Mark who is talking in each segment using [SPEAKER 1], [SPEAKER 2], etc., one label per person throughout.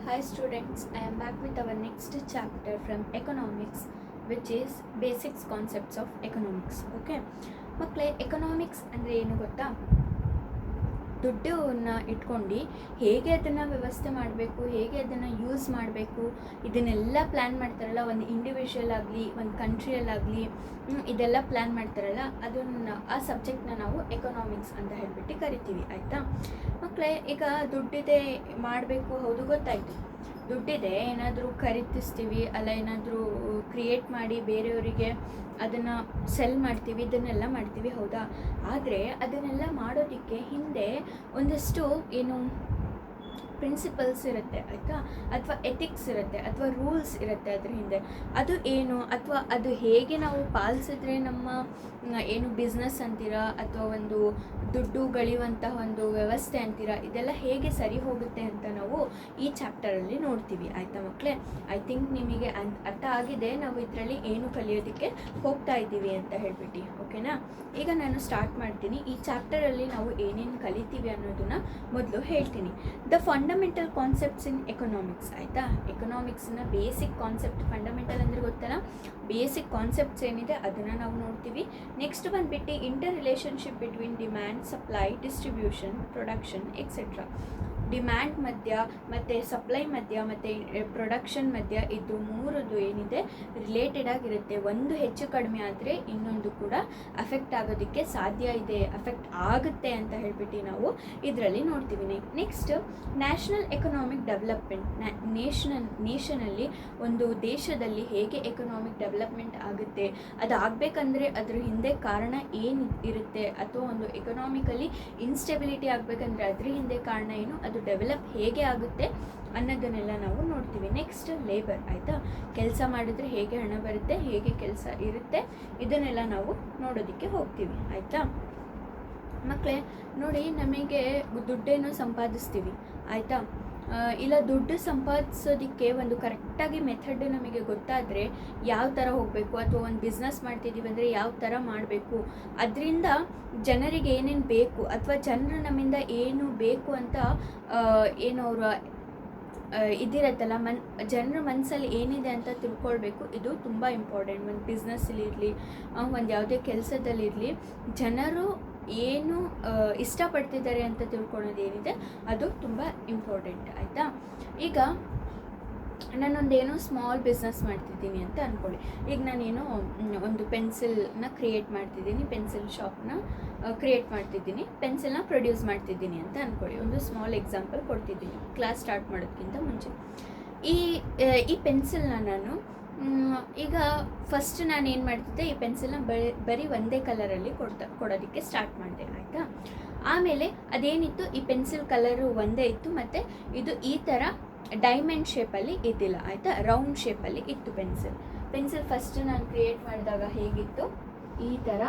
[SPEAKER 1] Hi students, I am back with our next chapter from economics, which is basics concepts of economics. Okay, ಮಕ್ಕಳೇ economics ಅಂದರೆ ಏನು ಗೊತ್ತಾ? ದುಡ್ಡನ್ನು ಇಟ್ಕೊಂಡು ಹೇಗೆ ಅದನ್ನು ವ್ಯವಸ್ಥೆ ಮಾಡಬೇಕು, ಹೇಗೆ ಅದನ್ನು ಯೂಸ್ ಮಾಡಬೇಕು, ಇದನ್ನೆಲ್ಲ ಪ್ಲ್ಯಾನ್ ಮಾಡ್ತಾರಲ್ಲ, ಒಂದು ಇಂಡಿವಿಜುವಲ್ ಆಗಲಿ ಒಂದು ಕಂಟ್ರಿಯಲ್ಲಾಗಲಿ ಇದೆಲ್ಲ ಪ್ಲ್ಯಾನ್ ಮಾಡ್ತಾರಲ್ಲ, ಅದನ್ನು ಆ ಸಬ್ಜೆಕ್ಟ್ನ ನಾವು ಎಕನಾಮಿಕ್ಸ್ ಅಂತ ಹೇಳ್ಬಿಟ್ಟು ಕರಿತೀವಿ. ಆಯಿತಾ ಮಕ್ಕಳೇ, ಈಗ ದುಡ್ಡಿದೆ ಮಾಡಬೇಕು, ಹೌದು ಗೊತ್ತಾಯಿತು. ದುಡ್ಡಿದೆ, ಏನಾದರೂ ಖರೀದಿಸ್ತೀವಿ ಅಲ್ಲ, ಏನಾದರೂ ಕ್ರಿಯೇಟ್ ಮಾಡಿ ಬೇರೆಯವರಿಗೆ ಅದನ್ನು ಸೆಲ್ ಮಾಡ್ತೀವಿ, ಇದನ್ನೆಲ್ಲ ಮಾಡ್ತೀವಿ, ಹೌದಾ? ಆದರೆ ಅದನ್ನೆಲ್ಲ ಮಾಡೋದಕ್ಕೆ ಹಿಂದೆ ಒಂದಷ್ಟು ಏನು ಪ್ರಿನ್ಸಿಪಲ್ಸ್ ಇರುತ್ತೆ, ಆಯಿತಾ, ಅಥವಾ ಎಥಿಕ್ಸ್ ಇರುತ್ತೆ, ಅಥವಾ ರೂಲ್ಸ್ ಇರುತ್ತೆ ಅದ್ರ ಹಿಂದೆ. ಅದು ಏನು, ಅಥವಾ ಅದು ಹೇಗೆ ನಾವು ಪಾಲಿಸಿದ್ರೆ ನಮ್ಮ ಏನು ಬಿಸ್ನೆಸ್ ಅಂತೀರಾ ಅಥವಾ ಒಂದು ದುಡ್ಡು ಗಳಿಯುವಂತಹ ಒಂದು ವ್ಯವಸ್ಥೆ ಅಂತೀರಾ, ಇದೆಲ್ಲ ಹೇಗೆ ಸರಿ ಹೋಗುತ್ತೆ ಅಂತ ನಾವು ಈ ಚಾಪ್ಟರಲ್ಲಿ ನೋಡ್ತೀವಿ. ಆಯಿತಾ ಮಕ್ಕಳೇ, ಐ ಥಿಂಕ್ ನಿಮಗೆ ಅರ್ಥ ಆಗಿದೆ ನಾವು ಇದರಲ್ಲಿ ಏನು ಕಲಿಯೋದಕ್ಕೆ ಹೋಗ್ತಾ ಇದ್ದೀವಿ ಅಂತ ಹೇಳ್ಬಿಟ್ಟು. ಓಕೆನಾ? ಈಗ ನಾನು ಸ್ಟಾರ್ಟ್ ಮಾಡ್ತೀನಿ. ಈ ಚಾಪ್ಟರಲ್ಲಿ ನಾವು ಏನೇನು ಕಲಿತೀವಿ ಅನ್ನೋದನ್ನ ಮೊದಲು ಹೇಳ್ತೀನಿ. The fundamental concepts in economics. ಆಯಿತಾ, ಎಕನಾಮಿಕ್ಸ್ನ ಬೇಸಿಕ್ ಕಾನ್ಸೆಪ್ಟ್, ಫಂಡಮೆಂಟಲ್ ಅಂದರೆ ಗೊತ್ತಲ್ಲ, ಬೇಸಿಕ್ ಕಾನ್ಸೆಪ್ಟ್ಸ್ ಏನಿದೆ ಅದನ್ನು ನಾವು ನೋಡ್ತೀವಿ. ನೆಕ್ಸ್ಟ್ ಬಂದುಬಿಟ್ಟು inter relationship between demand, supply, distribution, production etcetera. Demand ಮಧ್ಯ ಮತ್ತು ಸಪ್ಲೈ ಮಧ್ಯ ಮತ್ತು ಪ್ರೊಡಕ್ಷನ್ ಮಧ್ಯ ಇದು ಮೂರದು ಏನಿದೆ ರಿಲೇಟೆಡ್ ಆಗಿರುತ್ತೆ. ಒಂದು ಹೆಚ್ಚು ಕಡಿಮೆ ಆದರೆ ಇನ್ನೊಂದು ಕೂಡ ಅಫೆಕ್ಟ್ ಆಗೋದಕ್ಕೆ ಸಾಧ್ಯ ಇದೆ, ಅಫೆಕ್ಟ್ ಆಗುತ್ತೆ ಅಂತ ಹೇಳ್ಬಿಟ್ಟು ನಾವು ಇದರಲ್ಲಿ ನೋಡ್ತೀವಿ. Next national economic development. ನೇಷನಲ್ಲಿ ಒಂದು ದೇಶದಲ್ಲಿ ಹೇಗೆ ಎಕನಾಮಿಕ್ ಡೆವಲಪ್ಮೆಂಟ್ ಆಗುತ್ತೆ, ಅದಾಗಬೇಕಂದ್ರೆ ಅದ್ರ ಹಿಂದೆ ಕಾರಣ ಏನು ಇರುತ್ತೆ, ಅಥವಾ ಒಂದು ಎಕನಾಮಿಕಲಿ ಇನ್ಸ್ಟೆಬಿಲಿಟಿ ಆಗಬೇಕಂದ್ರೆ ಅದ್ರ ಹಿಂದೆ ಕಾರಣ ಏನು, ಅದು ಡೆವಲಪ್ ಹೇಗೆ ಆಗುತ್ತೆ ಅನ್ನೋದನ್ನೆಲ್ಲ ನಾವು ನೋಡ್ತೀವಿ. Next labour. ಆಯಿತಾ, ಕೆಲಸ ಮಾಡಿದ್ರೆ ಹೇಗೆ ಹಣ ಬರುತ್ತೆ, ಹೇಗೆ ಕೆಲಸ ಇರುತ್ತೆ, ಇದನ್ನೆಲ್ಲ ನಾವು ನೋಡೋದಕ್ಕೆ ಹೋಗ್ತೀವಿ. ಆಯಿತಾ ಮಕ್ಕಳೇ, ನೋಡಿ, ನಮಗೆ ದುಡ್ಡೇನೋ ಸಂಪಾದಿಸ್ತೀವಿ, ಆಯಿತಾ, ಇಲ್ಲ ದುಡ್ಡು ಸಂಪಾದಿಸೋದಕ್ಕೆ ಒಂದು ಕರೆಕ್ಟಾಗಿ ಮೆಥಡ್ ನಮಗೆ ಗೊತ್ತಾದರೆ ಯಾವ ಥರ ಹೋಗಬೇಕು, ಅಥವಾ ಒಂದು ಬಿಸ್ನೆಸ್ ಮಾಡ್ತಿದ್ದೀವಿ ಅಂದರೆ ಯಾವ ಥರ ಮಾಡಬೇಕು, ಅದರಿಂದ ಜನರಿಗೆ ಏನೇನು ಬೇಕು, ಅಥವಾ ಜನರು ನಮ್ಮಿಂದ ಏನು ಬೇಕು ಅಂತ ಏನು ಅವರ ಇದಿರತ್ತಲ್ಲ, ಜನರ ಮನಸ್ಸಲ್ಲಿ ಏನಿದೆ ಅಂತ ತಿಳ್ಕೊಳ್ಬೇಕು. ಇದು ತುಂಬ ಇಂಪಾರ್ಟೆಂಟ್. ಒಂದು ಬಿಸ್ನೆಸ್ಸಲ್ಲಿರಲಿ, ಒಂದು ಯಾವುದೇ ಕೆಲಸದಲ್ಲಿರಲಿ, ಜನರು ಏನು ಇಷ್ಟಪಡ್ತಿದ್ದಾರೆ ಅಂತ ತಿಳ್ಕೊಳ್ಳೋದು ಏನಿದೆ ಅದು ತುಂಬ ಇಂಪಾರ್ಟೆಂಟ್. ಆಯಿತಾ, ಈಗ ನಾನೊಂದೇನೋ ಸ್ಮಾಲ್ ಬಿಸ್ನೆಸ್ ಮಾಡ್ತಿದ್ದೀನಿ ಅಂತ ಅಂದ್ಕೊಳ್ಳಿ. ಈಗ ನಾನೇನೋ ಒಂದು ಪೆನ್ಸಿಲ್ನ ಕ್ರಿಯೇಟ್ ಮಾಡ್ತಿದ್ದೀನಿ, ಪೆನ್ಸಿಲ್ ಶಾಪ್ನ ಕ್ರಿಯೇಟ್ ಮಾಡ್ತಿದ್ದೀನಿ, ಪೆನ್ಸಿಲ್ನ ಪ್ರೊಡ್ಯೂಸ್ ಮಾಡ್ತಿದ್ದೀನಿ ಅಂತ ಅಂದ್ಕೊಳ್ಳಿ. ಒಂದು ಸ್ಮಾಲ್ ಎಕ್ಸಾಂಪಲ್ ಕೊಡ್ತಿದ್ದೀನಿ ಕ್ಲಾಸ್ ಸ್ಟಾರ್ಟ್ ಮಾಡೋದಕ್ಕಿಂತ ಮುಂಚೆ. ಈ ಪೆನ್ಸಿಲ್ನ ನಾನು ಈಗ ಫಸ್ಟ್ ನಾನು ಏನು ಮಾಡ್ತಿದ್ದೆ, ಈ ಪೆನ್ಸಿಲ್ನ ಬರೀ ಒಂದೇ ಕಲರಲ್ಲಿ ಕೊಡೋದಕ್ಕೆ ಸ್ಟಾರ್ಟ್ ಮಾಡಿದೆ. ಆಯಿತಾ, ಆಮೇಲೆ ಅದೇನಿತ್ತು, ಈ ಪೆನ್ಸಿಲ್ ಕಲರು ಒಂದೇ ಇತ್ತು, ಮತ್ತು ಇದು ಈ ಥರ ಡೈಮಂಡ್ ಶೇಪಲ್ಲಿ ಇದ್ದಿಲ್ಲ. ಆಯಿತಾ, ರೌಂಡ್ ಶೇಪಲ್ಲಿ ಇತ್ತು ಪೆನ್ಸಿಲ್ ಫಸ್ಟ್ ನಾನು ಕ್ರಿಯೇಟ್ ಮಾಡಿದಾಗ ಹೇಗಿತ್ತು, ಈ ಥರ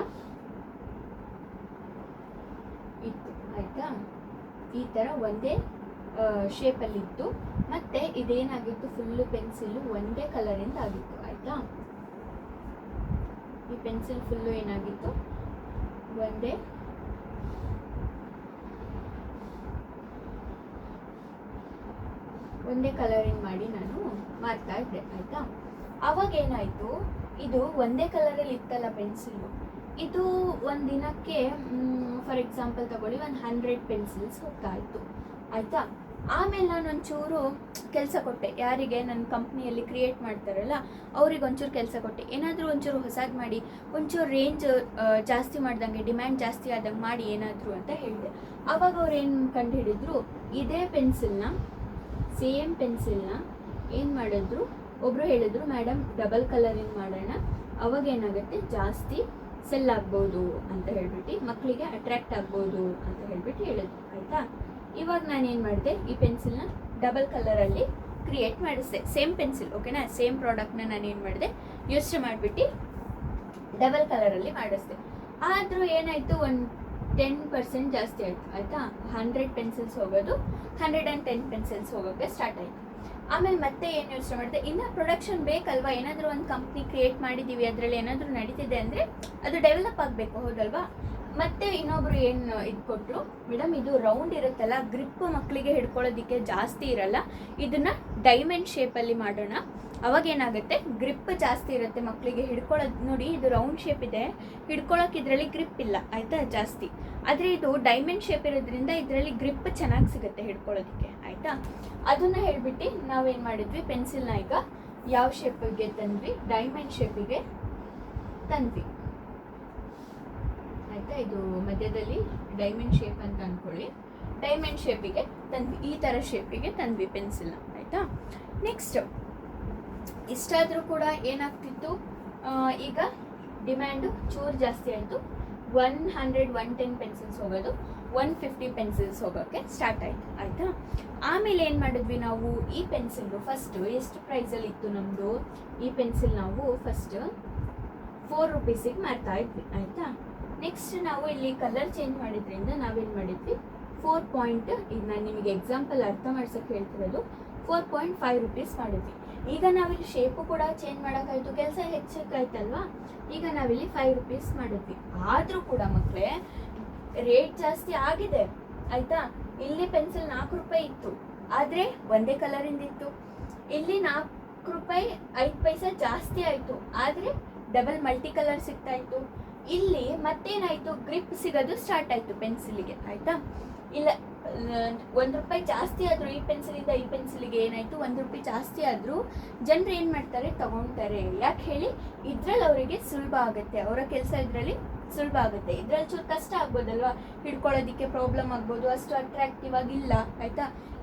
[SPEAKER 1] ಇತ್ತು. ಆಯಿತಾ, ಈ ಥರ ಒಂದೇ ಶೇಪಲ್ಲಿತ್ತು, ಮತ್ತು ಇದೇನಾಗಿತ್ತು, ಫುಲ್ಲು ಪೆನ್ಸಿಲ್ಲು ಒಂದೇ ಕಲರಿಂದ ಆಗಿತ್ತು. ಆಯಿತಾ, ಈ ಪೆನ್ಸಿಲ್ ಫುಲ್ಲು ಏನಾಗಿತ್ತು, ಒಂದೇ ಕಲರಿಂಗ್ ಮಾಡಿ ನಾನು ಮಾಡ್ತಾ ಇದ್ದೆ. ಆಯಿತಾ, ಆವಾಗ ಏನಾಯಿತು, ಇದು ಒಂದೇ ಕಲರಲ್ಲಿ ಇತ್ತಲ್ಲ ಪೆನ್ಸಿಲ್ಲು, ಇದು ಒಂದು ದಿನಕ್ಕೆ ಫಾರ್ ಎಕ್ಸಾಂಪಲ್ ತಗೊಳ್ಳಿ, ಒಂದು 100 ಪೆನ್ಸಿಲ್ಸ್ ಹೋಗ್ತಾ ಇತ್ತು. ಆಯಿತಾ, ಆಮೇಲೆ ನಾನು ಒಂಚೂರು ಕೆಲಸ ಕೊಟ್ಟೆ, ಯಾರಿಗೆ ನನ್ನ ಕಂಪ್ನಿಯಲ್ಲಿ ಕ್ರಿಯೇಟ್ ಮಾಡ್ತಾರಲ್ಲ ಅವ್ರಿಗೆ ಒಂಚೂರು ಕೆಲಸ ಕೊಟ್ಟೆ, ಏನಾದರೂ ಒಂಚೂರು ಹೊಸದು ಮಾಡಿ, ಒಂಚೂರು ರೇಂಜ್ ಜಾಸ್ತಿ ಮಾಡ್ದಂಗೆ, ಡಿಮ್ಯಾಂಡ್ ಜಾಸ್ತಿ ಆದಂಗೆ ಮಾಡಿ ಏನಾದರೂ ಅಂತ ಹೇಳಿದೆ. ಆವಾಗ ಅವ್ರು ಏನು ಕಂಡು ಹಿಡಿದ್ರು, ಇದೇ ಪೆನ್ಸಿಲ್ನ, ಸೇಮ್ ಪೆನ್ಸಿಲ್ನ ಏನು ಮಾಡಿದ್ರು, ಒಬ್ಬರು ಹೇಳಿದ್ರು, ಮೇಡಮ್ ಡಬಲ್ ಕಲರಿಂಗ್ ಮಾಡೋಣ, ಅವಾಗ ಏನಾಗುತ್ತೆ, ಜಾಸ್ತಿ ಸೆಲ್ ಆಗ್ಬೋದು ಅಂತ ಹೇಳ್ಬಿಟ್ಟು, ಮಕ್ಕಳಿಗೆ ಅಟ್ರ್ಯಾಕ್ಟ್ ಆಗ್ಬೋದು ಅಂತ ಹೇಳ್ಬಿಟ್ಟು ಹೇಳಿದ್ರು. ಆಯಿತಾ, ಇವಾಗ ನಾನೇನು ಮಾಡಿದೆ, ಈ ಪೆನ್ಸಿಲ್ನ ಡಬಲ್ ಕಲರಲ್ಲಿ ಕ್ರಿಯೇಟ್ ಮಾಡಿಸಿದೆ. ಸೇಮ್ ಪೆನ್ಸಿಲ್, ಓಕೆನಾ, ಸೇಮ್ ಪ್ರಾಡಕ್ಟ್ನ ನಾನೇನು ಮಾಡಿದೆ, ಯೋಚನೆ ಮಾಡಿಬಿಟ್ಟು ಡಬಲ್ ಕಲರಲ್ಲಿ ಮಾಡಿಸಿದೆ. ಆದರೂ ಏನಾಯಿತು, ಒಂದು 10% ಜಾಸ್ತಿ ಆಯಿತು. ಆಯಿತಾ, 100 ಪೆನ್ಸಿಲ್ಸ್ ಹೋಗೋದು 110 ಪೆನ್ಸಿಲ್ಸ್ ಹೋಗೋಕ್ಕೆ ಸ್ಟಾರ್ಟ್ ಆಯಿತು. ಆಮೇಲೆ ಮತ್ತೆ ಏನು ಯೋಚನೆ ಮಾಡಿದೆ, ಇನ್ನು ಪ್ರೊಡಕ್ಷನ್ ಬೇಕಲ್ವಾ, ಏನಾದರೂ ಒಂದು ಕಂಪ್ನಿ ಕ್ರಿಯೇಟ್ ಮಾಡಿದ್ದೀವಿ, ಅದರಲ್ಲಿ ಏನಾದರೂ ನಡೀತಿದೆ ಅಂದರೆ ಅದು ಡೆವಲಪ್ ಆಗಬೇಕು, ಹೌದಲ್ವಾ, ಮತ್ತೆ ಇನ್ನೊಬ್ರು ಏನು ಇದು ಕೊಟ್ಟರು, ಮೇಡಮ್ ಇದು ರೌಂಡ್ ಇರುತ್ತಲ್ಲ, ಗ್ರಿಪ್ ಮಕ್ಕಳಿಗೆ ಹಿಡ್ಕೊಳ್ಳೋದಕ್ಕೆ ಜಾಸ್ತಿ ಇರಲ್ಲ, ಇದನ್ನ ಡೈಮಂಡ್ ಶೇಪಲ್ಲಿ ಮಾಡೋಣ, ಅವಾಗ ಏನಾಗುತ್ತೆ ಗ್ರಿಪ್ ಜಾಸ್ತಿ ಇರುತ್ತೆ ಮಕ್ಕಳಿಗೆ ಹಿಡ್ಕೊಳ್ಳೋದು. ನೋಡಿ ಇದು ರೌಂಡ್ ಶೇಪ್ ಇದೆ, ಹಿಡ್ಕೊಳ್ಳೋಕೆ ಇದರಲ್ಲಿ ಗ್ರಿಪ್ ಇಲ್ಲ ಆಯಿತಾ ಜಾಸ್ತಿ, ಆದರೆ ಇದು ಡೈಮಂಡ್ ಶೇಪ್ ಇರೋದ್ರಿಂದ ಇದರಲ್ಲಿ ಗ್ರಿಪ್ ಚೆನ್ನಾಗಿ ಸಿಗುತ್ತೆ ಹಿಡ್ಕೊಳ್ಳೋದಕ್ಕೆ ಆಯಿತಾ. ಅದನ್ನು ಹೇಳ್ಬಿಟ್ಟು ನಾವೇನು ಮಾಡಿದ್ವಿ, ಪೆನ್ಸಿಲ್ನ ಈಗ ಯಾವ ಶೇಪಿಗೆ ತಂದ್ವಿ, ಡೈಮಂಡ್ ಶೇಪಿಗೆ ತಂದ್ವಿ ಆಯಿತಾ. ಇದು ಮಧ್ಯದಲ್ಲಿ ಡೈಮಂಡ್ ಶೇಪ್ ಅಂತ ಅಂದ್ಕೊಳ್ಳಿ, ಡೈಮಂಡ್ ಶೇಪಿಗೆ ತಂದ್ವಿ, ಈ ಥರ ಶೇಪಿಗೆ ತಂದ್ವಿ ಪೆನ್ಸಿಲ್ನ ಆಯಿತಾ. ನೆಕ್ಸ್ಟ್ ಇಷ್ಟಾದರೂ ಕೂಡ ಏನಾಗ್ತಿತ್ತು, ಈಗ ಡಿಮ್ಯಾಂಡು ಚೂರು ಜಾಸ್ತಿ ಆಯಿತು, 110 ಪೆನ್ಸಿಲ್ಸ್ ಹೋಗೋದು 150 ಪೆನ್ಸಿಲ್ಸ್ ಹೋಗೋಕ್ಕೆ ಸ್ಟಾರ್ಟ್ ಆಯಿತು ಆಯಿತಾ. ಆಮೇಲೆ ಏನು ಮಾಡಿದ್ವಿ ನಾವು, ಈ ಪೆನ್ಸಿಲ್ಲು ಫಸ್ಟು ಎಷ್ಟು ಪ್ರೈಸಲ್ಲಿ ಇತ್ತು ನಮ್ಮದು, ಈ ಪೆನ್ಸಿಲ್ ನಾವು ಫಸ್ಟ್ 4 ರೂಪೀಸಿಗೆ ಮಾರ್ತಾ ಇದ್ವಿ ಆಯಿತಾ. ನೆಕ್ಸ್ಟ್ ನಾವು ಇಲ್ಲಿ ಕಲರ್ ಚೇಂಜ್ ಮಾಡಿದ್ರಿಂದ ನಾವೇನು ಮಾಡಿದ್ವಿ, 4 ಈಗ ನಾನು ನಿಮಗೆ ಎಕ್ಸಾಂಪಲ್ ಅರ್ಥ ಮಾಡ್ಸೋಕ್ಕೆ ಹೇಳ್ತಿರೋದು, 4.5 ರೂಪೀಸ್ ಮಾಡಿದ್ವಿ. ಈಗ ನಾವಿಲ್ಲಿ ಶೇಪು ಕೂಡ ಚೇಂಜ್ ಮಾಡೋಕ್ಕಾಯ್ತು, ಕೆಲಸ ಹೆಚ್ಚಕ್ಕಾಯ್ತಲ್ವಾ, ಈಗ ನಾವಿಲ್ಲಿ 5 ರೂಪೀಸ್ ಮಾಡಿದ್ವಿ. ಆದರೂ ಕೂಡ ಮಕ್ಕಳೇ ರೇಟ್ ಜಾಸ್ತಿ ಆಗಿದೆ ಆಯಿತಾ. ಇಲ್ಲಿ ಪೆನ್ಸಿಲ್ 4 ರೂಪಾಯಿ ಇತ್ತು, ಆದರೆ ಒಂದೇ ಕಲರಿಂದ ಇತ್ತು. ಇಲ್ಲಿ 4 ರೂಪಾಯಿ 5 ಪೈಸೆ ಜಾಸ್ತಿ ಆಯಿತು, ಆದರೆ ಡಬಲ್ ಮಲ್ಟಿ ಕಲರ್ ಸಿಗ್ತಾ ಇತ್ತು. ಇಲ್ಲಿ ಮತ್ತೇನಾಯಿತು, ಗ್ರಿಪ್ ಸಿಗೋದು ಸ್ಟಾರ್ಟ್ ಆಯಿತು ಪೆನ್ಸಿಲಿಗೆ ಆಯಿತಾ. ಇಲ್ಲ 1 ರೂಪಾಯಿ ಜಾಸ್ತಿ ಆದರೂ ಈ ಪೆನ್ಸಿಲಿಂದ ಈ ಪೆನ್ಸಿಲಿಗೆ ಏನಾಯಿತು, 1 ರೂಪಾಯಿ ಜಾಸ್ತಿ ಆದರೂ ಜನರು ಏನು ಮಾಡ್ತಾರೆ, ತಗೊಳ್ತಾರೆ. ಯಾಕೆ ಹೇಳಿ, ಇದ್ರಲ್ಲಿ ಅವರಿಗೆ ಸುಲಭ ಆಗುತ್ತೆ, ಅವರ ಕೆಲಸ ಇದರಲ್ಲಿ ಸುಲಭ ಆಗುತ್ತೆ. ಇದರಲ್ಲಿ ಚೂರು ಕಷ್ಟ ಆಗ್ಬೋದಲ್ವಾ, ಹಿಡ್ಕೊಳ್ಳೋದಕ್ಕೆ ಪ್ರಾಬ್ಲಮ್ ಆಗ್ಬೋದು, ಅಷ್ಟು ಅಟ್ರಾಕ್ಟಿವ್ ಆಗಿಲ್ಲ ಆಯಿತಾ.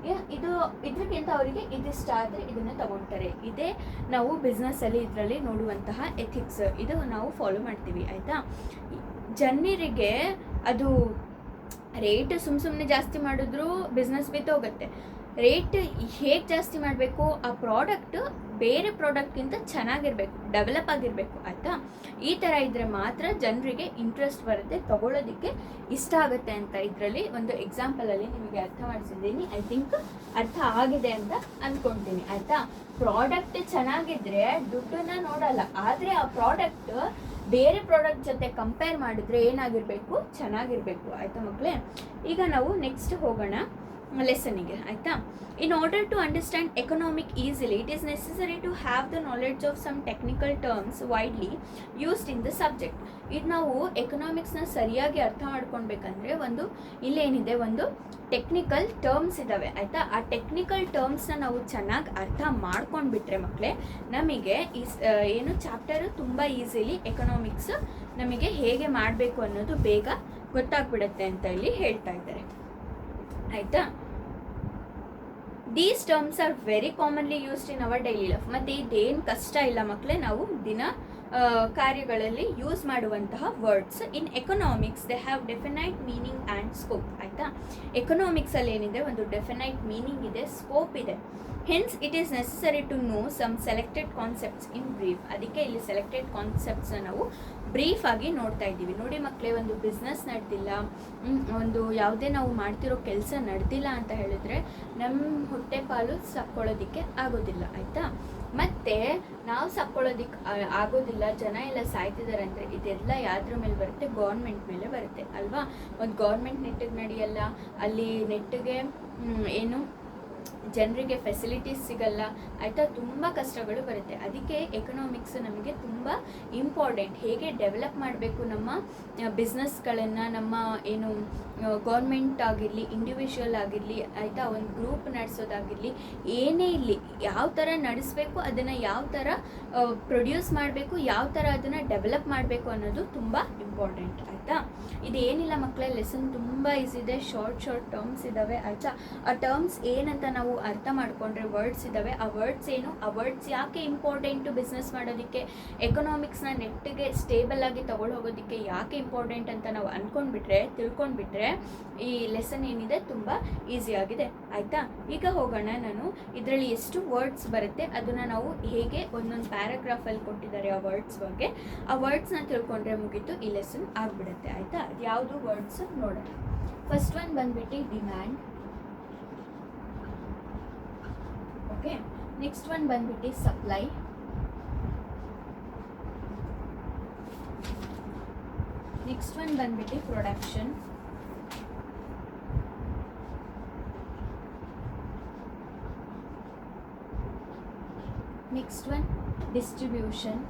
[SPEAKER 1] ಇದು ಇದಕ್ಕಿಂತ ಅವರಿಗೆ ಇದಿಷ್ಟ ಆದರೆ ಇದನ್ನು ತಗೊಳ್ತಾರೆ. ಇದೇ ನಾವು ಬಿಸ್ನೆಸ್ಸಲ್ಲಿ ಇದರಲ್ಲಿ ನೋಡುವಂತಹ ಎಥಿಕ್ಸ್, ಇದು ನಾವು ಫಾಲೋ ಮಾಡ್ತೀವಿ ಆಯಿತಾ. ಜನರಿಗೆ ಅದು ರೇಟ್ ಸುಮ್ಮನೆ ಜಾಸ್ತಿ ಮಾಡಿದ್ರೂ ಬಿಸ್ನೆಸ್ ಬಿದ್ದೋಗುತ್ತೆ. ರೇಟ್ ಹೇಗೆ ಜಾಸ್ತಿ ಮಾಡಬೇಕು, ಆ ಪ್ರಾಡಕ್ಟ್ ಬೇರೆ ಪ್ರಾಡಕ್ಟ್ಗಿಂತ ಚೆನ್ನಾಗಿರಬೇಕು, ಡೆವಲಪ್ ಆಗಿರಬೇಕು ಆಯಿತಾ. ಈ ಥರ ಇದ್ದರೆ ಮಾತ್ರ ಜನರಿಗೆ ಇಂಟ್ರೆಸ್ಟ್ ಬರುತ್ತೆ, ತಗೊಳ್ಳೋದಕ್ಕೆ ಇಷ್ಟ ಆಗುತ್ತೆ ಅಂತ ಇದರಲ್ಲಿ ಒಂದು ಎಕ್ಸಾಂಪಲಲ್ಲಿ ನಿಮಗೆ ಅರ್ಥ ಮಾಡಿಸಿದ್ದೀನಿ. ಐ ಥಿಂಕ್ ಅರ್ಥ ಆಗಿದೆ ಅಂತ ಅಂದ್ಕೊಳ್ತೀನಿ ಆಯಿತಾ. ಪ್ರಾಡಕ್ಟ್ ಚೆನ್ನಾಗಿದ್ದರೆ ದುಡ್ಡನ್ನು ನೋಡಲ್ಲ, ಆದರೆ ಆ ಪ್ರಾಡಕ್ಟ್ ಬೇರೆ ಪ್ರಾಡಕ್ಟ್ ಜೊತೆ ಕಂಪೇರ್ ಮಾಡಿದ್ರೆ ಏನಾಗಿರಬೇಕು, ಚೆನ್ನಾಗಿರಬೇಕು ಆಯಿತಾ ಮಕ್ಕಳೇ. ಈಗ ನಾವು ನೆಕ್ಸ್ಟ್ ಹೋಗೋಣ ಲೆಸನಿಗೆ ಆಯಿತಾ. In order to understand economic easily it is necessary to have the knowledge of some technical terms widely used in the subject. ಇದು ನಾವು ಎಕನಾಮಿಕ್ಸ್ನ ಸರಿಯಾಗಿ ಅರ್ಥ ಮಾಡ್ಕೊಳ್ಬೇಕಂದ್ರೆ ಒಂದು ಇಲ್ಲೇನಿದೆ, ಒಂದು ಟೆಕ್ನಿಕಲ್ ಟರ್ಮ್ಸ್ ಇದ್ದಾವೆ ಆಯಿತಾ. ಆ ಟೆಕ್ನಿಕಲ್ ಟರ್ಮ್ಸ್ನ ನಾವು ಚೆನ್ನಾಗಿ ಅರ್ಥ ಮಾಡ್ಕೊಂಡ್ಬಿಟ್ರೆ ಮಕ್ಕಳೇ ನಮಗೆ ಏನು ಚಾಪ್ಟರು ತುಂಬ ಈಸಿಲಿ ಎಕನಾಮಿಕ್ಸ್ ನಮಗೆ ಹೇಗೆ ಮಾಡಬೇಕು ಅನ್ನೋದು ಬೇಗ ಗೊತ್ತಾಗ್ಬಿಡುತ್ತೆ ಅಂತ ಇಲ್ಲಿ ಹೇಳ್ತಾ ಇದ್ದಾರೆ ಆಯಿತಾ. These terms are very commonly used in our daily life. ಮತ್ತು ಇದೇನು ಕಷ್ಟ ಇಲ್ಲ ಮಕ್ಕಳೇ, ನಾವು ದಿನ ಕಾರ್ಯಗಳಲ್ಲಿ ಯೂಸ್ ಮಾಡುವಂತಹ words. In economics they have definite meaning and scope ಆಯಿತಾ. ಎಕನಾಮಿಕ್ಸಲ್ಲಿ ಏನಿದೆ, ಒಂದು ಡೆಫಿನೈಟ್ ಮೀನಿಂಗ್ ಇದೆ, ಸ್ಕೋಪ್ ಇದೆ. Hence it is necessary to know some selected concepts in brief. ಅದಕ್ಕೆ ಇಲ್ಲಿ ಸೆಲೆಕ್ಟೆಡ್ ಕಾನ್ಸೆಪ್ಟ್ಸ್ನ ನಾವು ಬ್ರೀಫ್ ಆಗಿ ನೋಡ್ತಾ ಇದ್ದೀವಿ. ನೋಡಿ ಮಕ್ಕಳೇ, ಒಂದು ಬಿಸ್ನೆಸ್ ನಡೆದಿಲ್ಲ, ಒಂದು ಯಾವುದೇ ನಾವು ಮಾಡ್ತಿರೋ ಕೆಲಸ ನಡೆದಿಲ್ಲ ಅಂತ ಹೇಳಿದ್ರೆ ನಮ್ಮ ಹೊಟ್ಟೆ ಪಾಲು ಸಾಕೊಳ್ಳೋದಕ್ಕೆ ಆಗೋದಿಲ್ಲ ಆಯಿತಾ. ಮತ್ತು ನಾವು ಸಾಕೊಳ್ಳೋದಕ್ಕೆ ಆಗೋದಿಲ್ಲ, ಜನ ಎಲ್ಲ ಸಾಯ್ತಿದ್ದಾರೆ ಅಂದರೆ ಇದೆಲ್ಲ ಯಾವ್ದ್ರ ಮೇಲೆ ಬರುತ್ತೆ, ಗೌರ್ಮೆಂಟ್ ಮೇಲೆ ಬರುತ್ತೆ ಅಲ್ವಾ. ಒಂದು ಗೌರ್ಮೆಂಟ್ ನೆಟ್ಟಿಗೆ ನಡೆಯಲ್ಲ, ಅಲ್ಲಿ ನೆಟ್ಟಿಗೆ ಏನು ಜನರಿಗೆ ಫೆಸಿಲಿಟೀಸ್ ಸಿಗಲ್ಲ ಆಯಿತಾ, ತುಂಬ ಕಷ್ಟಗಳು ಬರುತ್ತೆ. ಅದಕ್ಕೆ ಎಕನಾಮಿಕ್ಸ್ ನಮಗೆ ತುಂಬ ಇಂಪಾರ್ಟೆಂಟ್. ಹೇಗೆ ಡೆವಲಪ್ ಮಾಡಬೇಕು ನಮ್ಮ ಬಿಸ್ನೆಸ್ಗಳನ್ನು, ನಮ್ಮ ಏನು ಗೌರ್ಮೆಂಟ್ ಆಗಿರಲಿ, ಇಂಡಿವಿಜುವಲ್ ಆಗಿರಲಿ ಆಯಿತಾ, ಒಂದು ಗ್ರೂಪ್ ನಡೆಸೋದಾಗಿರಲಿ, ಏನೇ ಇರಲಿ ಯಾವ ಥರ ನಡೆಸಬೇಕು, ಅದನ್ನು ಯಾವ ಥರ ಪ್ರೊಡ್ಯೂಸ್ ಮಾಡಬೇಕು, ಯಾವ ಥರ ಅದನ್ನು ಡೆವಲಪ್ ಮಾಡಬೇಕು ಅನ್ನೋದು ತುಂಬ ಇಂಪಾರ್ಟೆಂಟ್ ಆಯಿತಾ. ಇದೇನಿಲ್ಲ ಮಕ್ಕಳೇ, ಲೆಸನ್ ತುಂಬ ಈಸಿ ಇದೆ, ಶಾರ್ಟ್ ಟರ್ಮ್ಸ್ ಇದ್ದಾವೆ ಆಯಿತಾ. ಆ ಟರ್ಮ್ಸ್ ಏನಂತ ನಾವು ಅರ್ಥ ಮಾಡಿಕೊಂಡ್ರೆ, ವರ್ಡ್ಸ್ ಇದ್ದಾವೆ, ಆ ವರ್ಡ್ಸ್ ಏನು, ಆ ವರ್ಡ್ಸ್ ಯಾಕೆ ಇಂಪಾರ್ಟೆಂಟು ಬಿಸ್ನೆಸ್ ಮಾಡೋದಕ್ಕೆ, ಎಕನಾಮಿಕ್ಸ್ನ ನೆಟ್ಟಿಗೆ ಸ್ಟೇಬಲ್ ಆಗಿ ತಗೊಂಡು ಹೋಗೋದಕ್ಕೆ ಯಾಕೆ ಇಂಪಾರ್ಟೆಂಟ್ ಅಂತ ನಾವು ಅಂದ್ಕೊಂಡ್ಬಿಟ್ರೆ, ತಿಳ್ಕೊಂಡ್ಬಿಟ್ರೆ ಈ ಲೆಸನ್ ಏನಿದೆ ತುಂಬ ಈಸಿ ಆಗಿದೆ ಆಯಿತಾ. ಈಗ ಹೋಗೋಣ, ನಾನು ಇದರಲ್ಲಿ ಎಷ್ಟು ವರ್ಡ್ಸ್ ಬರುತ್ತೆ ಅದನ್ನು ನಾವು ಹೇಗೆ ಒಂದೊಂದು ಪ್ಯಾರಾಗ್ರಾಫಲ್ಲಿ ಕೊಟ್ಟಿದ್ದಾರೆ ಆ ವರ್ಡ್ಸ್ ಬಗ್ಗೆ, ಆ ವರ್ಡ್ಸ್ನ ತಿಳ್ಕೊಂಡ್ರೆ ಮುಗೀತು, ಈ ಲೆಸನ್ ಆಗಿಬಿಡುತ್ತೆ ಆಯಿತಾ. ಅದು ಯಾವುದು ವರ್ಡ್ಸ್ ನೋಡೋಣ. ಫಸ್ಟ್ ಒನ್ ಬಂದ್ಬಿಟ್ಟು ಡಿಮ್ಯಾಂಡ್, ಓಕೆ. ನೆಕ್ಸ್ಟ್ ಒನ್ ಬಂದ್ಬಿಟ್ಟು ಸಪ್ಲೈ, ನೆಕ್ಸ್ಟ್ ಒನ್ ಬಂದ್ಬಿಟ್ಟು production. Next one distribution.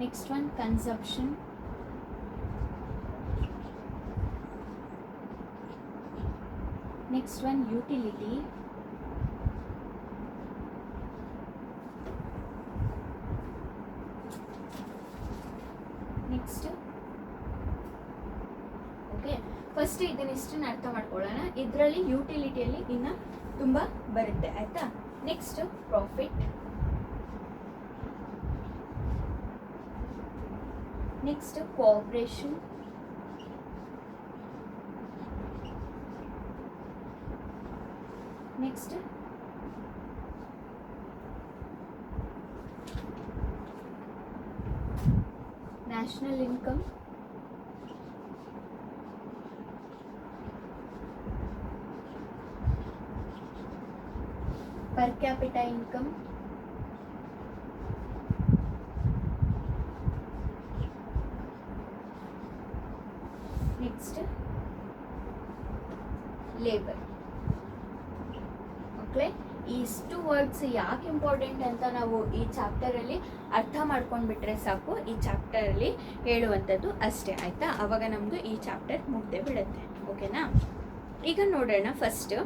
[SPEAKER 1] Next one consumption. Next one utility. Next okay, first ಇದನ್ನಿಷ್ಟನ್ನು ಅರ್ಥ ಮಾಡ್ಕೊಳ್ಳೋಣ. ಇದರಲ್ಲಿ ಯುಟಿಲಿಟಿಯಲ್ಲಿ ಇನ್ನು ತುಂಬ ಬರುತ್ತೆ ಆಯಿತಾ. Next profit. Next cooperation. Next national income. per capita income. Next, labor. Okay, ಇಷ್ಟು ವರ್ಡ್ಸ್ ಯಾಕೆ ಇಂಪಾರ್ಟೆಂಟ್ ಅಂತ ನಾವು ಈ ಚಾಪ್ಟರಲ್ಲಿ ಅರ್ಥ ಮಾಡ್ಕೊಂಡ್ಬಿಟ್ರೆ ಸಾಕು. ಈ ಚಾಪ್ಟರಲ್ಲಿ ಹೇಳುವಂಥದ್ದು ಅಷ್ಟೇ ಆಯಿತಾ. ಆವಾಗ ನಮ್ಮದು ಈ ಚಾಪ್ಟರ್ ಮುಗ್ದೇ ಬಿಡುತ್ತೆ. ಓಕೆನಾ. ಈಗ ನೋಡೋಣ ಫಸ್ಟ್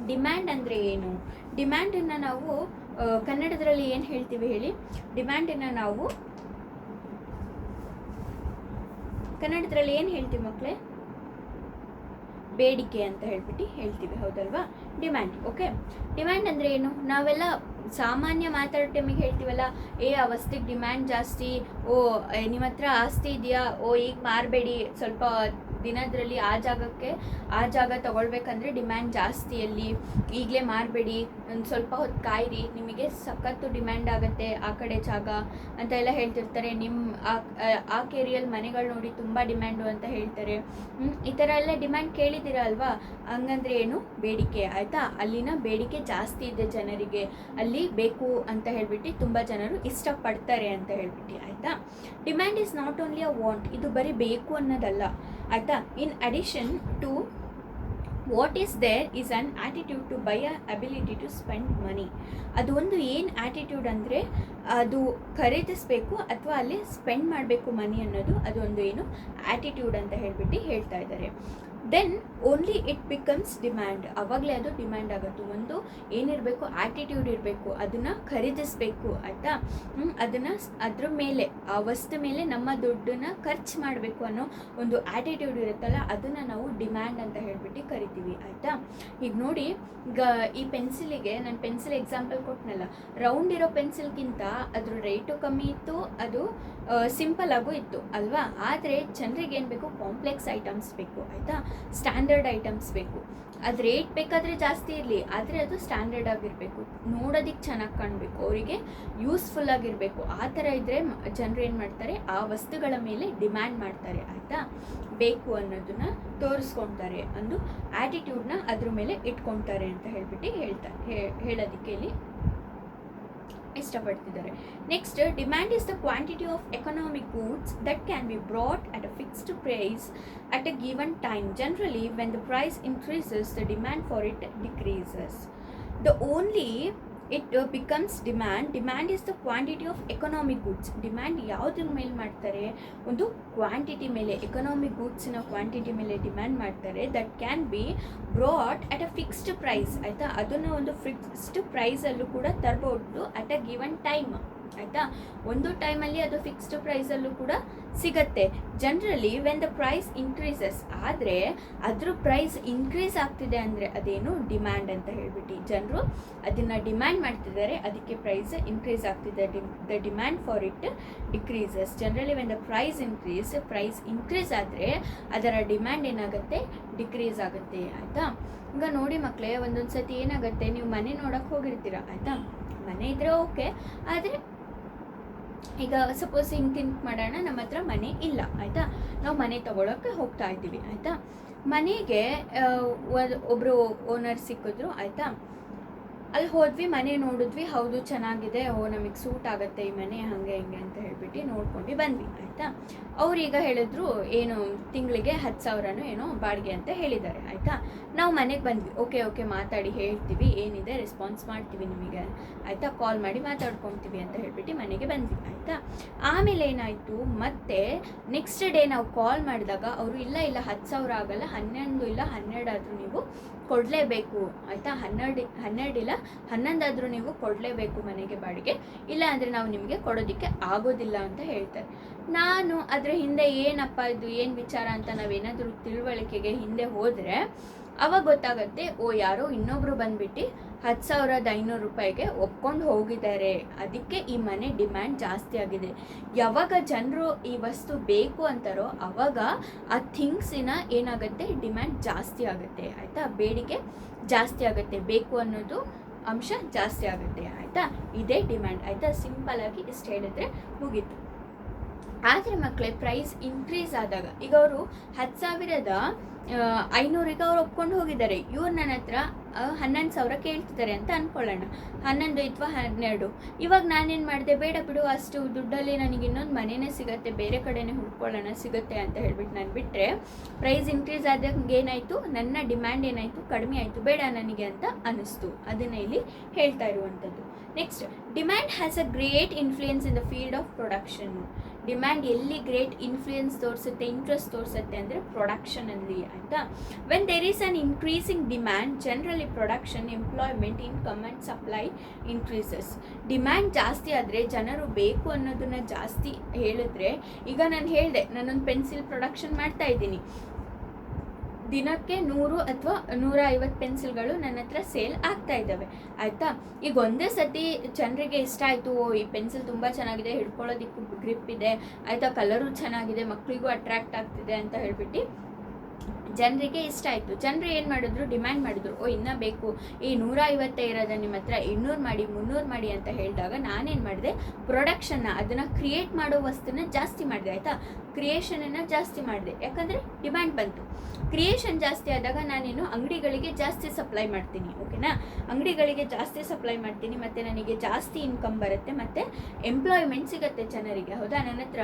[SPEAKER 1] ಡಿಮ್ಯಾಂಡ್ ಅಂದರೆ ಏನು. ಡಿಮ್ಯಾಂಡನ್ನು ನಾವು ಕನ್ನಡದಲ್ಲಿ ಏನು ಹೇಳ್ತೀವಿ ಹೇಳಿ. ಡಿಮ್ಯಾಂಡನ್ನು ನಾವು ಕನ್ನಡದಲ್ಲಿ ಏನು ಹೇಳ್ತೀವಿ ಮಕ್ಕಳೇ? ಬೇಡಿಕೆ ಅಂತ ಹೇಳ್ತೀವಿ, ಹೌದಲ್ವಾ. ಡಿಮ್ಯಾಂಡ್. ಓಕೆ, ಡಿಮ್ಯಾಂಡ್ ಅಂದರೆ ಏನು? ನಾವೆಲ್ಲ ಸಾಮಾನ್ಯ ಮಾತಾಡೋ ಟೈಮಿಗೆ ಹೇಳ್ತೀವಲ್ಲ, ಆ ವಸ್ತಿಗೆ ಡಿಮ್ಯಾಂಡ್ ಜಾಸ್ತಿ, ನಿಮ್ಮ ಹತ್ರ ಆಸ್ತಿ ಇದೆಯಾ, ಈಗ ಮಾರಬೇಡಿ, ಸ್ವಲ್ಪ ದಿನದಲ್ಲಿ ಆ ಜಾಗ ತಗೊಳ್ಬೇಕಂದ್ರೆ ಡಿಮ್ಯಾಂಡ್ ಜಾಸ್ತಿ, ಅಲ್ಲಿ ಈಗಲೇ ಮಾರಬೇಡಿ, ಒಂದು ಸ್ವಲ್ಪ ಹೊತ್ತು ಕಾಯಿರಿ, ನಿಮಗೆ ಸಖತ್ತು ಡಿಮ್ಯಾಂಡ್ ಆಗುತ್ತೆ ಆ ಕಡೆ ಜಾಗ ಅಂತ ಎಲ್ಲ ಹೇಳ್ತಿರ್ತಾರೆ. ಆ ಏರಿಯಲ್ಲಿ ಮನೆಗಳು ನೋಡಿ ತುಂಬ ಡಿಮ್ಯಾಂಡು ಅಂತ ಹೇಳ್ತಾರೆ. ಈ ಥರ ಎಲ್ಲ ಡಿಮ್ಯಾಂಡ್ ಕೇಳಿದ್ದೀರ ಅಲ್ವಾ. ಹಂಗಂದ್ರೆ ಏನು? ಬೇಡಿಕೆ ಆಯಿತಾ. ಅಲ್ಲಿನ ಬೇಡಿಕೆ ಜಾಸ್ತಿ ಇದೆ ಜನರಿಗೆ, ಅಲ್ಲಿ ಬೇಕು ಅಂತ ಹೇಳ್ಬಿಟ್ಟು ತುಂಬ ಜನರು ಇಷ್ಟಪಡ್ತಾರೆ ಅಂತ ಹೇಳ್ಬಿಟ್ಟು ಆಯಿತಾ. Demand is not only a want, ಇದು ಬರೀ ಬೇಕು ಅನ್ನೋದಲ್ಲ ಆಯಿತಾ. In addition to what is there is an attitude to buy a ability to spend money. ಅದು ಒಂದು ಏನು ಆ್ಯಟಿಟ್ಯೂಡ್ ಅಂದರೆ ಅದು ಖರೀದಿಸಬೇಕು ಅಥವಾ ಅಲ್ಲಿ ಸ್ಪೆಂಡ್ ಮಾಡಬೇಕು ಮನಿ ಅನ್ನೋದು, ಅದೊಂದು ಏನು ಆ್ಯಟಿಟ್ಯೂಡ್ ಅಂತ ಹೇಳ್ಬಿಟ್ಟು ಹೇಳ್ತಾ ಇದ್ದಾರೆ. Then only it becomes demand. ಆವಾಗಲೇ ಅದು ಡಿಮ್ಯಾಂಡ್ ಆಗುತ್ತೆ. ಒಂದು ಏನಿರಬೇಕು? ಆ್ಯಟಿಟ್ಯೂಡ್ ಇರಬೇಕು, ಅದನ್ನು ಖರೀದಿಸಬೇಕು ಆಯಿತಾ. ಅದನ್ನು ಅದ್ರ ಮೇಲೆ, ಆ ವಸ್ತು ಮೇಲೆ ನಮ್ಮ ದುಡ್ಡನ್ನು ಖರ್ಚು ಮಾಡಬೇಕು ಅನ್ನೋ ಒಂದು ಆ್ಯಟಿಟ್ಯೂಡ್ ಇರುತ್ತಲ್ಲ, ಅದನ್ನು ನಾವು ಡಿಮ್ಯಾಂಡ್ ಅಂತ ಹೇಳ್ಬಿಟ್ಟು ಕರಿತೀವಿ ಆಯಿತಾ. ಈಗ ನೋಡಿ, ಈಗ ಈ ಪೆನ್ಸಿಲಿಗೆ ನಾನು ಪೆನ್ಸಿಲ್ ಎಕ್ಸಾಂಪಲ್ ಕೊಟ್ಟನಲ್ಲ, ರೌಂಡ್ ಇರೋ ಪೆನ್ಸಿಲ್ಗಿಂತ ಅದ್ರ ರೇಟು ಕಮ್ಮಿ ಇತ್ತು, ಅದು ಸಿಂಪಲ್ ಆಗು ಇತ್ತು ಅಲ್ವಾ. ಆದರೆ ಜನರಿಗೆ ಏನು ಬೇಕು? ಕಾಂಪ್ಲೆಕ್ಸ್ ಐಟಮ್ಸ್ ಬೇಕು ಆಯಿತಾ, ಸ್ಟ್ಯಾಂಡರ್ಡ್ ಐಟಮ್ಸ್ ಬೇಕು. ಅದು ರೇಟ್ ಬೇಕಾದರೆ ಜಾಸ್ತಿ ಇರಲಿ, ಆದರೆ ಅದು ಸ್ಟ್ಯಾಂಡರ್ಡ್ ಆಗಿರಬೇಕು, ನೋಡೋದಕ್ಕೆ ಚೆನ್ನಾಗಿ ಕಾಣಬೇಕು, ಅವರಿಗೆ ಯೂಸ್ಫುಲ್ ಆಗಿರಬೇಕು. ಆ ಥರ ಇದ್ದರೆ ಜನರು ಏನು ಮಾಡ್ತಾರೆ? ಆ ವಸ್ತುಗಳ ಮೇಲೆ ಡಿಮ್ಯಾಂಡ್ ಮಾಡ್ತಾರೆ ಆಯಿತಾ. ಬೇಕು ಅನ್ನೋದನ್ನು ತೋರಿಸ್ಕೊಳ್ತಾರೆ, ಒಂದು ಆ್ಯಟಿಟ್ಯೂಡ್ನ ಅದ್ರ ಮೇಲೆ ಇಟ್ಕೊಳ್ತಾರೆ ಅಂತ ಹೇಳ್ಬಿಟ್ಟು ಹೇಳೋದಕ್ಕೆ ಇಲ್ಲಿ ಇಷ್ಟಪಡ್ತಿದ್ದಾರೆ. Next, demand is the quantity of economic goods that can be brought at a fixed price at a given time. Generally, when the price increases, the demand for it decreases. The only it becomes demand is the quantity of economic goods. Demand ಯಾವುದ್ರ ಮೇಲೆ ಮಾಡ್ತಾರೆ? ಒಂದು quantity ಮೇಲೆ, economic ಗೂಡ್ಸ್ನ quantity ಮೇಲೆ demand ಮಾಡ್ತಾರೆ. That can be brought at a fixed price ಆಯಿತಾ. ಅದನ್ನು ಒಂದು ಫಿಕ್ಸ್ಡ್ ಪ್ರೈಸಲ್ಲೂ ಕೂಡ ತರಬಹುದು ಅಟ್ ಅ ಗಿವನ್ ಟೈಮ್ ಆಯಿತಾ. ಒಂದು ಟೈಮಲ್ಲಿ ಅದು ಫಿಕ್ಸ್ಡ್ ಪ್ರೈಸಲ್ಲೂ ಕೂಡ ಸಿಗತ್ತೆ. Generally when the price increases, ಆದರೆ ಅದ್ರ ಪ್ರೈಸ್ ಇನ್ಕ್ರೀಸ್ ಆಗ್ತಿದೆ ಅಂದರೆ ಅದೇನು? ಡಿಮ್ಯಾಂಡ್ ಅಂತ ಹೇಳ್ಬಿಟ್ಟು ಜನರು ಅದನ್ನು ಡಿಮ್ಯಾಂಡ್ ಮಾಡ್ತಿದ್ದಾರೆ, ಅದಕ್ಕೆ ಪ್ರೈಸ್ ಇನ್ಕ್ರೀಸ್ ಆಗ್ತಿದೆ. The demand for it decreases. Generally when the price increase ಆದರೆ ಅದರ ಡಿಮ್ಯಾಂಡ್ ಏನಾಗುತ್ತೆ? ಡಿಕ್ರೀಸ್ ಆಗುತ್ತೆ ಆಯಿತಾ. ಈಗ ನೋಡಿ ಮಕ್ಕಳೇ, ಒಂದೊಂದು ಸತಿ ಏನಾಗುತ್ತೆ, ನೀವು ಮನೆ ನೋಡೋಕ್ಕೆ ಹೋಗಿರ್ತೀರ ಆಯಿತಾ. ಮನೆ ಇದ್ದರೆ ಓಕೆ, ಆದರೆ ಈಗ ಸಪೋಸ್ ಹಿಂಗೆ ಥಿಂಕ್ ಮಾಡೋಣ, ನಮ್ಮ ಹತ್ರ ಮನೆ ಇಲ್ಲ ಆಯಿತಾ, ನಾವು ಮನೆ ತೊಗೊಳಕ್ಕೆ ಹೋಗ್ತಾ ಇದ್ದೀವಿ ಆಯಿತಾ. ಮನೆಗೆ ಒಬ್ಬರು ಓನರ್ ಸಿಕ್ಕಿದ್ರು ಆಯಿತಾ. ಅಲ್ಲಿ ಹೋದ್ವಿ, ಮನೆ ನೋಡಿದ್ವಿ, ಹೌದು ಚೆನ್ನಾಗಿದೆ, ಓ ನಮಗೆ ಸೂಟ್ ಆಗುತ್ತೆ ಈ ಮನೆ, ಹಾಗೆ ಹಿಂಗೆ ಅಂತ ಹೇಳ್ಬಿಟ್ಟು ನೋಡ್ಕೊಂಡು ಬಂದ್ವಿ ಆಯಿತಾ. ಅವ್ರೀಗ ಹೇಳಿದ್ರು ಏನು ತಿಂಗಳಿಗೆ 10,000 ಏನೋ ಬಾಡಿಗೆ ಅಂತ ಹೇಳಿದ್ದಾರೆ ಆಯಿತಾ. ನಾವು ಮನೆಗೆ ಬಂದ್ವಿ, ಓಕೆ ಮಾತಾಡಿ ಹೇಳ್ತೀವಿ, ಏನಿದೆ ರೆಸ್ಪಾನ್ಸ್ ಮಾಡ್ತೀವಿ ನಿಮಗೆ ಆಯಿತಾ, ಕಾಲ್ ಮಾಡಿ ಮಾತಾಡ್ಕೊತೀವಿ ಅಂತ ಹೇಳ್ಬಿಟ್ಟು ಮನೆಗೆ ಬಂದ್ವಿ ಆಯಿತಾ. ಆಮೇಲೆ ಏನಾಯಿತು, ಮತ್ತೆ ನೆಕ್ಸ್ಟ್ ಡೇ ನಾವು ಕಾಲ್ ಮಾಡಿದಾಗ ಅವರು ಇಲ್ಲ 10,000 ಆಗಲ್ಲ, 11 ಇಲ್ಲ 12 ಆದರೂ ನೀವು ಕೊಡಲೇಬೇಕು ಆಯಿತಾ, 12 ಇಲ್ಲ 11 ಆದರೂ ನೀವು ಕೊಡಲೇಬೇಕು ಮನೆಗೆ ಬಾಡಿಗೆ, ಇಲ್ಲ ಅಂದರೆ ನಾವು ನಿಮಗೆ ಕೊಡೋದಕ್ಕೆ ಆಗೋದಿಲ್ಲ ಅಂತ ಹೇಳ್ತಾರೆ. ನಾನು ಅದರ ಹಿಂದೆ ಏನಪ್ಪ ಇದು ಏನು ವಿಚಾರ ಅಂತ ನಾವೇನಾದರೂ ತಿಳುವಳಿಕೆಗೆ ಹಿಂದೆ ಹೋದರೆ ಅವಾಗ ಗೊತ್ತಾಗುತ್ತೆ, ಓ ಯಾರೋ ಇನ್ನೊಬ್ರು ಬಂದ್ಬಿಟ್ಟು 10,500 ರೂಪಾಯಿಗೆ ಒಪ್ಕೊಂಡು ಹೋಗಿದ್ದಾರೆ, ಅದಕ್ಕೆ ಈ ಮನೆ ಡಿಮ್ಯಾಂಡ್ ಜಾಸ್ತಿ ಆಗಿದೆ. ಯಾವಾಗ ಜನರು ಈ ವಸ್ತು ಬೇಕು ಅಂತಾರೋ ಅವಾಗ ಆ ಥಿಂಗ್ಸಿನ ಏನಾಗುತ್ತೆ, ಡಿಮ್ಯಾಂಡ್ ಜಾಸ್ತಿ ಆಗುತ್ತೆ ಆಯಿತಾ, ಬೇಡಿಕೆ ಜಾಸ್ತಿ ಆಗುತ್ತೆ, ಬೇಕು ಅನ್ನೋದು ಅಂಶ ಜಾಸ್ತಿ ಆಗುತ್ತೆ ಆಯಿತಾ. ಇದೇ ಡಿಮ್ಯಾಂಡ್ ಆಯಿತಾ. ಸಿಂಪಲ್ಲಾಗಿ ಇಷ್ಟು ಹೇಳಿದ್ರೆ ಮುಗೀತು. ಆದರೆ ಮಕ್ಕಳೇ ಪ್ರೈಸ್ ಇನ್ಕ್ರೀಸ್ ಆದಾಗ, ಈಗ ಅವರು 10,500ಗೆ ಅವ್ರು ಒಪ್ಕೊಂಡು ಹೋಗಿದ್ದಾರೆ, ಇವ್ರು ನನ್ನ ಹತ್ರ 11,000 ಕೇಳ್ತಿದ್ದಾರೆ ಅಂತ ಅಂದ್ಕೊಳ್ಳೋಣ, 11 ಅಥವಾ 12. ಇವಾಗ ನಾನೇನು ಮಾಡಿದೆ, ಬೇಡ ಬಿಡು ಅಷ್ಟು ದುಡ್ಡಲ್ಲಿ ನನಗೆ ಇನ್ನೊಂದು ಮನೆಯೇ ಸಿಗುತ್ತೆ, ಬೇರೆ ಕಡೆನೇ ಹುಡ್ಕೊಳ್ಳೋಣ ಸಿಗುತ್ತೆ ಅಂತ ಹೇಳ್ಬಿಟ್ಟು ನಾನು ಬಿಟ್ಟರೆ, ಪ್ರೈಸ್ ಇನ್ಕ್ರೀಸ್ ಆದಂಗೆ ಏನಾಯಿತು, ನನ್ನ ಡಿಮ್ಯಾಂಡ್ ಏನಾಯಿತು, ಕಡಿಮೆ ಆಯಿತು, ಬೇಡ ನನಗೆ ಅಂತ ಅನ್ನಿಸ್ತು. ಅದನ್ನು ಇಲ್ಲಿ ಹೇಳ್ತಾ ಇರುವಂಥದ್ದು. Next, demand has a great influence in the field of production. Demand ಎಲ್ಲಿ ಗ್ರೇಟ್ ಇನ್ಫ್ಲೂಯೆನ್ಸ್ ತೋರಿಸುತ್ತೆ, ಇಂಟ್ರೆಸ್ಟ್ ತೋರಿಸುತ್ತೆ ಅಂದರೆ ಪ್ರೊಡಕ್ಷನಲ್ಲಿ ಆಯಿತಾ. When there is an increasing demand, generally production, employment, income and supply increases. Demand ಜಾಸ್ತಿ ಆದರೆ ಜನರು ಬೇಕು ಅನ್ನೋದನ್ನು ಜಾಸ್ತಿ ಹೇಳಿದ್ರೆ, ಈಗ ನಾನು ಹೇಳಿದೆ ನಾನೊಂದು ಪೆನ್ಸಿಲ್ ಪ್ರೊಡಕ್ಷನ್ ಮಾಡ್ತಾ ಇದ್ದೀನಿ, ದಿನಕ್ಕೆ 100 ಅಥವಾ 150 ಪೆನ್ಸಿಲ್ಗಳು ನನ್ನ ಹತ್ರ ಸೇಲ್ ಆಗ್ತಾ ಇದ್ದಾವೆ ಆಯಿತಾ. ಈಗ ಒಂದೇ ಸತಿ ಜನರಿಗೆ ಇಷ್ಟ ಆಯಿತು, ಓ ಈ ಪೆನ್ಸಿಲ್ ತುಂಬ ಚೆನ್ನಾಗಿದೆ, ಹಿಡ್ಕೊಳ್ಳೋದಕ್ಕೂ ಗ್ರಿಪ್ ಇದೆ ಆಯಿತಾ, ಕಲರು ಚೆನ್ನಾಗಿದೆ, ಮಕ್ಕಳಿಗೂ ಅಟ್ರಾಕ್ಟ್ ಆಗ್ತಿದೆ ಅಂತ ಹೇಳ್ಬಿಟ್ಟು ಜನರಿಗೆ ಇಷ್ಟ ಆಯಿತು. ಜನರು ಏನು ಮಾಡಿದ್ರು, ಡಿಮ್ಯಾಂಡ್ ಮಾಡಿದ್ರು, ಓ ಇನ್ನೂ ಬೇಕು, ಈ 150 ಇರೋದ ನಿಮ್ಮ ಹತ್ರ 200 ಮಾಡಿ 300 ಮಾಡಿ ಅಂತ ಹೇಳಿದಾಗ ನಾನೇನು ಮಾಡಿದೆ, ಪ್ರೊಡಕ್ಷನ್ನ, ಅದನ್ನು ಕ್ರಿಯೇಟ್ ಮಾಡೋ ವಸ್ತುನ ಜಾಸ್ತಿ ಮಾಡಿದೆ ಆಯಿತಾ, ಕ್ರಿಯೇಷನನ್ನು ಜಾಸ್ತಿ ಮಾಡಿದೆ. ಯಾಕಂದರೆ ಡಿಮ್ಯಾಂಡ್ ಬಂತು. ಕ್ರಿಯೇಷನ್ ಜಾಸ್ತಿ ಆದಾಗ ನಾನೇನು ಅಂಗಡಿಗಳಿಗೆ ಜಾಸ್ತಿ ಸಪ್ಲೈ ಮಾಡ್ತೀನಿ, ಓಕೆನಾ, ಅಂಗಡಿಗಳಿಗೆ ಜಾಸ್ತಿ ಸಪ್ಲೈ ಮಾಡ್ತೀನಿ, ಮತ್ತು ನನಗೆ ಜಾಸ್ತಿ ಇನ್ಕಮ್ ಬರುತ್ತೆ, ಮತ್ತು ಎಂಪ್ಲಾಯ್ಮೆಂಟ್ ಸಿಗುತ್ತೆ ಜನರಿಗೆ, ಹೌದಾ. ನನ್ನ ಹತ್ರ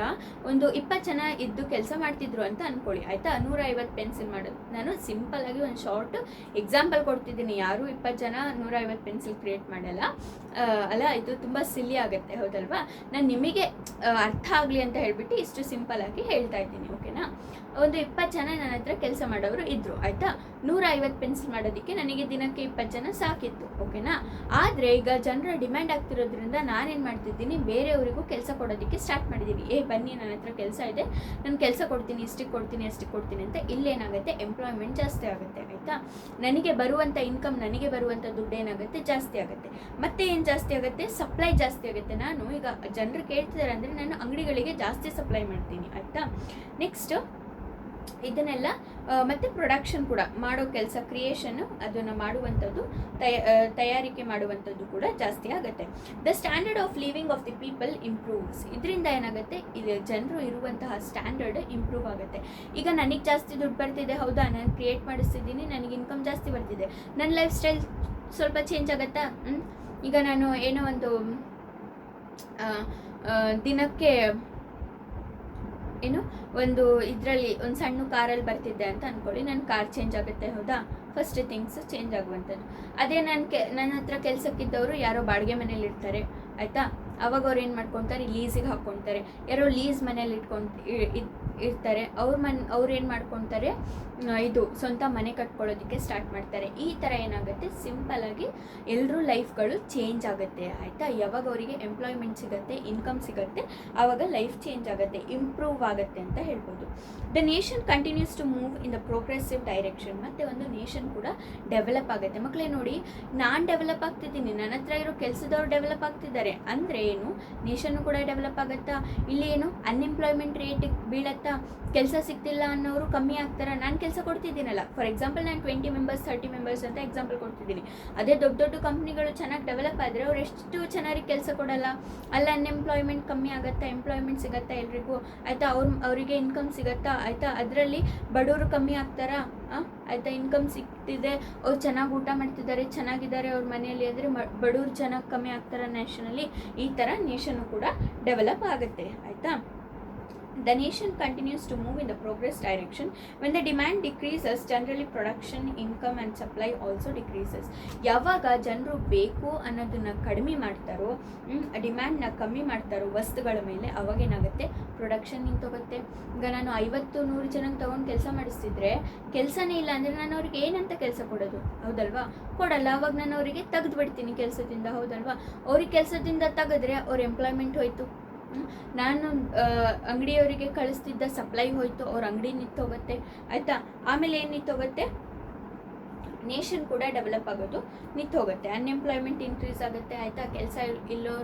[SPEAKER 1] ಒಂದು 20 ಜನ ಇದ್ದು ಕೆಲಸ ಮಾಡ್ತಿದ್ರು ಅಂತ ಅಂದ್ಕೊಳ್ಳಿ ಆಯಿತಾ, 150 ಪೆನ್ಸಿಲ್ ಮಾಡೋದು. ನಾನು ಸಿಂಪಲ್ಲಾಗಿ ಒಂದು ಶಾರ್ಟ್ ಎಕ್ಸಾಂಪಲ್ ಕೊಡ್ತಿದ್ದೀನಿ, ಯಾರೂ 20 ಜನ 150 ಪೆನ್ಸಿಲ್ ಕ್ರಿಯೇಟ್ ಮಾಡಲ್ಲ ಅಲ್ಲ, ಇದು ತುಂಬ ಸಿಲ್ಲಿ ಆಗುತ್ತೆ ಹೌದಲ್ವಾ. ನಾನು ನಿಮಗೆ ಅರ್ಥ ಆಗಲಿ ಅಂತ ಹೇಳ್ಬಿಟ್ಟು ಇಷ್ಟು ಸಿಂಪಲ್ಲಾಗಿ ಹೇಳ್ತಾ ಇದ್ದೀನಿ, ಓಕೆನಾ. ಒಂದು 20 ಜನ ನನ್ನ ಹತ್ರ ಕೆಲಸ ಮಾಡೋರು ಇದ್ದರು ಆಯಿತಾ, 150 ಪೆನ್ಸಿಲ್ ಮಾಡೋದಕ್ಕೆ ನನಗೆ ದಿನಕ್ಕೆ 20 ಜನ ಸಾಕಿತ್ತು, ಓಕೆನಾ. ಆದರೆ ಈಗ ಜನರ ಡಿಮ್ಯಾಂಡ್ ಆಗ್ತಿರೋದ್ರಿಂದ ನಾನೇನು ಮಾಡ್ತಿದ್ದೀನಿ, ಬೇರೆಯವರಿಗೂ ಕೆಲಸ ಕೊಡೋದಕ್ಕೆ ಸ್ಟಾರ್ಟ್ ಮಾಡಿದ್ದೀನಿ. ಬನ್ನಿ ನನ್ನ ಹತ್ರ ಕೆಲಸ ಇದೆ, ನಾನು ಕೆಲಸ ಕೊಡ್ತೀನಿ, ಇಷ್ಟಕ್ಕೆ ಕೊಡ್ತೀನಿ ಅಷ್ಟಕ್ಕೆ ಕೊಡ್ತೀನಿ ಅಂತ. ಇಲ್ಲೇನಾಗುತ್ತೆ, ಎಂಪ್ಲಾಯ್ಮೆಂಟ್ ಜಾಸ್ತಿ ಆಗುತ್ತೆ ಆಯಿತಾ, ನನಗೆ ಬರುವಂಥ ಇನ್ಕಮ್, ನನಗೆ ಬರುವಂಥ ದುಡ್ಡು ಏನಾಗುತ್ತೆ, ಜಾಸ್ತಿ ಆಗುತ್ತೆ. ಮತ್ತೆ ಏನು ಜಾಸ್ತಿ ಆಗುತ್ತೆ, ಸಪ್ಲೈ ಜಾಸ್ತಿ ಆಗುತ್ತೆ. ನಾನು ಈಗ ಜನರು ಕೇಳ್ತಿದ್ದಾರೆ ಅಂದರೆ ನಾನು ಅಂಗಡಿಗಳಿಗೆ ಜಾಸ್ತಿ ಸಪ್ಲೈ ಮಾಡ್ತೀನಿ ಆಯಿತಾ. ನೆಕ್ಸ್ಟ್ ಇದನ್ನೆಲ್ಲ ಮತ್ತು ಪ್ರೊಡಕ್ಷನ್ ಕೂಡ ಮಾಡೋ ಕೆಲಸ, ಕ್ರಿಯೇಷನ್ನು ಅದನ್ನು ಮಾಡುವಂಥದ್ದು, ತಯಾರಿಕೆ ಮಾಡುವಂಥದ್ದು ಕೂಡ ಜಾಸ್ತಿ ಆಗುತ್ತೆ. The standard of living of the people improves. ಇದರಿಂದ ಏನಾಗುತ್ತೆ, ಇಲ್ಲಿ ಜನರು ಇರುವಂತಹ ಸ್ಟ್ಯಾಂಡರ್ಡ್ ಇಂಪ್ರೂವ್ ಆಗುತ್ತೆ. ಈಗ ನನಗೆ ಜಾಸ್ತಿ ದುಡ್ಡು ಬರ್ತಿದೆ, ಹೌದಾ, ನಾನು ಕ್ರಿಯೇಟ್ ಮಾಡಿಸ್ತಿದ್ದೀನಿ, ನನಗೆ ಇನ್ಕಮ್ ಜಾಸ್ತಿ ಬರ್ತಿದೆ, ನನ್ನ ಲೈಫ್ ಸ್ಟೈಲ್ ಸ್ವಲ್ಪ ಚೇಂಜ್ ಆಗುತ್ತಾ. ಈಗ ನಾನು ಏನೋ ದಿನಕ್ಕೆ ಒಂದು ಇದರಲ್ಲಿ ಒಂದು ಸಣ್ಣ ಕಾರಲ್ಲಿ ಬರ್ತಿದ್ದೆ ಅಂತ ಅಂದ್ಕೊಳ್ಳಿ, ನನ್ನ ಕಾರ್ ಚೇಂಜ್ ಆಗುತ್ತೆ, ಹೌದಾ, ಫಸ್ಟ್ ಥಿಂಗ್ಸ್ ಚೇಂಜ್ ಆಗುವಂಥದ್ದು. ಅದೇ ನನ್ನ ಹತ್ರ ಕೆಲಸಕ್ಕಿದ್ದವರು ಯಾರೋ ಬಾಡಿಗೆ ಮನೇಲಿ ಇರ್ತಾರೆ ಆಯಿತಾ, ಅವಾಗ ಅವ್ರು ಏನು ಮಾಡ್ಕೊತಾರೆ, ಲೀಸಿಗೆ ಹಾಕ್ಕೊತಾರೆ, ಯಾರೋ ಲೀಸ್ ಮನೇಲಿ ಇರ್ತಾರೆ, ಅವ್ರು ಏನು ಮಾಡ್ಕೊತಾರೆ, ಇದು ಸ್ವಂತ ಮನೆ ಕಟ್ಕೊಳ್ಳೋದಕ್ಕೆ ಸ್ಟಾರ್ಟ್ ಮಾಡ್ತಾರೆ. ಈ ಥರ ಏನಾಗುತ್ತೆ, ಸಿಂಪಲ್ಲಾಗಿ ಎಲ್ಲರೂ ಲೈಫ್ಗಳು ಚೇಂಜ್ ಆಗುತ್ತೆ ಆಯಿತಾ. ಯಾವಾಗ ಅವರಿಗೆ ಎಂಪ್ಲಾಯ್ಮೆಂಟ್ ಸಿಗುತ್ತೆ, ಇನ್ಕಮ್ ಸಿಗುತ್ತೆ, ಆವಾಗ ಲೈಫ್ ಚೇಂಜ್ ಆಗುತ್ತೆ, ಇಂಪ್ರೂವ್ ಆಗುತ್ತೆ ಅಂತ ಹೇಳ್ಬೋದು. The nation continues to move in the progressive direction. ಮತ್ತು ಒಂದು ನೇಷನ್ ಕೂಡ ಡೆವಲಪ್ ಆಗುತ್ತೆ. ಮಕ್ಕಳೇ ನೋಡಿ, ನಾನು ಡೆವಲಪ್ ಆಗ್ತಿದ್ದೀನಿ, ನನ್ನ ಹತ್ರ ಇರೋ ಕೆಲಸದವ್ರು ಡೆವಲಪ್ ಆಗ್ತಿದ್ದಾರೆ ಅಂದರೆ ಏನು, ನೇಷನ್ನು ಕೂಡ ಡೆವಲಪ್ ಆಗುತ್ತಾ. ಇಲ್ಲಿ ಏನು, ಅನ್ಎಂಪ್ಲಾಯ್ಮೆಂಟ್ ರೇಟ್ ಬೀಳತ್ತಾ, ಆಯಿತಾ. ಕೆಲಸ ಸಿಗ್ತಿಲ್ಲ ಅನ್ನೋರು ಕಮ್ಮಿ ಆಗ್ತಾರೆ. ನಾನು ಕೆಲಸ ಕೊಡ್ತಿದ್ದೀನಲ್ಲ, ಫಾರ್ ಎಕ್ಸಾಂಪಲ್ ನಾನು 20 ಮೆಂಬರ್ಸ್ 30 ಮೆಂಬರ್ಸ್ ಅಂತ ಎಕ್ಸಾಂಪಲ್ ಕೊಡ್ತಿದ್ದೀನಿ. ಅದೇ ದೊಡ್ಡ ದೊಡ್ಡ ಕಂಪ್ನಿಗಳು ಚೆನ್ನಾಗಿ ಡೆವಲಪ್ ಆದರೆ ಅವ್ರು ಎಷ್ಟು ಚೆನ್ನಾಗಿ ಕೆಲಸ ಕೊಡಲ್ಲ, ಅಲ್ಲಿ ಅನ್ಎಂಪ್ಲಾಯ್ಮೆಂಟ್ ಕಮ್ಮಿ ಆಗುತ್ತಾ, ಎಂಪ್ಲಾಯ್ಮೆಂಟ್ ಸಿಗುತ್ತಾ ಎಲ್ರಿಗೂ, ಆಯಿತಾ. ಅವರಿಗೆ ಇನ್ಕಮ್ ಸಿಗುತ್ತಾ, ಆಯಿತಾ. ಅದರಲ್ಲಿ ಬಡವರು ಕಮ್ಮಿ ಆಗ್ತಾರಾ, ಆಯಿತಾ. ಇನ್ಕಮ್ ಸಿಗ್ತಿದೆ, ಅವ್ರು ಚೆನ್ನಾಗಿ ಊಟ ಮಾಡ್ತಿದ್ದಾರೆ, ಚೆನ್ನಾಗಿದ್ದಾರೆ ಅವ್ರ ಮನೆಯಲ್ಲಿ, ಅಂದರೆ ಬಡವ್ರು ಚೆನ್ನಾಗಿ ಕಮ್ಮಿ ಆಗ್ತಾರೆ ನೇಷನಲ್ಲಿ. ಈ ಥರ ನೇಷನ್ನು ಕೂಡ ಡೆವಲಪ್ ಆಗುತ್ತೆ, ಆಯಿತಾ. The nation continues to move in the progress direction. When the demand decreases, generally production, income and supply also decreases. ಯಾವಾಗ ಜನರು ಬೇಕು ಅನ್ನೋದನ್ನ ಕಡಿಮೆ ಮಾಡ್ತಾರೋ, ಡಿಮ್ಯಾಂಡ್ನ ಕಮ್ಮಿ ಮಾಡ್ತಾರೋ ವಸ್ತುಗಳ ಮೇಲೆ, ಅವಾಗೇನಾಗುತ್ತೆ, ಪ್ರೊಡಕ್ಷನ್ ನಿಂತೋಗುತ್ತೆ. ಈಗ ನಾನು 50-100 ಜನಕ್ಕೆ ತೊಗೊಂಡು ಕೆಲಸ ಮಾಡಿಸ್ತಿದ್ರೆ ಕೆಲಸನೇ ಇಲ್ಲ ಅಂದರೆ ನಾನು ಅವ್ರಿಗೆ ಏನಂತ ಕೆಲಸ ಕೊಡೋದು, ಹೌದಲ್ವಾ. ಕೊಡಲ್ಲ. ಅವಾಗ ನಾನು ಅವರಿಗೆ ತೆಗೆದು ಬಿಡ್ತೀನಿ ಕೆಲಸದಿಂದ, ಹೌದಲ್ವಾ. ಅವ್ರಿಗೆ ಕೆಲಸದಿಂದ ತೆಗೆದ್ರೆ ಅವ್ರ ಎಂಪ್ಲಾಯ್ಮೆಂಟ್ ಹೋಯ್ತು, ನಾನು ಅಂಗಡಿಯವರಿಗೆ ಕಳಿಸ್ತಿದ್ದ ಸಪ್ಲೈ ಹೋಯ್ತು, ಅವ್ರ ಅಂಗಡಿ ನಿಂತೋಗುತ್ತೆ, ಆಯಿತಾ. ಆಮೇಲೆ ಏನು ನಿಂತೋಗುತ್ತೆ, ನೇಷನ್ ಕೂಡ ಡೆವಲಪ್ ಆಗೋದು ನಿಂತೋಗುತ್ತೆ. ಅನ್ಎಂಪ್ಲಾಯ್ಮೆಂಟ್ ಇನ್ಕ್ರೀಸ್ ಆಗುತ್ತೆ, ಆಯಿತಾ. ಕೆಲಸ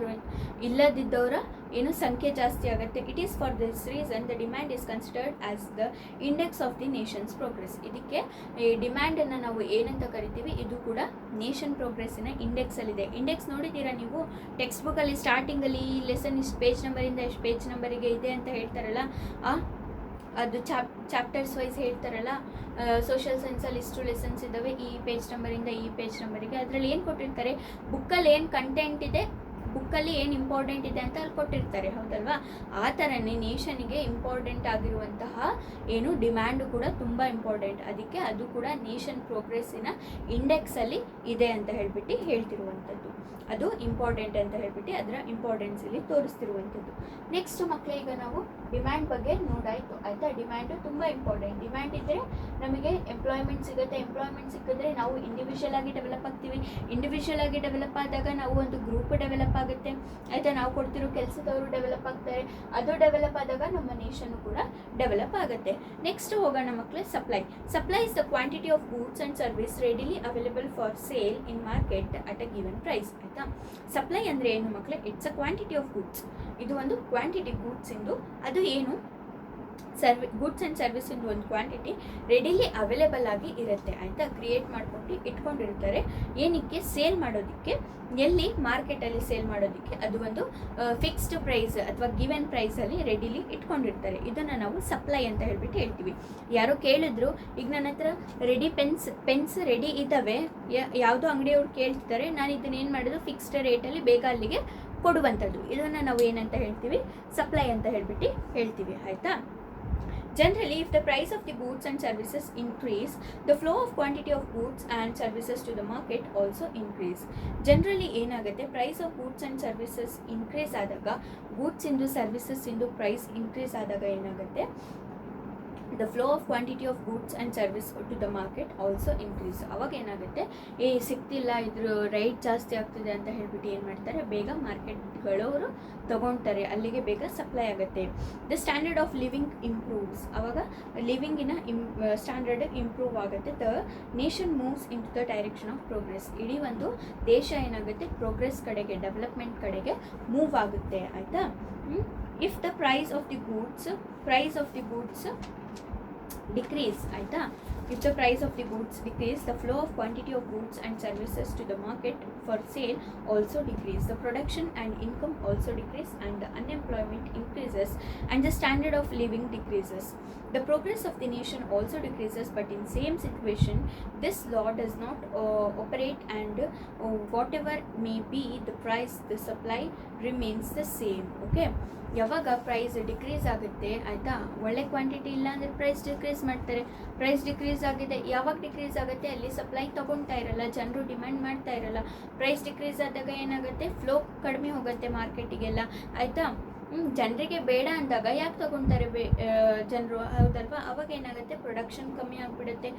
[SPEAKER 1] ಇಲ್ಲದಿದ್ದವರ ಏನು ಸಂಖ್ಯೆ ಜಾಸ್ತಿ ಆಗುತ್ತೆ. It is for this reason the demand is considered as the index of the Nations progress. ಇದಕ್ಕೆ ಈ ಡಿಮ್ಯಾಂಡನ್ನು ನಾವು ಏನಂತ ಕರಿತೀವಿ, ಇದು ಕೂಡ ನೇಷನ್ ಪ್ರೋಗ್ರೆಸ್ಸಿನ ಇಂಡೆಕ್ಸಲ್ಲಿದೆ. ಇಂಡೆಕ್ಸ್ ನೋಡಿದ್ದೀರಾ ನೀವು ಟೆಕ್ಸ್ಟ್ ಬುಕ್ಕಲ್ಲಿ ಸ್ಟಾರ್ಟಿಂಗಲ್ಲಿ ಈ ಲೆಸನ್ ಇಷ್ಟು ಪೇಜ್ ನಂಬರಿಂದ ಎಷ್ಟು ಪೇಜ್ ನಂಬರಿಗೆ ಇದೆ ಅಂತ ಹೇಳ್ತಾರಲ್ಲ, ಅದು ಚಾಪ್ಟರ್ಸ್ ವೈಸ್ ಹೇಳ್ತಾರಲ್ಲ. ಸೋಷಿಯಲ್ ಸೈನ್ಸಲ್ಲಿ ಇಷ್ಟು ಲೆಸನ್ಸ್ ಇದ್ದಾವೆ, ಈ ಪೇಜ್ ನಂಬರಿಂದ ಈ ಪೇಜ್ ನಂಬರಿಗೆ. ಅದರಲ್ಲಿ ಏನು ಕೊಟ್ಟಿರ್ತಾರೆ, ಬುಕ್ಕಲ್ಲಿ ಏನು ಕಂಟೆಂಟ್ ಇದೆ, ಬುಕ್ಕಲ್ಲಿ ಏನು ಇಂಪಾರ್ಟೆಂಟ್ ಇದೆ ಅಂತ ಅಲ್ಲಿ ಕೊಟ್ಟಿರ್ತಾರೆ, ಹೌದಲ್ವಾ. ಆ ಥರನೇ ನೇಷನ್ಗೆ ಇಂಪಾರ್ಟೆಂಟ್ ಆಗಿರುವಂತಹ ಏನು ಡಿಮ್ಯಾಂಡು ಕೂಡ ತುಂಬ ಇಂಪಾರ್ಟೆಂಟ್. ಅದಕ್ಕೆ ಅದು ಕೂಡ ನೇಷನ್ ಪ್ರೋಗ್ರೆಸ್ಸಿನ ಇಂಡೆಕ್ಸಲ್ಲಿ ಇದೆ ಅಂತ ಹೇಳ್ತಿರುವಂಥದ್ದು. ಅದು ಇಂಪಾರ್ಟೆಂಟ್ ಅಂತ ಹೇಳ್ಬಿಟ್ಟು ಅದರ ಇಂಪಾರ್ಟೆನ್ಸ್ ಇಲ್ಲಿ ತೋರಿಸ್ತಿರುವಂಥದ್ದು. ನೆಕ್ಸ್ಟ್ ಮಕ್ಕಳೇ, ಈಗ ನಾವು ಡಿಮ್ಯಾಂಡ್ ಬಗ್ಗೆ ನೋಡಾಯಿತು, ಆಯಿತಾ. ಡಿಮ್ಯಾಂಡು ತುಂಬ ಇಂಪಾರ್ಟೆಂಟ್. ಡಿಮ್ಯಾಂಡ್ ಇದ್ದರೆ ನಮಗೆ ಎಂಪ್ಲಾಯ್ಮೆಂಟ್ ಸಿಗುತ್ತೆ. ಎಂಪ್ಲಾಯ್ಮೆಂಟ್ ಸಿಕ್ಕಿದ್ರೆ ನಾವು ಇಂಡಿವಿಜುವಲ್ ಆಗಿ ಡೆವಲಪ್ ಆಗ್ತೀವಿ. ಇಂಡಿವಿಜುವಲ್ ಆಗಿ ಡೆವಲಪ್ ಆದಾಗ ನಾವು ಒಂದು ಗ್ರೂಪ್ ಡೆವಲಪ್ ಆಗುತ್ತೆ, ಆಯಿತಾ. ನಾವು ಕೊಡ್ತಿರೋ ಕೆಲಸದವರು ಡೆವಲಪ್ ಆಗ್ತಾರೆ. ಅದು ಡೆವಲಪ್ ಆದಾಗ ನಮ್ಮ ನೇಷನ್ನು ಕೂಡ ಡೆವಲಪ್ ಆಗುತ್ತೆ. ನೆಕ್ಸ್ಟ್ ಹೋಗೋಣ ಮಕ್ಕಳೇ, supply is the quantity of goods and service readily available for sale in market at a given price, ಆಯಿತಾ. ಸಪ್ಲೈ ಅಂದರೆ ಏನು ಮಕ್ಕಳೇ, it's a quantity of goods. ಇದು ಒಂದು ಕ್ವಾಂಟಿಟಿ ಗೂಡ್ಸ್ ಇಂದು, ಅದು ಏನು ಗೂಡ್ಸ್ ಆ್ಯಂಡ್ ಸರ್ವಿಸ್ ಇಂದು ಒಂದು ಕ್ವಾಂಟಿಟಿ ರೆಡಿಲಿ ಅವೈಲೇಬಲ್ ಆಗಿ ಇರುತ್ತೆ, ಆಯಿತಾ. ಕ್ರಿಯೇಟ್ ಮಾಡ್ಕೊಂಡು ಇಟ್ಕೊಂಡಿರ್ತಾರೆ, ಏನಕ್ಕೆ, ಸೇಲ್ ಮಾಡೋದಕ್ಕೆ. ಎಲ್ಲಿ, ಮಾರ್ಕೆಟಲ್ಲಿ ಸೇಲ್ ಮಾಡೋದಕ್ಕೆ. ಅದು ಒಂದು ಫಿಕ್ಸ್ಡ್ ಪ್ರೈಸ್ ಅಥವಾ ಗಿವೆನ್ ಪ್ರೈಸಲ್ಲಿ ರೆಡಿಲಿ ಇಟ್ಕೊಂಡಿರ್ತಾರೆ. ಇದನ್ನು ನಾವು ಸಪ್ಲೈ ಅಂತ ಹೇಳ್ತೀವಿ. ಯಾರೋ ಕೇಳಿದ್ರು, ಈಗ ನನ್ನ ಹತ್ರ ರೆಡಿ ಪೆನ್ಸ್ ರೆಡಿ ಇದ್ದಾವೆ, ಯಾವುದೋ ಅಂಗಡಿಯವ್ರು ಕೇಳ್ತಿದ್ದಾರೆ, ನಾನು ಇದನ್ನ ಏನು ಮಾಡೋದು, ಫಿಕ್ಸ್ಡ್ ರೇಟಲ್ಲಿ ಬೇಗ ಅಲ್ಲಿಗೆ ಕೊಡುವಂಥದ್ದು. ಇದನ್ನು ನಾವು ಏನಂತ ಹೇಳ್ತೀವಿ, ಸಪ್ಲೈ ಅಂತ ಹೇಳ್ತೀವಿ, ಆಯಿತಾ. Generally, if the price of the goods and services increase, the flow of quantity of goods and services to the market also increase. Generally ಏನಾಗುತ್ತೆ, price of goods and services increase ಆದಾಗ, goods ಇಂದು services ಇಂದು price increase ಆದಾಗ ಏನಾಗುತ್ತೆ, the flow of quantity of goods and service to the market also increase. ಅವಾಗ ಏನಾಗುತ್ತೆ, ಸಿಗ್ತಿಲ್ಲ, ಇದ್ರ ರೇಟ್ ಜಾಸ್ತಿ ಆಗ್ತಿದೆ ಅಂತ ಹೇಳ್ಬಿಟ್ಟು ಏನು ಮಾಡ್ತಾರೆ, ಬೇಗ ಮಾರ್ಕೆಟ್ಗಳವರು ತಗೊಳ್ತಾರೆ, ಅಲ್ಲಿಗೆ ಬೇಗ ಸಪ್ಲೈ ಆಗುತ್ತೆ. The standard of living improves. ಅವಾಗ ಲಿವಿಂಗಿನ ಸ್ಟ್ಯಾಂಡರ್ಡ್ ಇಂಪ್ರೂವ್ ಆಗುತ್ತೆ. The nation moves into the direction of progress. ಇಡೀ ಒಂದು ದೇಶ ಏನಾಗುತ್ತೆ, ಪ್ರೋಗ್ರೆಸ್ ಕಡೆಗೆ, ಡೆವಲಪ್ಮೆಂಟ್ ಕಡೆಗೆ ಮೂವ್ ಆಗುತ್ತೆ, ಆಯಿತಾ. If the price of the goods decrease, ಆಯಿತಾ. If the price of the goods decrease, the flow of quantity of goods and services to the market for sale also decrease. The production and income also decrease, and the unemployment increases, and the standard of living decreases. The progress of the nation also decreases, but in same situation, this law does not operate, and whatever may be the price, the supply remains the same. Okay. ಯಾವಾಗ price decrease ಆಗುತ್ತೆ, ಆಯಿತಾ, ಒಳ್ಳೆ quantity ಇಲ್ಲ ಅಂದರೆ price decrease ಮಾಡ್ತಾರೆ. Price decrease ಆಗಿದೆ, ಯಾವಾಗ decrease ಆಗುತ್ತೆ, ಅಲ್ಲಿ ಸಪ್ಲೈ ತೊಗೊಳ್ತಾ ಇರಲ್ಲ, ಜನರು ಡಿಮ್ಯಾಂಡ್ ಮಾಡ್ತಾ ಇರಲ್ಲ. ಪ್ರೈಸ್ ಡಿಕ್ರೀಸ್ ಆದಾಗ ಏನಾಗುತ್ತೆ, ಫ್ಲೋ ಕಡಿಮೆ ಹೋಗುತ್ತೆ ಮಾರ್ಕೆಟಿಗೆಲ್ಲ, ಆಯಿತಾ. ಜನರಿಗೆ ಬೇಡ ಅಂದಾಗ ಯಾಕೆ ತೊಗೊಳ್ತಾರೆ ಜನರು, ಹೌದಲ್ವಾ. ಅವಾಗ ಏನಾಗುತ್ತೆ, ಪ್ರೊಡಕ್ಷನ್ ಕಮ್ಮಿ ಆಗಿಬಿಡುತ್ತೆ.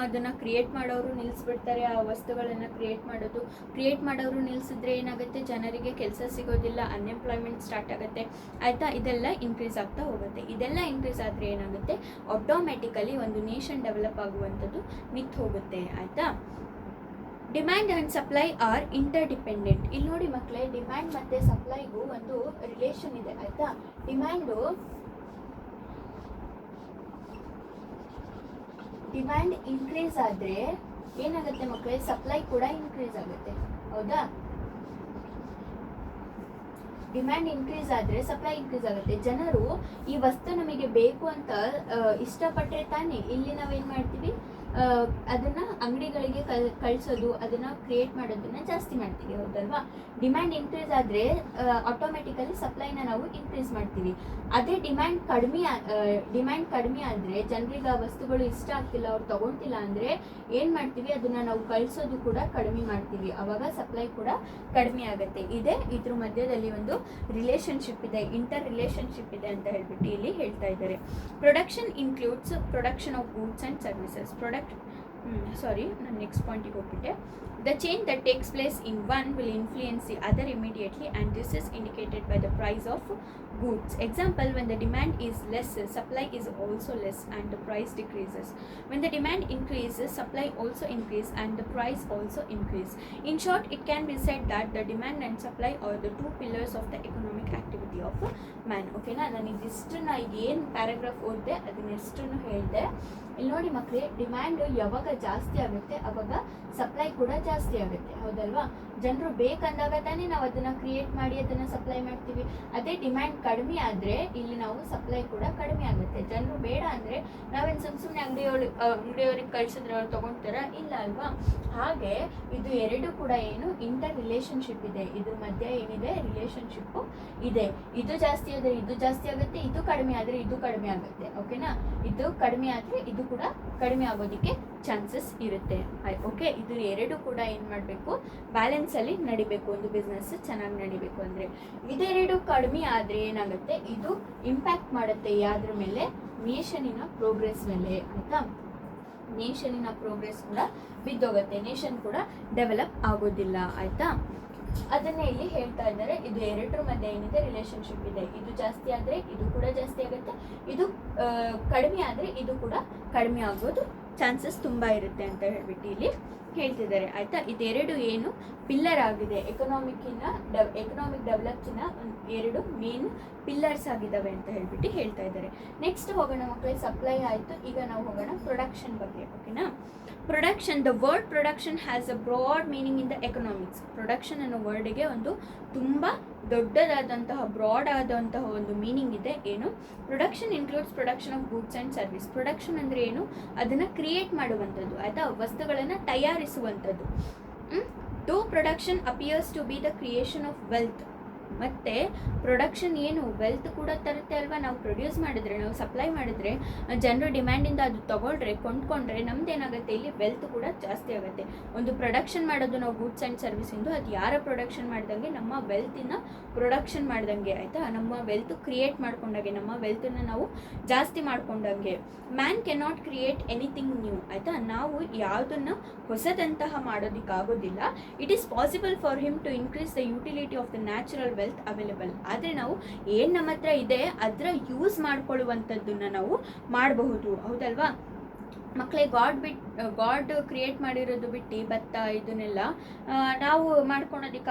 [SPEAKER 1] ಅದನ್ನು ಕ್ರಿಯೇಟ್ ಮಾಡೋರು ನಿಲ್ಲಿಸ್ಬಿಡ್ತಾರೆ, ಆ ವಸ್ತುಗಳನ್ನು ಕ್ರಿಯೇಟ್ ಮಾಡೋರು ನಿಲ್ಲಿಸಿದ್ರೆ ಏನಾಗುತ್ತೆ, ಜನರಿಗೆ ಕೆಲಸ ಸಿಗೋದಿಲ್ಲ, ಅನ್ಎಂಪ್ಲಾಯ್ಮೆಂಟ್ ಸ್ಟಾರ್ಟ್ ಆಗುತ್ತೆ, ಆಯಿತಾ. ಇದೆಲ್ಲ ಇನ್ಕ್ರೀಸ್ ಆಗ್ತಾ ಹೋಗುತ್ತೆ. ಇದೆಲ್ಲ ಇನ್ಕ್ರೀಸ್ ಆದರೆ ಏನಾಗುತ್ತೆ, ಆಟೋಮ್ಯಾಟಿಕಲಿ ಒಂದು ನೇಷನ್ ಡೆವಲಪ್ ಆಗುವಂಥದ್ದು ನಿಂತು ಹೋಗುತ್ತೆ, ಆಯಿತಾ. Demand and supply are interdependent. ಇಲ್ಲಿ ನೋಡಿ ಮಕ್ಕಳೇ, ಡಿಮ್ಯಾಂಡ್ ಮತ್ತು ಸಪ್ಲೈಗೂ ಒಂದು ರಿಲೇಷನ್ ಇದೆ, ಆಯಿತಾ. ಡಿಮ್ಯಾಂಡ್ ಇನ್ಕ್ರೀಸ್ ಆದರೆ ಏನಾಗುತ್ತೆ ಮಕ್ಕಳೇ, ಸಪ್ಲೈ ಕೂಡ ಇನ್ಕ್ರೀಸ್ ಆಗುತ್ತೆ. ಹೌದಾ? ಡಿಮ್ಯಾಂಡ್ ಇನ್ಕ್ರೀಸ್ ಆದರೆ ಸಪ್ಲೈ ಇನ್ಕ್ರೀಸ್ ಆಗುತ್ತೆ. ಜನರು ಈ ವಸ್ತು ನಮಗೆ ಬೇಕು ಅಂತ ಇಷ್ಟಪಟ್ಟರೆ ತಾನೇ ಇಲ್ಲಿ ನಾವೇನು ಮಾಡ್ತೀವಿ, ಅದನ್ನು ಅಂಗಡಿಗಳಿಗೆ ಕಳಿಸೋದು, ಅದನ್ನು ಕ್ರಿಯೇಟ್ ಮಾಡೋದನ್ನ ಜಾಸ್ತಿ ಮಾಡ್ತೀವಿ. ಹೌದಲ್ವಾ? ಡಿಮ್ಯಾಂಡ್ ಇನ್ಕ್ರೀಸ್ ಆದರೆ ಆಟೋಮೆಟಿಕಲಿ ಸಪ್ಲೈನ ನಾವು ಇನ್ಕ್ರೀಸ್ ಮಾಡ್ತೀವಿ. ಅದೇ ಡಿಮ್ಯಾಂಡ್ ಕಡಿಮೆ ಆದರೆ ಜನರಿಗೆ ಆ ವಸ್ತುಗಳು ಇಷ್ಟ ಆಗ್ತಿಲ್ಲ, ಅವ್ರು ತಗೊಳ್ತಿಲ್ಲ ಅಂದರೆ ಏನು ಮಾಡ್ತೀವಿ, ಅದನ್ನು ನಾವು ಕಳಿಸೋದು ಕೂಡ ಕಡಿಮೆ ಮಾಡ್ತೀವಿ. ಆವಾಗ ಸಪ್ಲೈ ಕೂಡ ಕಡಿಮೆ ಆಗುತ್ತೆ. ಇದ್ರ ಮಧ್ಯದಲ್ಲಿ ಒಂದು ರಿಲೇಶನ್ಶಿಪ್ ಇದೆ, ಇಂಟರ್ ರಿಲೇಶನ್ಶಿಪ್ ಇದೆ ಅಂತ ಹೇಳ್ಬಿಟ್ಟು ಇಲ್ಲಿ ಹೇಳ್ತಾ ಇದ್ದಾರೆ. Production includes production of goods and services. ನಾನು next ಪಾಯಿಂಟಿಗೆ ಹೋಗ್ಬಿಟ್ಟೆ. The change that takes place in one will influence the other immediately, and this is indicated by the price of goods. Example, when the demand is less, supply is also less and the price decreases. When the demand increases, supply also increase and the price also increase. In short, it can be said that the demand and supply are the two pillars of the economic activity of man. ಓಕೆನಾ? ನಾನು ಇದಿಷ್ಟನ್ನ ಏನು paragraph ಓದಿದೆ ಅದನ್ನೆಷ್ಟನ್ನು ಹೇಳಿದೆ. ಇಲ್ಲಿ ನೋಡಿ ಮಕ್ಕಳೇ, demand ಯಾವಾಗ ಜಾಸ್ತಿ ಆಗುತ್ತೆ ಅವಾಗ ಸಪ್ಲೈ ಕೂಡ ಜಾಸ್ತಿ ಆಗುತ್ತೆ. ಹೌದಲ್ವಾ? ಜನರು ಬೇಕಂದಾಗ ತಾನೇ ನಾವು ಅದನ್ನು ಕ್ರಿಯೇಟ್ ಮಾಡಿ ಅದನ್ನು ಸಪ್ಲೈ ಮಾಡ್ತೀವಿ. ಅದೇ ಡಿಮ್ಯಾಂಡ್ ಕಡಿಮೆ ಆದರೆ ಇಲ್ಲಿ ನಾವು ಸಪ್ಲೈ ಕೂಡ ಕಡಿಮೆ ಆಗುತ್ತೆ. ಜನರು ಬೇಡ ಅಂದರೆ ನಾವೇನು ಸುಮ್ಮನೆ ಅಂಗಡಿಯವ್ರಿಗೆ ಕಳಿಸಿದ್ರೆ ಅವ್ರು ತೊಗೊಳ್ತಾರ? ಇಲ್ಲ ಅಲ್ವಾ? ಹಾಗೆ ಇದು ಎರಡು ಕೂಡ ಏನು ಇಂಟರ್ ರಿಲೇಶನ್ಶಿಪ್ ಇದೆ. ಇದ್ರ ಮಧ್ಯೆ ಏನಿದೆ, ರಿಲೇಶನ್ಶಿಪ್ಪು ಇದೆ. ಇದು ಜಾಸ್ತಿ ಆದರೆ ಇದು ಜಾಸ್ತಿ ಆಗುತ್ತೆ, ಇದು ಕಡಿಮೆ ಆದರೆ ಇದು ಕಡಿಮೆ ಆಗುತ್ತೆ. ಓಕೆನಾ? ಇದು ಕಡಿಮೆ ಆದರೆ ಇದು ಕೂಡ ಕಡಿಮೆ ಆಗೋದಕ್ಕೆ ಚಾನ್ಸಸ್ ಇರುತ್ತೆ. ಓಕೆ, ಇದು ಎರಡು ಕೂಡ ಏನು ಮಾಡಬೇಕು, ಬ್ಯಾಲೆನ್ಸಲ್ಲಿ ನಡಿಬೇಕು. ಒಂದು ಬಿಸ್ನೆಸ್ ಚೆನ್ನಾಗಿ ನಡಿಬೇಕು ಅಂದರೆ ಇದೆರಡು ಕಡಿಮೆ ಆದರೆ ಏನಾಗುತ್ತೆ, ಇದು ಇಂಪ್ಯಾಕ್ಟ್ ಮಾಡುತ್ತೆ ಯಾವ್ದ್ರ ಮೇಲೆ, ನೇಷನಿನ ಪ್ರೋಗ್ರೆಸ್ ಮೇಲೆ. ಆಯಿತಾ? ನೇಷನಿನ ಪ್ರೋಗ್ರೆಸ್ ಕೂಡ ಬಿದ್ದೋಗುತ್ತೆ, ನೇಷನ್ ಕೂಡ ಡೆವಲಪ್ ಆಗೋದಿಲ್ಲ. ಆಯಿತಾ? ಅದನ್ನೇ ಇಲ್ಲಿ ಹೇಳ್ತಾ ಇದ್ದಾರೆ. ಇದು ಎರಡರ ಮಧ್ಯೆ ಏನಿದೆ, ರಿಲೇಶನ್ಶಿಪ್ ಇದೆ. ಇದು ಜಾಸ್ತಿ ಆದರೆ ಇದು ಕೂಡ ಜಾಸ್ತಿ ಆಗುತ್ತೆ, ಇದು ಕಡಿಮೆ ಆದರೆ ಇದು ಕೂಡ ಕಡಿಮೆ ಆಗೋದು ಚಾನ್ಸಸ್ ತುಂಬ ಇರುತ್ತೆ ಅಂತ ಹೇಳ್ಬಿಟ್ಟು ಇಲ್ಲಿ ಹೇಳ್ತಿದ್ದಾರೆ. ಆಯಿತಾ? ಇದೆರಡು ಏನು ಪಿಲ್ಲರ್ ಆಗಿದೆ, ಎಕನಾಮಿಕ್ ಡೆವಲಪ್ಸಿನ ಎರಡು ಮೇನ್ ಪಿಲ್ಲರ್ಸ್ ಆಗಿದ್ದಾವೆ ಅಂತ ಹೇಳ್ಬಿಟ್ಟು ಹೇಳ್ತಾ ಇದ್ದಾರೆ. ನೆಕ್ಸ್ಟ್ ಹೋಗೋಣ ಮಕ್ಕಳೇ, ಸಪ್ಲೈ ಆಯಿತು. ಈಗ ನಾವು ಹೋಗೋಣ ಪ್ರೊಡಕ್ಷನ್ ಬಗ್ಗೆ. ಓಕೆನಾ? Production, the word production has a broad meaning in the economics. Production ಅನ್ನೋ ವರ್ಡ್ಗೆ ಒಂದು ತುಂಬ ದೊಡ್ಡದಾದಂತಹ ಬ್ರಾಡ್ ಆದಂತಹ ಒಂದು ಮೀನಿಂಗ್ ಇದೆ. ಏನು? Production includes production of goods and service. Production ಅಂದರೆ ಏನು? ಅದನ್ನು ಕ್ರಿಯೇಟ್ ಮಾಡುವಂಥದ್ದು. ಆಯಿತಾ? ವಸ್ತುಗಳನ್ನು ತಯಾರಿಸುವಂಥದ್ದು. Though production appears to be the creation of wealth. ಮತ್ತು ಪ್ರೊಡಕ್ಷನ್ ಏನು, ವೆಲ್ತ್ ಕೂಡ ತರುತ್ತೆ ಅಲ್ವಾ? ನಾವು ಪ್ರೊಡ್ಯೂಸ್ ಮಾಡಿದ್ರೆ, ನಾವು ಸಪ್ಲೈ ಮಾಡಿದ್ರೆ, ಜನರು ಡಿಮ್ಯಾಂಡಿಂದ ಅದು ತೊಗೊಳ್ರೆ, ಕೊಂಡ್ಕೊಂಡ್ರೆ ನಮ್ದೇನಾಗುತ್ತೆ, ಇಲ್ಲಿ ವೆಲ್ತ್ ಕೂಡ ಜಾಸ್ತಿ ಆಗುತ್ತೆ. ಒಂದು ಪ್ರೊಡಕ್ಷನ್ ಮಾಡೋದು ನಾವು ಗೂಡ್ಸ್ ಆ್ಯಂಡ್ ಸರ್ವಿಸಿಂದು, ಅದು ಯಾರ ಪ್ರೊಡಕ್ಷನ್ ಮಾಡ್ದಂಗೆ, ನಮ್ಮ ವೆಲ್ತಿನ ಪ್ರೊಡಕ್ಷನ್ ಮಾಡ್ದಂಗೆ. ಆಯಿತಾ? ನಮ್ಮ ವೆಲ್ತ್ ಕ್ರಿಯೇಟ್ ಮಾಡ್ಕೊಂಡಾಗೆ, ನಮ್ಮ ವೆಲ್ತನ್ನು ನಾವು ಜಾಸ್ತಿ ಮಾಡ್ಕೊಂಡಂಗೆ. Man cannot create anything new. ಆಯಿತಾ? ನಾವು ಯಾವುದನ್ನು ಹೊಸದಂತಹ ಮಾಡೋದಕ್ಕಾಗೋದಿಲ್ಲ. It is possible for him to increase the utility of the natural wealth available. ಆದರೆ ನಾವು ಏನು ನಮ್ಮ ಹತ್ರ ಇದೆ ಅದರ ಯೂಸ್ ಮಾಡ್ಕೊಳ್ಳುವಂಥದ್ದನ್ನು ನಾವು ಮಾಡಬಹುದು. ಹೌದಲ್ವಾ ಮಕ್ಕಳೇ? ಗಾಡ್ ಕ್ರಿಯೇಟ್ ಮಾಡಿರೋದು ಬಿಟ್ಟು ಭತ್ತ ಇದನ್ನೆಲ್ಲ ನಾವು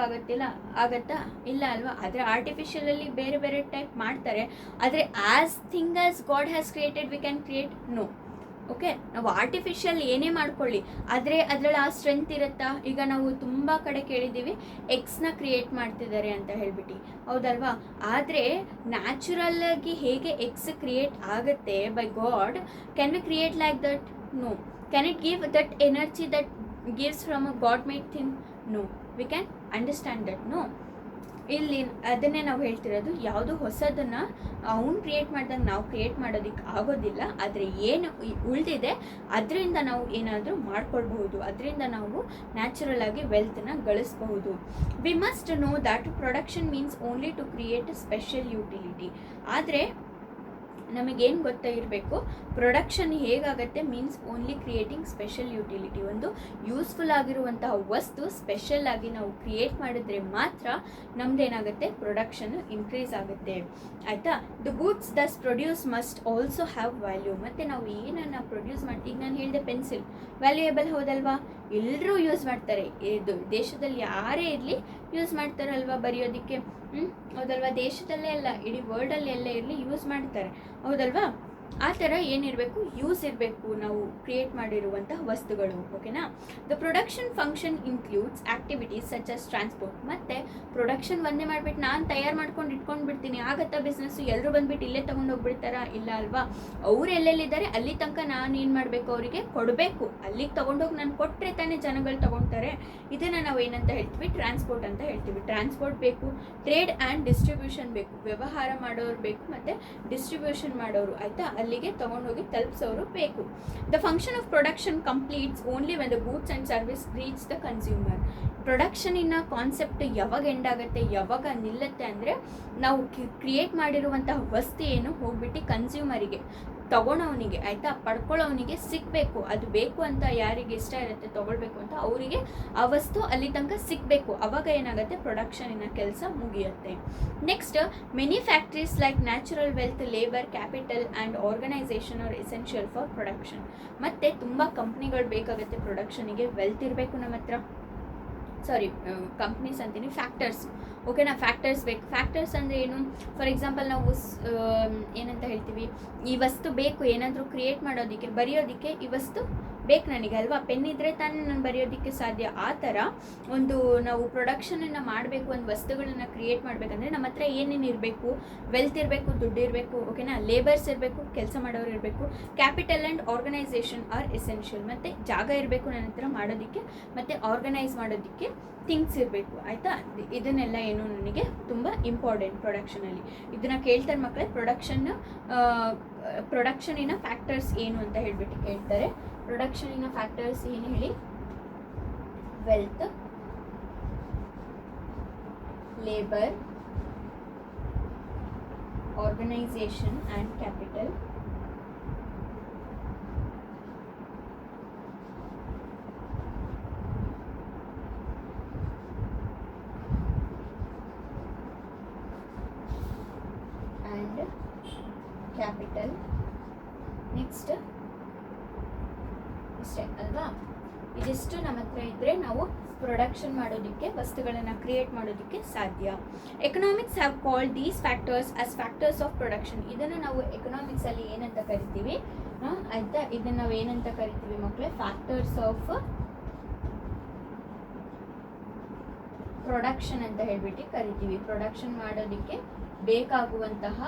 [SPEAKER 1] ಆಗತ್ತಾ? ಇಲ್ಲ ಅಲ್ವಾ? ಆದರೆ ಆರ್ಟಿಫಿಷಿಯಲಲ್ಲಿ ಬೇರೆ ಬೇರೆ ಟೈಪ್ ಮಾಡ್ತಾರೆ. ಆದರೆ as God has created we can create? No. Okay, ನಾವು ಆರ್ಟಿಫಿಷಿಯಲ್ ಏನೇ ಮಾಡ್ಕೊಳ್ಳಿ, ಆದರೆ ಅದರಲ್ಲಿ ಆ ಸ್ಟ್ರೆಂತ್ ಇರುತ್ತಾ? ಈಗ ನಾವು ತುಂಬ ಕಡೆ ಕೇಳಿದ್ದೀವಿ ಎಗ್ಸ್ನ ಕ್ರಿಯೇಟ್ ಮಾಡ್ತಿದ್ದಾರೆ ಅಂತ ಹೇಳ್ಬಿಟ್ಟು. ಹೌದಲ್ವಾ? ಆದರೆ ನ್ಯಾಚುರಲ್ಲಾಗಿ ಹೇಗೆ ಎಗ್ಸ್ ಕ್ರಿಯೇಟ್ ಆಗುತ್ತೆ by God, can we create like that? No. Can it give that energy that gives from a God made thing? No. We can understand that? No. ಇಲ್ಲಿ ಅದನ್ನೇ ನಾವು ಹೇಳ್ತಿರೋದು, ಯಾವುದು ಹೊಸದನ್ನು ಅವ್ನು ಕ್ರಿಯೇಟ್ ಮಾಡ್ದಂಗೆ ನಾವು ಕ್ರಿಯೇಟ್ ಮಾಡೋದಕ್ಕೆ ಆಗೋದಿಲ್ಲ. ಆದರೆ ಏನು ಉಳಿದಿದೆ ಅದರಿಂದ ನಾವು ಏನಾದರೂ ಮಾಡ್ಕೊಳ್ಬಹುದು, ಅದರಿಂದ ನಾವು ನ್ಯಾಚುರಲ್ ಆಗಿ ವೆಲ್ತನ್ನ ಗಳಿಸಬಹುದು. We must know that production means only to create a special utility. ಆದರೆ ನಮಗೇನು ಗೊತ್ತಾಗಿರಬೇಕು, ಪ್ರೊಡಕ್ಷನ್ ಹೇಗಾಗತ್ತೆ means only creating special utility. ಒಂದು ಯೂಸ್ಫುಲ್ ಆಗಿರುವಂತಹ ವಸ್ತು ಸ್ಪೆಷಲ್ ಆಗಿ ನಾವು ಕ್ರಿಯೇಟ್ ಮಾಡಿದ್ರೆ ಮಾತ್ರ ನಮ್ದೇನಾಗುತ್ತೆ, ಪ್ರೊಡಕ್ಷನ್ ಇನ್ಕ್ರೀಸ್ ಆಗುತ್ತೆ. ಆಯಿತಾ? The goods thus produce must also have value. ಮತ್ತು ನಾವು ಏನನ್ನು ಪ್ರೊಡ್ಯೂಸ್ ಮಾಡ್ತೀವಿ, ಈಗ ನಾನು ಹೇಳಿದೆ ಪೆನ್ಸಿಲ್ ವ್ಯಾಲ್ಯೂಯೇಬಲ್. ಹೌದಲ್ವಾ? ಎಲ್ಲರೂ ಯೂಸ್ ಮಾಡ್ತಾರೆ. ಇದು ದೇಶದಲ್ಲಿ ಯಾರೇ ಇರಲಿ ಯೂಸ್ ಮಾಡ್ತಾರಲ್ವಾ ಬರೆಯೋದಕ್ಕೆ. ಹೌದಲ್ವಾ? ದೇಶದಲ್ಲೇ ಅಲ್ಲ, ಇಡೀ ವರ್ಲ್ಡಲ್ಲಿ ಎಲ್ಲ ಇರಲಿ ಯೂಸ್ ಮಾಡ್ತಾರೆ. ಹೌದಲ್ವಾ? ಆ ಥರ ಏನಿರಬೇಕು, ಯೂಸ್ ಇರಬೇಕು ನಾವು ಕ್ರಿಯೇಟ್ ಮಾಡಿರುವಂತಹ ವಸ್ತುಗಳು. ಓಕೆನಾ. The production function includes activities such as transport. ಮತ್ತು ಪ್ರೊಡಕ್ಷನ್ ಒಂದೇ ಮಾಡಿಬಿಟ್ಟು ನಾನು ತಯಾರು ಮಾಡ್ಕೊಂಡು ಇಟ್ಕೊಂಡು ಬಿಡ್ತೀನಿ, ಆಗತ್ತಾ ಬಿಸ್ನೆಸ್ಸು? ಎಲ್ಲರೂ ಬಂದುಬಿಟ್ಟು ಇಲ್ಲೇ ತೊಗೊಂಡು ಹೋಗ್ಬಿಡ್ತಾರಾ? ಇಲ್ಲ ಅಲ್ವಾ. ಅವ್ರು ಎಲ್ಲೆಲ್ಲಿದ್ದಾರೆ ಅಲ್ಲಿ ತನಕ ನಾನು ಏನು ಮಾಡಬೇಕು, ಅವರಿಗೆ ಕೊಡಬೇಕು. ಅಲ್ಲಿಗೆ ತೊಗೊಂಡೋಗಿ ನಾನು ಕೊಟ್ಟರೆ ತಾನೇ ಜನಗಳು ತೊಗೊಳ್ತಾರೆ. ಇದನ್ನು ನಾವು ಏನಂತ ಹೇಳ್ತೀವಿ, ಟ್ರಾನ್ಸ್ಪೋರ್ಟ್ ಅಂತ ಹೇಳ್ತೀವಿ. ಟ್ರಾನ್ಸ್ಪೋರ್ಟ್ ಬೇಕು, ಟ್ರೇಡ್ ಆ್ಯಂಡ್ ಡಿಸ್ಟ್ರಿಬ್ಯೂಷನ್ ಬೇಕು, ವ್ಯವಹಾರ ಮಾಡೋರು ಬೇಕು, ಮತ್ತು ಡಿಸ್ಟ್ರಿಬ್ಯೂಷನ್ ಮಾಡೋರು, ಆಯಿತಾ, ಅಲ್ಲಿಗೆ ತೊಗೊಂಡೋಗಿ ತಲುಪಿಸೋರು ಬೇಕು. The function of production completes only when the goods and service reach the consumer. ಪ್ರೊಡಕ್ಷನಿನ ಕಾನ್ಸೆಪ್ಟ್ ಯಾವಾಗ ಎಂಡ್ ಆಗುತ್ತೆ, ಯಾವಾಗ ನಿಲ್ಲುತ್ತೆ ಅಂದರೆ ನಾವು ಕ್ರಿಯೇಟ್ ಮಾಡಿರುವಂತಹ ವಸ್ತು ಏನು ಹೋಗ್ಬಿಟ್ಟು ಕನ್ಸ್ಯೂಮರಿಗೆ, ತೊಗೊಳೋನಿಗೆ, ಆಯಿತಾ, ಪಡ್ಕೊಳ್ಳೋನಿಗೆ ಸಿಗಬೇಕು. ಅದು ಬೇಕು ಅಂತ ಯಾರಿಗೆ ಇಷ್ಟ ಇರುತ್ತೆ ತೊಗೊಳ್ಬೇಕು ಅಂತ, ಅವರಿಗೆ ಆ ವಸ್ತು ಅಲ್ಲಿ ತನಕ ಸಿಗಬೇಕು. ಅವಾಗ ಏನಾಗುತ್ತೆ, ಪ್ರೊಡಕ್ಷನಿನ ಕೆಲಸ ಮುಗಿಯುತ್ತೆ. Next, many factories like natural wealth, labour, capital and organisation are essential for production. ಮತ್ತು ತುಂಬ ಕಂಪ್ನಿಗಳು ಬೇಕಾಗುತ್ತೆ ಪ್ರೊಡಕ್ಷನಿಗೆ. ವೆಲ್ತ್ ಇರಬೇಕು ನಮ್ಮ ಹತ್ರ, ಸಾರಿ ಕಂಪ್ನೀಸ್ ಅಂತೀನಿ, ಫ್ಯಾಕ್ಟರ್ಸ್. ಓಕೆನಾ, ಫ್ಯಾಕ್ಟರ್ಸ್ ಬೇಕು. ಫ್ಯಾಕ್ಟರ್ಸ್ ಅಂದರೆ ಏನು? ಫಾರ್ ಎಕ್ಸಾಂಪಲ್ ನಾವು ಏನಂತ ಹೇಳ್ತೀವಿ, ಈ ವಸ್ತು ಬೇಕು ಏನಾದರೂ ಕ್ರಿಯೇಟ್ ಮಾಡೋದಕ್ಕೆ, ಬರೆಯೋದಕ್ಕೆ ಈ ವಸ್ತು ಬೇಕು ನನಗೆ ಅಲ್ವಾ. ಪೆನ್ ಇದ್ದರೆ ತಾನೇ ನಾನು ಬರೆಯೋದಕ್ಕೆ ಸಾಧ್ಯ. ಆ ಥರ ಒಂದು ನಾವು ಪ್ರೊಡಕ್ಷನನ್ನು ಮಾಡಬೇಕು, ಒಂದು ವಸ್ತುಗಳನ್ನು ಕ್ರಿಯೇಟ್ ಮಾಡಬೇಕಂದ್ರೆ ನಮ್ಮ ಹತ್ರ ಏನೇನು ಇರಬೇಕು, ವೆಲ್ತ್ ಇರಬೇಕು, ದುಡ್ಡು ಇರಬೇಕು. ಓಕೆನಾ, ಲೇಬರ್ಸ್ ಇರಬೇಕು, ಕೆಲಸ ಮಾಡೋರು ಇರಬೇಕು, capital and organisation are essential. ಮತ್ತು ಜಾಗ ಇರಬೇಕು ನನ್ನ ಹತ್ರ ಮಾಡೋದಕ್ಕೆ, ಮತ್ತು ಆರ್ಗನೈಸ್ ಮಾಡೋದಕ್ಕೆ ಥಿಂಗ್ಸ್ ಇರಬೇಕು, ಆಯಿತಾ. ಇದನ್ನೆಲ್ಲ ಏನು ನನಗೆ ತುಂಬ ಇಂಪಾರ್ಟೆಂಟ್ ಪ್ರೊಡಕ್ಷನಲ್ಲಿ. ಇದನ್ನು ಕೇಳ್ತಾರೆ ಮಕ್ಕಳೇ. ಪ್ರೊಡಕ್ಷನಿನ ಫ್ಯಾಕ್ಟರ್ಸ್ ಏನು ಅಂತ ಹೇಳಿಬಿಟ್ಟು ಕೇಳ್ತಾರೆ. ಪ್ರೊಡಕ್ಷನಿನ ಫ್ಯಾಕ್ಟರ್ಸ್ ಏನು ಹೇಳಿ? Wealth, labour, organisation and capital, capital. Next ಇಷ್ಟೇ ಅಲ್ವಾ. ಇದಿಷ್ಟು ನಮ್ಮ ಹತ್ರ ಇದ್ದರೆ ನಾವು ಪ್ರೊಡಕ್ಷನ್ ಮಾಡೋದಕ್ಕೆ, ವಸ್ತುಗಳನ್ನು ಕ್ರಿಯೇಟ್ ಮಾಡೋದಕ್ಕೆ ಸಾಧ್ಯ. Economics have called these factors as factors of production. ಇದನ್ನು ನಾವು ಎಕನಾಮಿಕ್ಸಲ್ಲಿ ಏನಂತ ಕರಿತೀವಿ, ಆಯಿತಾ, ಇದನ್ನು ನಾವು ಏನಂತ ಕರಿತೀವಿ ಮಕ್ಕಳೇ? ಫ್ಯಾಕ್ಟರ್ಸ್ ಆಫ್ ಪ್ರೊಡಕ್ಷನ್ ಅಂತ ಹೇಳ್ಬಿಟ್ಟು ಕರಿತೀವಿ. ಪ್ರೊಡಕ್ಷನ್ ಮಾಡೋದಕ್ಕೆ ಬೇಕಾಗುವಂತಹ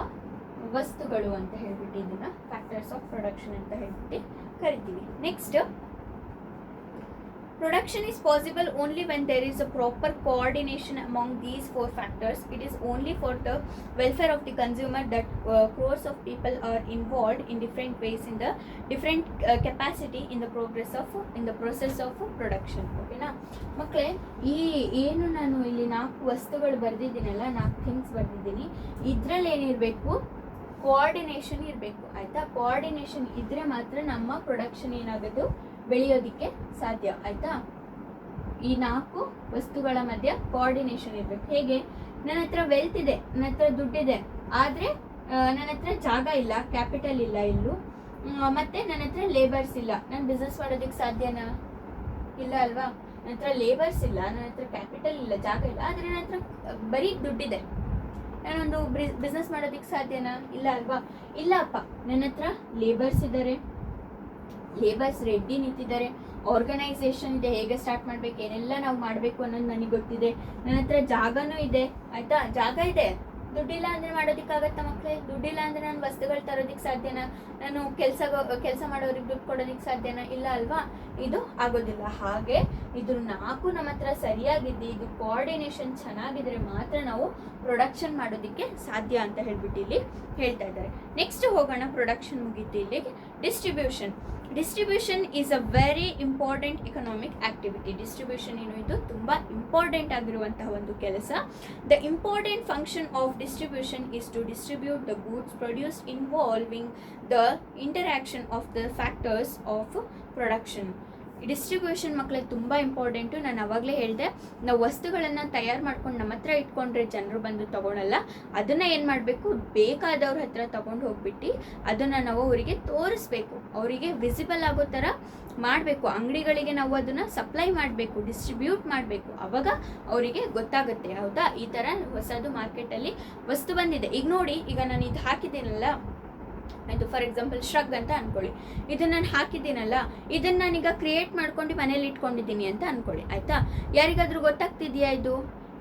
[SPEAKER 1] ವಸ್ತುಗಳು ಅಂತ ಹೇಳ್ಬಿಟ್ಟು ಇದನ್ನು ಫ್ಯಾಕ್ಟರ್ಸ್ ಆಫ್ ಪ್ರೊಡಕ್ಷನ್ ಅಂತ ಹೇಳ್ಬಿಟ್ಟು ಕರಿತೀವಿ. Next, production is possible only when there is a proper coordination among these four factors. It is only for the welfare of the consumer that crores of people are involved in different ways in the different capacity in the process of production. ಓಕೆನಾ ಮಕ್ಕಳೇ, ಏನು ನಾನು ಇಲ್ಲಿ 4 ವಸ್ತುಗಳು ಬರೆದಿದ್ದೀನಲ್ಲ, 4 things ಬರೆದಿದ್ದೀನಿ. ಇದರಲ್ಲಿ ಏನಿರಬೇಕು? Coordination ಇರಬೇಕು, ಆಯಿತಾ. ಕೋಆರ್ಡಿನೇಷನ್ ಇದ್ದರೆ ಮಾತ್ರ ನಮ್ಮ ಪ್ರೊಡಕ್ಷನ್ ಏನಾಗೋದು, ಬೆಳೆಯೋದಕ್ಕೆ ಸಾಧ್ಯ, ಆಯಿತಾ. ಈ 4 ವಸ್ತುಗಳ ಮಧ್ಯೆ ಕೋಆರ್ಡಿನೇಷನ್ ಇರಬೇಕು. ಹೇಗೆ? ನನ್ನ ಹತ್ರ ವೆಲ್ತ್ ಇದೆ, ನನ್ನ ಹತ್ರ ದುಡ್ಡಿದೆ, ಆದರೆ ನನ್ನ ಹತ್ರ ಜಾಗ ಇಲ್ಲ, ಕ್ಯಾಪಿಟಲ್ ಇಲ್ಲ ಇಲ್ಲೂ, ಮತ್ತು ನನ್ನ ಹತ್ರ ಲೇಬರ್ಸ್ ಇಲ್ಲ. ನಾನು ಬಿಸ್ನೆಸ್ ಮಾಡೋದಕ್ಕೆ ಸಾಧ್ಯನಾ? ಇಲ್ಲ ಅಲ್ವಾ. ನನ್ನ ಹತ್ರ ಲೇಬರ್ಸ್ ಇಲ್ಲ, ನನ್ನ ಹತ್ರ ಕ್ಯಾಪಿಟಲ್ ಇಲ್ಲ, ಜಾಗ ಇಲ್ಲ, ಆದರೆ ನನ್ನ ಹತ್ರ ಬರೀ ದುಡ್ಡಿದೆ. ನಾನೊಂದು ಬಿಸ್ನೆಸ್ ಮಾಡೋದಕ್ಕೆ ಸಾಧ್ಯನಾ? ಇಲ್ಲ ಅಲ್ವಾ. ಇಲ್ಲಪ್ಪ, ನನ್ನ ಹತ್ರ ಲೇಬರ್ಸ್ ಇದ್ದಾರೆ, ಲೇಬರ್ಸ್ ರೆಡಿ ನಿಂತಿದ್ದಾರೆ, ಆರ್ಗನೈಸೇಷನ್ ಇದೆ, ಹೇಗೆ ಸ್ಟಾರ್ಟ್ ಮಾಡಬೇಕು, ಏನೆಲ್ಲ ನಾವು ಮಾಡಬೇಕು ಅನ್ನೋದು ನನಗೆ ಗೊತ್ತಿದೆ, ನನ್ನ ಹತ್ರ ಜಾಗನೂ ಇದೆ, ಆಯಿತಾ. ಜಾಗ ಇದೆ, ದುಡ್ಡಿಲ್ಲ ಅಂದರೆ ಮಾಡೋದಕ್ಕಾಗತ್ತಾ ಮಕ್ಕಳೇ? ದುಡ್ಡಿಲ್ಲ ಅಂದರೆ ನಾನು ವಸ್ತುಗಳು ತರೋದಕ್ಕೆ ಸಾಧ್ಯನಾ? ನಾನು ಕೆಲಸ ಮಾಡೋರಿಗೆ ದುಡ್ಡು ಕೊಡೋದಕ್ಕೆ ಸಾಧ್ಯನಾ? ಇಲ್ಲ ಅಲ್ವಾ. ಇದು ಆಗೋದಿಲ್ಲ. ಹಾಗೆ ಇದ್ರ 4 ನಮ್ಮ ಹತ್ರ ಸರಿಯಾಗಿದ್ದು, ಇದು ಕೋಆರ್ಡಿನೇಷನ್ ಚೆನ್ನಾಗಿದ್ರೆ ಮಾತ್ರ ನಾವು ಪ್ರೊಡಕ್ಷನ್ ಮಾಡೋದಕ್ಕೆ ಸಾಧ್ಯ ಅಂತ ಹೇಳ್ಬಿಟ್ಟು ಇಲ್ಲಿ ಹೇಳ್ತಾ ಇದ್ದಾರೆ. ನೆಕ್ಸ್ಟ್ ಹೋಗೋಣ, ಪ್ರೊಡಕ್ಷನ್ ಮುಗೀತು ಇಲ್ಲಿಗೆ. Distribution is a very important economic activity. Distribution ಏನು? ಇದು ತುಂಬ ಇಂಪಾರ್ಟೆಂಟ್ ಆಗಿರುವಂತಹ ಒಂದು ಕೆಲಸ. The important function of distribution is to distribute the goods produced involving the interaction of the factors of production. Distribution ಮಕ್ಕಳೇ ತುಂಬ ಇಂಪಾರ್ಟೆಂಟು. ನಾನು ಆವಾಗಲೇ ಹೇಳಿದೆ, ನಾವು ವಸ್ತುಗಳನ್ನು ತಯಾರು ಮಾಡ್ಕೊಂಡು ನಮ್ಮ ಹತ್ರ ಇಟ್ಕೊಂಡ್ರೆ ಜನರು ಬಂದು ತೊಗೊಳಲ್ಲ. ಅದನ್ನು ಏನು ಮಾಡಬೇಕು? ಬೇಕಾದವ್ರ ಹತ್ರ ತೊಗೊಂಡು ಹೋಗ್ಬಿಟ್ಟು ಅದನ್ನು ನಾವು ಅವರಿಗೆ ತೋರಿಸ್ಬೇಕು, ಅವರಿಗೆ ವಿಸಿಬಲ್ ಆಗೋ ಥರ ಮಾಡಬೇಕು. ಅಂಗಡಿಗಳಿಗೆ ನಾವು ಅದನ್ನು ಸಪ್ಲೈ ಮಾಡಬೇಕು, ಡಿಸ್ಟ್ರಿಬ್ಯೂಟ್ ಮಾಡಬೇಕು. ಆವಾಗ ಅವರಿಗೆ ಗೊತ್ತಾಗುತ್ತೆ, ಹೌದಾ, ಈ ಥರ ಹೊಸದು ಮಾರ್ಕೆಟಲ್ಲಿ ವಸ್ತು ಬಂದಿದೆ. ಈಗ ನೋಡಿ, ಈಗ ನಾನು ಇದು ಹಾಕಿದ್ದೀನಲ್ಲ, ಆಯಿತು. ಫಾರ್ ಎಕ್ಸಾಂಪಲ್ ಶ್ರಗ್ ಅಂತ ಅಂದ್ಕೊಳ್ಳಿ, ಇದನ್ನು ನಾನು ಹಾಕಿದ್ದೀನಲ್ಲ, ಇದನ್ನು ನಾನೀಗ ಕ್ರಿಯೇಟ್ ಮಾಡ್ಕೊಂಡು ಮನೇಲಿ ಇಟ್ಕೊಂಡಿದ್ದೀನಿ ಅಂತ ಅಂದ್ಕೊಳ್ಳಿ. ಆಯಿತಾ, ಯಾರಿಗಾದ್ರೂ ಗೊತ್ತಾಗ್ತಿದೆಯಾ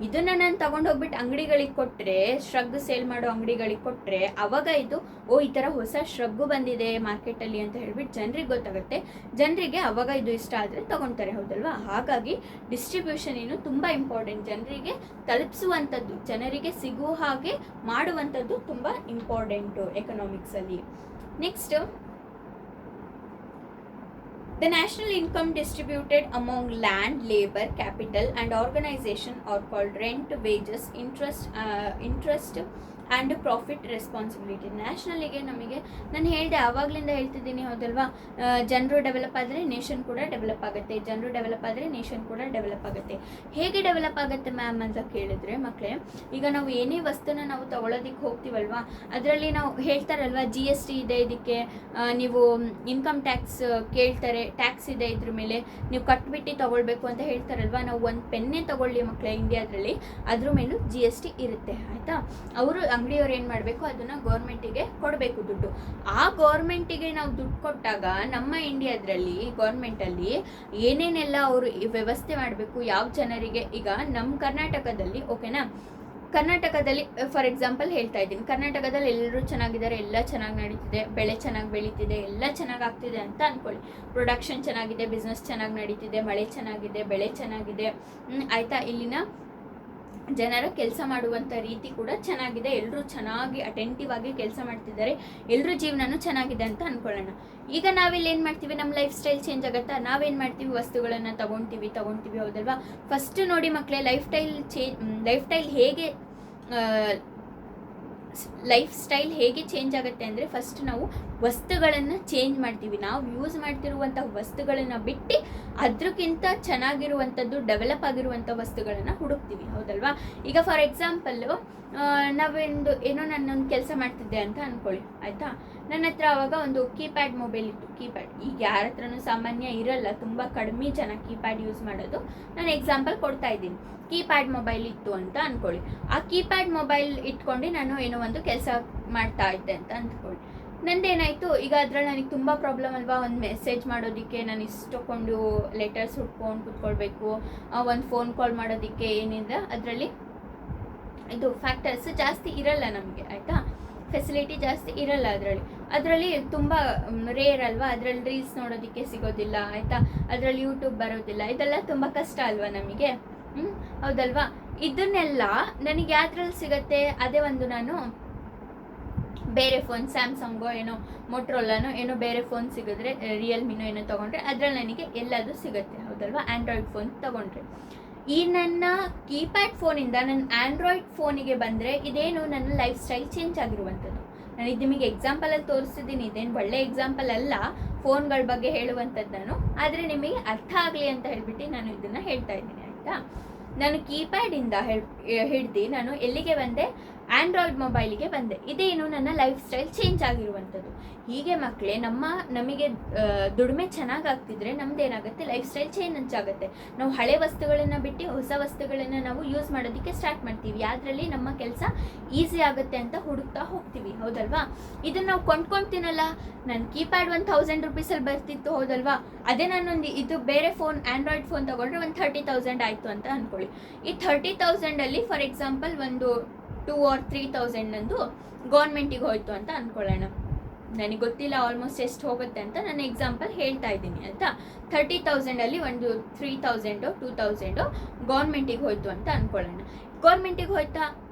[SPEAKER 1] ಇದನ್ನು ನಾನು ತೊಗೊಂಡೋಗ್ಬಿಟ್ಟು ಅಂಗಡಿಗಳಿಗೆ ಕೊಟ್ಟರೆ, ಶ್ರಗ್ ಸೇಲ್ ಮಾಡೋ ಅಂಗಡಿಗಳಿಗೆ ಕೊಟ್ಟರೆ, ಅವಾಗ ಇದು ಈ ಥರ ಹೊಸ ಶ್ರಗ್ಗು ಬಂದಿದೆ ಮಾರ್ಕೆಟಲ್ಲಿ ಅಂತ ಹೇಳ್ಬಿಟ್ಟು ಜನರಿಗೆ ಗೊತ್ತಾಗುತ್ತೆ. ಜನರಿಗೆ ಅವಾಗ ಇದು ಇಷ್ಟ ಆದರೆ ತೊಗೊಳ್ತಾರೆ, ಹೌದಲ್ವಾ? ಹಾಗಾಗಿ ಡಿಸ್ಟ್ರಿಬ್ಯೂಷನ್ ಏನು ತುಂಬ ಇಂಪಾರ್ಟೆಂಟ್. ಜನರಿಗೆ ತಲುಪಿಸುವಂಥದ್ದು, ಜನರಿಗೆ ಸಿಗುವ ಹಾಗೆ ಮಾಡುವಂಥದ್ದು ತುಂಬ ಇಂಪಾರ್ಟೆಂಟು ಎಕನಾಮಿಕ್ಸಲ್ಲಿ. Next, the national income distributed among land, labor, capital and organization are called rent, wages, interest and profit responsibility. ನ್ಯಾಷನಲಿಗೆ ನಮಗೆ ನಾನು ಹೇಳಿದೆ, ಆವಾಗಲಿಂದ ಹೇಳ್ತಿದ್ದೀನಿ, ಹೌದಲ್ವಾ? ಜನರು ಡೆವಲಪ್ ಆದರೆ ನೇಷನ್ ಕೂಡ ಡೆವಲಪ್ ಆಗುತ್ತೆ, ಜನರು ಡೆವಲಪ್ ಆದರೆ ನೇಷನ್ ಕೂಡ ಡೆವಲಪ್ ಆಗುತ್ತೆ. ಹೇಗೆ ಡೆವಲಪ್ ಆಗುತ್ತೆ ಮ್ಯಾಮ್ ಅಂತ ಕೇಳಿದ್ರೆ, ಮಕ್ಕಳೇ, ಈಗ ನಾವು ಏನೇ ವಸ್ತುನ ನಾವು ತೊಗೊಳೋದಕ್ಕೆ ಹೋಗ್ತೀವಲ್ವಾ, ಅದರಲ್ಲಿ ನಾವು ಹೇಳ್ತಾರಲ್ವಾ GST ಇದೆ, ಇದಕ್ಕೆ ನೀವು ಇನ್ಕಮ್ ಟ್ಯಾಕ್ಸ್ ಕೇಳ್ತಾರೆ, ಟ್ಯಾಕ್ಸ್ ಇದೆ ಇದ್ರ ಮೇಲೆ, ನೀವು ಕಟ್ಬಿಟ್ಟು ತೊಗೊಳ್ಬೇಕು ಅಂತ ಹೇಳ್ತಾರಲ್ವಾ. ನಾವು ಒಂದು ಪೆನ್ನೇ ತೊಗೊಳ್ಳಿ ಮಕ್ಕಳೇ ಇಂಡಿಯಾದಲ್ಲಿ, ಅದ್ರ ಮೇಲೂ GST ಇರುತ್ತೆ. ಆಯಿತಾ, ಅವರು ಅಂಗಡಿಯವ್ರು ಏನು ಮಾಡಬೇಕು, ಅದನ್ನು ಗೌರ್ಮೆಂಟಿಗೆ ಕೊಡಬೇಕು ದುಡ್ಡು. ಆ ಗೌರ್ಮೆಂಟಿಗೆ ನಾವು ದುಡ್ಡು ಕೊಟ್ಟಾಗ ನಮ್ಮ ಇಂಡಿಯಾದ್ರಲ್ಲಿ ಗೌರ್ಮೆಂಟಲ್ಲಿ ಏನೇನೆಲ್ಲ ಅವರು ವ್ಯವಸ್ಥೆ ಮಾಡಬೇಕು, ಯಾವ ಜನರಿಗೆ. ಈಗ ನಮ್ಮ ಕರ್ನಾಟಕದಲ್ಲಿ, ಓಕೆನಾ, ಕರ್ನಾಟಕದಲ್ಲಿ ಫಾರ್ ಎಕ್ಸಾಂಪಲ್ ಹೇಳ್ತಾ ಇದ್ದೀನಿ, ಕರ್ನಾಟಕದಲ್ಲಿ ಎಲ್ಲರೂ ಚೆನ್ನಾಗಿದ್ದಾರೆ, ಎಲ್ಲ ಚೆನ್ನಾಗಿ ನಡೀತಿದೆ, ಬೆಳೆ ಚೆನ್ನಾಗಿ ಬೆಳೀತಿದೆ, ಎಲ್ಲ ಚೆನ್ನಾಗಿ ಆಗ್ತಿದೆ ಅಂತ ಅಂದ್ಕೊಳ್ಳಿ. ಪ್ರೊಡಕ್ಷನ್ ಚೆನ್ನಾಗಿದೆ, ಬಿಸ್ನೆಸ್ ಚೆನ್ನಾಗಿ ನಡೀತಿದೆ, ಮಳೆ ಚೆನ್ನಾಗಿದೆ, ಬೆಳೆ ಚೆನ್ನಾಗಿದೆ. ಆಯಿತಾ, ಇಲ್ಲಿನ ಜನರ ಕೆಲಸ ಮಾಡುವಂಥ ರೀತಿ ಕೂಡ ಚೆನ್ನಾಗಿದೆ, ಎಲ್ಲರೂ ಚೆನ್ನಾಗಿ ಅಟೆಂಟಿವ್ ಆಗಿ ಕೆಲಸ ಮಾಡ್ತಿದ್ದಾರೆ, ಎಲ್ಲರೂ ಜೀವನನೂ ಚೆನ್ನಾಗಿದೆ ಅಂತ ಅಂದ್ಕೊಳ್ಳೋಣ. ಈಗ ನಾವಿಲ್ಲಿ ಏನು ಮಾಡ್ತೀವಿ, ನಮ್ಮ ಲೈಫ್ ಸ್ಟೈಲ್ ಚೇಂಜ್ ಆಗುತ್ತಾ? ನಾವೇನು ಮಾಡ್ತೀವಿ, ವಸ್ತುಗಳನ್ನು ತಗೊಳ್ತೀವಿ, ಹೌದಲ್ವಾ? ಫಸ್ಟ್ ನೋಡಿ ಮಕ್ಕಳೇ, ಲೈಫ್ ಸ್ಟೈಲ್ ಹೇಗೆ ಚೇಂಜ್ ಆಗುತ್ತೆ ಅಂದರೆ, ಫಸ್ಟ್ ನಾವು ವಸ್ತುಗಳನ್ನು ಚೇಂಜ್ ಮಾಡ್ತೀವಿ. ನಾವು ಯೂಸ್ ಮಾಡ್ತಿರುವಂಥ ವಸ್ತುಗಳನ್ನು ಬಿಟ್ಟು ಅದಕ್ಕಿಂತ ಚೆನ್ನಾಗಿರುವಂಥದ್ದು, ಡೆವಲಪ್ ಆಗಿರುವಂಥ ವಸ್ತುಗಳನ್ನು ಹುಡುಕ್ತೀವಿ, ಹೌದಲ್ವಾ? ಈಗ ಫಾರ್ ಎಕ್ಸಾಂಪಲ್ಲು, ನಾನೊಂದು ಕೆಲಸ ಮಾಡ್ತಿದ್ದೆ ಅಂತ ಅಂದ್ಕೊಳ್ಳಿ. ಆಯಿತಾ, ನನ್ನ ಹತ್ರ ಆವಾಗ ಒಂದು ಕೀಪ್ಯಾಡ್ ಮೊಬೈಲ್ ಇತ್ತು. ಕೀಪ್ಯಾಡ್ ಈಗ ಯಾರ ಹತ್ರನೂ ಸಾಮಾನ್ಯ ಇರಲ್ಲ, ತುಂಬ ಕಡಿಮೆ ಜನ ಕೀಪ್ಯಾಡ್ ಯೂಸ್ ಮಾಡೋದು. ನಾನು ಎಕ್ಸಾಂಪಲ್ ಕೊಡ್ತಾ ಇದ್ದೀನಿ. ಕೀಪ್ಯಾಡ್ ಮೊಬೈಲ್ ಇತ್ತು ಅಂತ ಅಂದ್ಕೊಳ್ಳಿ. ಆ ಕೀಪ್ಯಾಡ್ ಮೊಬೈಲ್ ಇಟ್ಕೊಂಡು ನಾನು ಏನೋ ಒಂದು ಕೆಲಸ ಮಾಡ್ತಾ ಇದ್ದೆ ಅಂತ ಅಂದ್ಕೊಳ್ಳಿ. ನಂದೇನಾಯಿತು, ಈಗ ಅದ್ರಲ್ಲಿ ನನಗೆ ತುಂಬ ಪ್ರಾಬ್ಲಮ್ ಅಲ್ವಾ, ಒಂದು ಮೆಸೇಜ್ ಮಾಡೋದಕ್ಕೆ ನಾನು ಇಷ್ಟೊಂದು ಲೆಟರ್ಸ್ ಹುಡ್ಕೊಂಡು ಕೂತ್ಕೊಳ್ಬೇಕು, ಒಂದು ಫೋನ್ ಕಾಲ್ ಮಾಡೋದಕ್ಕೆ ಏನಿದೆ ಅದರಲ್ಲಿ ಇದು ಫ್ಯಾಕ್ಟರ್ಸ್ ಜಾಸ್ತಿ ಇರಲ್ಲ ನಮಗೆ. ಆಯಿತಾ, ಫೆಸಿಲಿಟಿ ಜಾಸ್ತಿ ಇರಲ್ಲ ಅದರಲ್ಲಿ ತುಂಬ ರೇರ್ ಅಲ್ವಾ, ಅದರಲ್ಲಿ ರೀಲ್ಸ್ ನೋಡೋದಕ್ಕೆ ಸಿಗೋದಿಲ್ಲ. ಆಯಿತಾ, ಅದರಲ್ಲಿ ಯೂಟ್ಯೂಬ್ ಬರೋದಿಲ್ಲ, ಇದೆಲ್ಲ ತುಂಬ ಕಷ್ಟ ಅಲ್ವಾ ನಮಗೆ, ಹೌದಲ್ವಾ? ಇದನ್ನೆಲ್ಲ ನನಗೆ ಯಾವ್ದ್ರಲ್ಲಿ ಸಿಗುತ್ತೆ, ಅದೇ ಒಂದು ನಾನು ಬೇರೆ ಫೋನ್, ಸ್ಯಾಮ್ಸಂಗೋ ಏನೋ, ಮೊಟ್ರೋಲಾನೋ ಏನೋ ಬೇರೆ ಫೋನ್ ಸಿಗಿದ್ರೆ, ರಿಯಲ್ಮಿನೋ ಏನೋ ತೊಗೊಂಡ್ರೆ ಅದರಲ್ಲಿ ನನಗೆ ಎಲ್ಲದು ಸಿಗುತ್ತೆ, ಹೌದಲ್ವಾ? ಆ್ಯಂಡ್ರಾಯ್ಡ್ ಫೋನ್ ತೊಗೊಂಡ್ರೆ. ಈ ನನ್ನ ಕೀಪ್ಯಾಡ್ ಫೋನಿಂದ ನನ್ನ ಆ್ಯಂಡ್ರಾಯ್ಡ್ ಫೋನಿಗೆ ಬಂದರೆ ಇದೇನು ನನ್ನ ಲೈಫ್ ಸ್ಟೈಲ್ ಚೇಂಜ್ ಆಗಿರುವಂಥದ್ದು. ನಾನು ಇದು ನಿಮಗೆ ಎಕ್ಸಾಂಪಲಲ್ಲಿ ತೋರಿಸ್ತಿದ್ದೀನಿ, ಇದೇನು ಒಳ್ಳೆ ಎಕ್ಸಾಂಪಲ್ ಅಲ್ಲ ಫೋನ್ಗಳ ಬಗ್ಗೆ ಹೇಳುವಂಥದ್ದು ನಾನು, ಆದರೆ ನಿಮಗೆ ಅರ್ಥ ಆಗಲಿ ಅಂತ ಹೇಳ್ಬಿಟ್ಟು ನಾನು ಇದನ್ನು ಹೇಳ್ತಾ ಇದ್ದೀನಿ. ಆಯಿತಾ, ನಾನು ಕೀಪ್ಯಾಡಿಂದ ಹಿಡ್ದು ನಾನು ಎಲ್ಲಿಗೆ ಬಂದೆ, ಆ್ಯಂಡ್ರಾಯ್ಡ್ ಮೊಬೈಲಿಗೆ ಬಂದೆ. ಇದೇನು ನನ್ನ ಲೈಫ್ ಸ್ಟೈಲ್ ಚೇಂಜ್ ಆಗಿರುವಂಥದ್ದು. ಹೀಗೆ ಮಕ್ಕಳೇ, ನಮಗೆ ದುಡಿಮೆ ಚೆನ್ನಾಗಾಗ್ತಿದ್ರೆ ನಮ್ದೇನಾಗುತ್ತೆ, ಲೈಫ್ ಸ್ಟೈಲ್ ಚೇಂಜ್ ಆಗುತ್ತೆ. ನಾವು ಹಳೆ ವಸ್ತುಗಳನ್ನು ಬಿಟ್ಟು ಹೊಸ ವಸ್ತುಗಳನ್ನು ನಾವು ಯೂಸ್ ಮಾಡೋದಕ್ಕೆ ಸ್ಟಾರ್ಟ್ ಮಾಡ್ತೀವಿ. ಅದರಲ್ಲಿ ನಮ್ಮ ಕೆಲಸ ಈಸಿ ಆಗುತ್ತೆ ಅಂತ ಹುಡುಕ್ತಾ ಹೋಗ್ತೀವಿ, ಹೌದಲ್ವಾ? ಇದನ್ನು ನಾವು ಕೊಂಡ್ಕೊಳ್ತೀನಲ್ಲ, ನನ್ನ ಕೀಪ್ಯಾಡ್ 1000 ರೂಪೀಸಲ್ಲಿ ಬರ್ತಿತ್ತು, ಹೌದಲ್ವಾ? ಅದೇ ನಾನೊಂದು ಇದು ಬೇರೆ ಫೋನ್, ಆ್ಯಂಡ್ರಾಯ್ಡ್ ಫೋನ್ ತೊಗೊಂಡ್ರೆ ಒಂದು 30,000 ಆಯಿತು ಅಂತ ಅಂದ್ಕೊಳ್ಳಿ. ಈ 30,000ಅಲ್ಲಿ ಫಾರ್ ಎಕ್ಸಾಂಪಲ್ ಒಂದು 2,000 or 3,000 ನಂದು ಗೌರ್ಮೆಂಟಿಗೆ ಹೋಯ್ತು ಅಂತ ಅಂದ್ಕೊಳ್ಳೋಣ. ನನಗೆ ಗೊತ್ತಿಲ್ಲ ಆಲ್ಮೋಸ್ಟ್ ಎಷ್ಟು ಹೋಗುತ್ತೆ ಅಂತ, ನಾನು ಎಕ್ಸಾಂಪಲ್ ಹೇಳ್ತಾ ಇದ್ದೀನಿ. ಆಯಿತಾ, 30,000ಅಲ್ಲಿ ಒಂದು 3,000 2,000 ಗೌರ್ಮೆಂಟಿಗೆ ಹೋಯ್ತು ಅಂತ ಅಂದ್ಕೊಳ್ಳೋಣ. ಗೌರ್ಮೆಂಟಿಗೆ ಹೋಯ್ತಾ,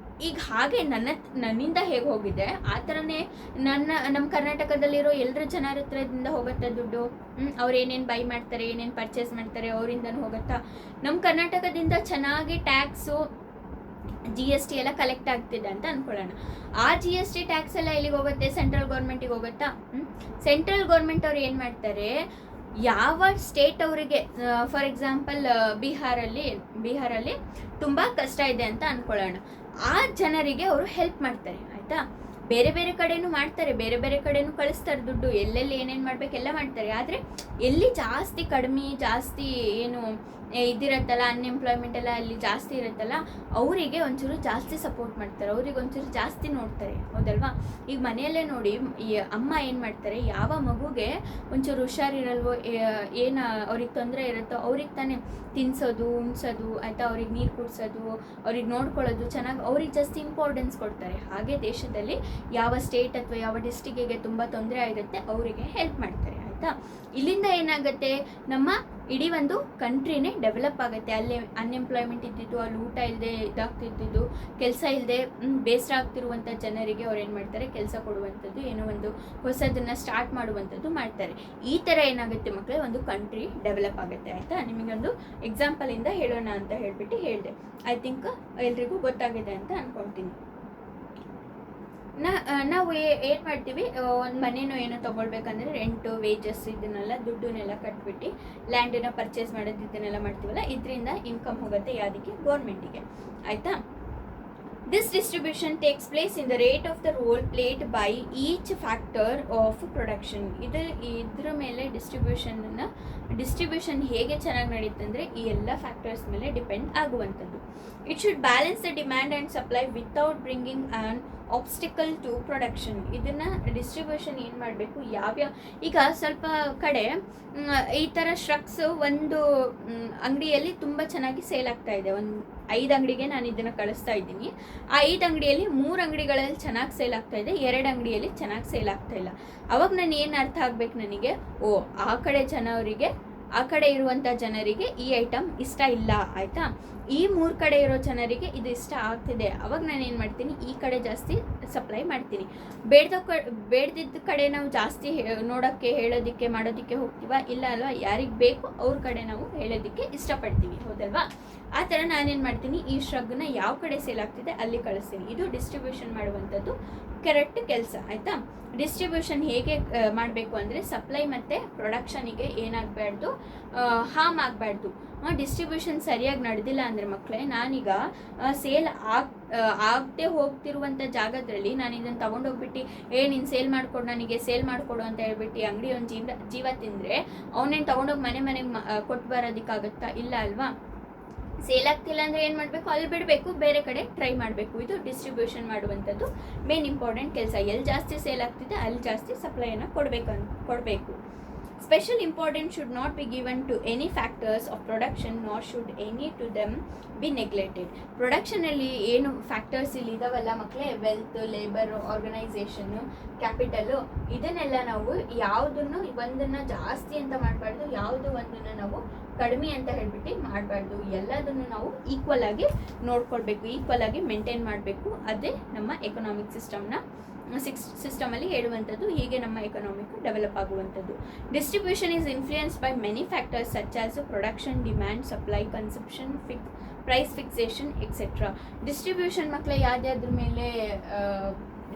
[SPEAKER 1] ಈಗ ಹಾಗೆ ನನ್ನಿಂದ ಹೇಗೆ ಹೋಗಿದೆ ಆ ಥರನೇ ನಮ್ಮ ಕರ್ನಾಟಕದಲ್ಲಿರೋ ಎಲ್ಲರ ಜನರ ಹತ್ರದಿಂದ ಹೋಗುತ್ತಾ ದುಡ್ಡು. ಅವ್ರು ಏನೇನು ಬೈ ಮಾಡ್ತಾರೆ, ಏನೇನು ಪರ್ಚೇಸ್ ಮಾಡ್ತಾರೆ, ಅವರಿಂದನೂ ಹೋಗುತ್ತಾ. ನಮ್ಮ ಕರ್ನಾಟಕದಿಂದ ಚೆನ್ನಾಗಿ ಟ್ಯಾಕ್ಸು, GST ಎಲ್ಲ ಕಲೆಕ್ಟ್ ಆಗ್ತಿದೆ ಅಂತ ಅಂದ್ಕೊಳ್ಳೋಣ. ಆ GST ಟ್ಯಾಕ್ಸ್ ಎಲ್ಲ ಎಲ್ಲಿಗೆ ಹೋಗುತ್ತೆ, ಸೆಂಟ್ರಲ್ ಗೌರ್ಮೆಂಟಿಗೆ ಹೋಗುತ್ತಾ. ಸೆಂಟ್ರಲ್ ಗೌರ್ಮೆಂಟ್ ಅವ್ರು ಏನು ಮಾಡ್ತಾರೆ, ಯಾವ ಸ್ಟೇಟ್ ಅವರಿಗೆ, ಫಾರ್ ಎಕ್ಸಾಂಪಲ್ ಬಿಹಾರಲ್ಲಿ ತುಂಬ ಕಷ್ಟ ಇದೆ ಅಂತ ಅಂದ್ಕೊಳ್ಳೋಣ, ಆ ಜನರಿಗೆ ಅವರು ಹೆಲ್ಪ್ ಮಾಡ್ತಾರೆ. ಆಯಿತಾ, ಬೇರೆ ಬೇರೆ ಕಡೆನೂ ಮಾಡ್ತಾರೆ, ಬೇರೆ ಬೇರೆ ಕಡೆನೂ ಕಳಿಸ್ತಾರೆ ದುಡ್ಡು, ಎಲ್ಲೆಲ್ಲಿ ಏನೇನು ಮಾಡಬೇಕೆಲ್ಲ ಮಾಡ್ತಾರೆ. ಆದರೆ ಎಲ್ಲಿ ಜಾಸ್ತಿ ಕಡಿಮೆ ಜಾಸ್ತಿ ಏನು ಇದಿರತ್ತಲ್ಲ, ಅನ್ಎಂಪ್ಲಾಯ್ಮೆಂಟ್ ಎಲ್ಲ ಅಲ್ಲಿ ಜಾಸ್ತಿ ಇರುತ್ತಲ್ಲ, ಅವರಿಗೆ ಒಂಚೂರು ಜಾಸ್ತಿ ಸಪೋರ್ಟ್ ಮಾಡ್ತಾರೆ, ಅವ್ರಿಗೆ ಒಂಚೂರು ಜಾಸ್ತಿ ನೋಡ್ತಾರೆ, ಹೌದಲ್ವಾ? ಈಗ ಮನೆಯಲ್ಲೇ ನೋಡಿ, ಈ ಅಮ್ಮ ಏನು ಮಾಡ್ತಾರೆ, ಯಾವ ಮಗುಗೆ ಒಂಚೂರು ಹುಷಾರಿರಲ್ವೋ, ಏನು ಅವ್ರಿಗೆ ತೊಂದರೆ ಇರುತ್ತೋ ಅವ್ರಿಗೆ ತಾನೇ ತಿನ್ಸೋದು, ಉಣ್ಸೋದು, ಆಯಿತಾ, ಅವ್ರಿಗೆ ನೀರು ಕುಡಿಸೋದು, ಅವ್ರಿಗೆ ನೋಡ್ಕೊಳ್ಳೋದು ಚೆನ್ನಾಗಿ, ಅವ್ರಿಗೆ ಜಾಸ್ತಿ ಇಂಪಾರ್ಟೆನ್ಸ್ ಕೊಡ್ತಾರೆ. ಹಾಗೆ ದೇಶದಲ್ಲಿ ಯಾವ ಸ್ಟೇಟ್ ಅಥವಾ ಯಾವ ಡಿಸ್ಟಿಕ್ಕಿಗೆ ತುಂಬ ತೊಂದರೆ ಆಗಿರುತ್ತೆ ಅವರಿಗೆ ಹೆಲ್ಪ್ ಮಾಡ್ತಾರೆ, ಆಯಿತಾ? ಇಲ್ಲಿಂದ ಏನಾಗುತ್ತೆ, ನಮ್ಮ ಇಡೀ ಒಂದು ಕಂಟ್ರಿನೇ ಡೆವಲಪ್ ಆಗುತ್ತೆ. ಅಲ್ಲಿ ಅನ್ಎಂಪ್ಲಾಯ್ಮೆಂಟ್ ಇದ್ದಿದ್ದು, ಅಲ್ಲಿ ಊಟ ಇಲ್ಲದೆ ಇದಾಗ್ತಿದ್ದು, ಕೆಲಸ ಇಲ್ಲದೆ ಬೇಸರ ಆಗ್ತಿರುವಂಥ ಜನರಿಗೆ ಅವ್ರು ಏನು ಮಾಡ್ತಾರೆ, ಕೆಲಸ ಕೊಡುವಂಥದ್ದು, ಏನೋ ಒಂದು ಹೊಸದನ್ನು ಸ್ಟಾರ್ಟ್ ಮಾಡುವಂಥದ್ದು ಮಾಡ್ತಾರೆ. ಈ ಥರ ಏನಾಗುತ್ತೆ ಮಕ್ಕಳೇ, ಒಂದು ಕಂಟ್ರಿ ಡೆವಲಪ್ ಆಗುತ್ತೆ, ಆಯಿತಾ? ನಿಮಗೊಂದು ಎಕ್ಸಾಂಪಲಿಂದ ಹೇಳೋಣ ಅಂತ ಹೇಳಿಬಿಟ್ಟು ಹೇಳಿದೆ. ಐ ಥಿಂಕ್ ಎಲ್ರಿಗೂ ಗೊತ್ತಾಗಿದೆ ಅಂತ ಅಂದ್ಕೊಳ್ತೀನಿ. ನಾವು ಏನು ಮಾಡ್ತೀವಿ, ಒಂದು ಮನೇನೋ ಏನೋ ತೊಗೊಳ್ಬೇಕಂದ್ರೆ ರೆಂಟು, ವೇಜಸ್ ಇದನ್ನೆಲ್ಲ ದುಡ್ಡನ್ನೆಲ್ಲ ಕಟ್ಬಿಟ್ಟು ಲ್ಯಾಂಡನ್ನ ಪರ್ಚೇಸ್ ಮಾಡೋದು ಇದನ್ನೆಲ್ಲ ಮಾಡ್ತೀವಲ್ಲ, ಇದರಿಂದ ಇನ್ಕಮ್ ಹೋಗುತ್ತೆ ಯಾವುದಕ್ಕೆ, ಗೌರ್ಮೆಂಟಿಗೆ, ಆಯಿತಾ? This distribution takes place in the rate of the role played by each factor of production. ಇದ್ರ ಮೇಲೆ ಡಿಸ್ಟ್ರಿಬ್ಯೂಷನ್ ಹೇಗೆ ಚೆನ್ನಾಗಿ ನಡೆಯುತ್ತೆ ಅಂದರೆ ಈ ಎಲ್ಲ ಫ್ಯಾಕ್ಟರ್ಸ್ ಮೇಲೆ ಡಿಪೆಂಡ್ ಆಗುವಂಥದ್ದು. It should balance the demand and supply without bringing an obstacle to production. ಇದನ್ನು ಡಿಸ್ಟ್ರಿಬ್ಯೂಷನ್ ಏನು ಮಾಡಬೇಕು, ಯಾವ್ಯಾವ, ಈಗ ಸ್ವಲ್ಪ ಕಡೆ ಈ ಥರ ಸ್ಟ್ರಕ್ಸ್ ಒಂದು ಅಂಗಡಿಯಲ್ಲಿ ತುಂಬ ಚೆನ್ನಾಗಿ ಸೇಲ್ ಆಗ್ತಾ ಇದೆ, ಒಂದು 5 ಅಂಗಡಿಗೆ ನಾನು ಇದನ್ನು ಕಳಿಸ್ತಾ ಇದ್ದೀನಿ. ಆ 5 ಅಂಗಡಿಯಲ್ಲಿ 3 ಅಂಗಡಿಗಳಲ್ಲಿ ಚೆನ್ನಾಗಿ ಸೇಲ್ ಆಗ್ತಾ ಇದೆ, 2 ಅಂಗಡಿಯಲ್ಲಿ ಚೆನ್ನಾಗಿ ಸೇಲ್ ಆಗ್ತಾ ಇಲ್ಲ. ಅವಾಗ ನಾನು ಏನು ಅರ್ಥ ಆಗ್ಬೇಕು ನನಗೆ, ಓ ಆ ಕಡೆ ಜನರಿಗೆ, ಆ ಕಡೆ ಇರುವಂಥ ಜನರಿಗೆ ಈ ಐಟಮ್ ಇಷ್ಟ ಇಲ್ಲ, ಆಯಿತಾ? ಈ 3 ಕಡೆ ಇರೋ ಜನರಿಗೆ ಇದು ಇಷ್ಟ ಆಗ್ತಿದೆ, ಅವಾಗ ನಾನು ಏನು ಮಾಡ್ತೀನಿ, ಈ ಕಡೆ ಜಾಸ್ತಿ ಸಪ್ಲೈ ಮಾಡ್ತೀನಿ. ಬೇಡ್ದಿದ್ದ ಕಡೆ ನಾವು ಜಾಸ್ತಿ ನೋಡೋಕ್ಕೆ, ಹೇಳೋದಕ್ಕೆ, ಮಾಡೋದಕ್ಕೆ ಹೋಗ್ತೀವ, ಇಲ್ಲ ಅಲ್ವಾ? ಯಾರಿಗೆ ಬೇಕು ಅವ್ರ ಕಡೆ ನಾವು ಹೇಳೋದಕ್ಕೆ ಇಷ್ಟಪಡ್ತೀವಿ, ಹೌದಲ್ವಾ? ಆ ಥರ ನಾನೇನು ಮಾಡ್ತೀನಿ, ಈ ಶ್ರಗ್ನ ಯಾವ ಕಡೆ ಸೇಲ್ ಆಗ್ತಿದೆ ಅಲ್ಲಿ ಕಳಿಸ್ತೀನಿ. ಇದು ಡಿಸ್ಟ್ರಿಬ್ಯೂಷನ್ ಮಾಡುವಂಥದ್ದು ಕರೆಕ್ಟ್ ಕೆಲಸ, ಆಯಿತಾ? ಡಿಸ್ಟ್ರಿಬ್ಯೂಷನ್ ಹೇಗೆ ಮಾಡಬೇಕು ಅಂದರೆ, ಸಪ್ಲೈ ಮತ್ತು ಪ್ರೊಡಕ್ಷನಿಗೆ ಏನಾಗಬಾರ್ದು, ಹಾರ್ಮ್ ಆಗಬಾರ್ದು. ಡಿಸ್ಟ್ರಿಬ್ಯೂಷನ್ ಸರಿಯಾಗಿ ನಡೆದಿಲ್ಲ ಅಂದರೆ ಮಕ್ಕಳೇ, ನಾನೀಗ ಸೇಲ್ ಆಗದೆ ಹೋಗ್ತಿರುವಂಥ ಜಾಗದಲ್ಲಿ ನಾನು ಇದನ್ನು ತೊಗೊಂಡೋಗ್ಬಿಟ್ಟು ನೀನು ಸೇಲ್ ಮಾಡಿಕೊಡು, ನನಗೆ ಸೇಲ್ ಮಾಡಿಕೊಡು ಅಂತ ಹೇಳ್ಬಿಟ್ಟು ಅಂಗಡಿ ಒಂದು ಜೀವ ತಿಂದರೆ ಅವನೇನು ತೊಗೊಂಡೋಗಿ ಮನೆಗೆ ಕೊಟ್ಟು ಬರೋದಕ್ಕಾಗುತ್ತಾ? ಇಲ್ಲ ಅಲ್ವಾ? ಸೇಲ್ ಆಗ್ತಿಲ್ಲ ಅಂದರೆ ಏನು ಮಾಡಬೇಕು, ಅಲ್ಲಿ ಬಿಡಬೇಕು, ಬೇರೆ ಕಡೆ ಟ್ರೈ ಮಾಡಬೇಕು. ಇದು ಡಿಸ್ಟ್ರಿಬ್ಯೂಷನ್ ಮಾಡುವಂಥದ್ದು ಮೇನ್ ಇಂಪಾರ್ಟೆಂಟ್ ಕೆಲಸ. ಎಲ್ಲಿ ಜಾಸ್ತಿ ಸೇಲ್ ಆಗ್ತಿದೆ ಅಲ್ಲಿ ಜಾಸ್ತಿ ಸಪ್ಲೈಯನ್ನು ಕೊಡಬೇಕು. Special importance should not be given to any factors of production, nor should any to them be neglected. ಪ್ರೊಡಕ್ಷನಲ್ಲಿ ಏನು ಫ್ಯಾಕ್ಟರ್ಸ್ ಇಲ್ಲಿ ಇದಾವಲ್ಲ ಮಕ್ಕಳೇ, ವೆಲ್ತ್, ಲೇಬರ್, ಆರ್ಗನೈಸೇಷನ್ನು, ಕ್ಯಾಪಿಟಲು, ಇದನ್ನೆಲ್ಲ ನಾವು ಯಾವುದನ್ನು ಒಂದನ್ನು ಜಾಸ್ತಿ ಅಂತ ಮಾಡಬಾರ್ದು, ಯಾವುದು ಒಂದನ್ನು ನಾವು ಕಡಿಮೆ ಅಂತ ಹೇಳ್ಬಿಟ್ಟು ಮಾಡಬಾರ್ದು. ಎಲ್ಲದನ್ನು ನಾವು ಈಕ್ವಲ್ ಆಗಿ ನೋಡ್ಕೊಳ್ಬೇಕು, ಈಕ್ವಲ್ ಆಗಿ ಮೇಂಟೈನ್ ಮಾಡಬೇಕು. ಅದೇ ನಮ್ಮ ಎಕನಾಮಿಕ್ ಸಿಸ್ಟಮಲ್ಲಿ ಹೇಳುವಂಥದ್ದು, ಹೀಗೆ ನಮ್ಮ ಎಕನಾಮಿಕ್ ಡೆವಲಪ್ ಆಗುವಂಥದ್ದು. Distribution is influenced by many factors such as production, demand, supply, consumption, price fixation etcetera. Distribution ಮಕ್ಕಳ ಯಾವ್ದಾದ್ರ ಮೇಲೆ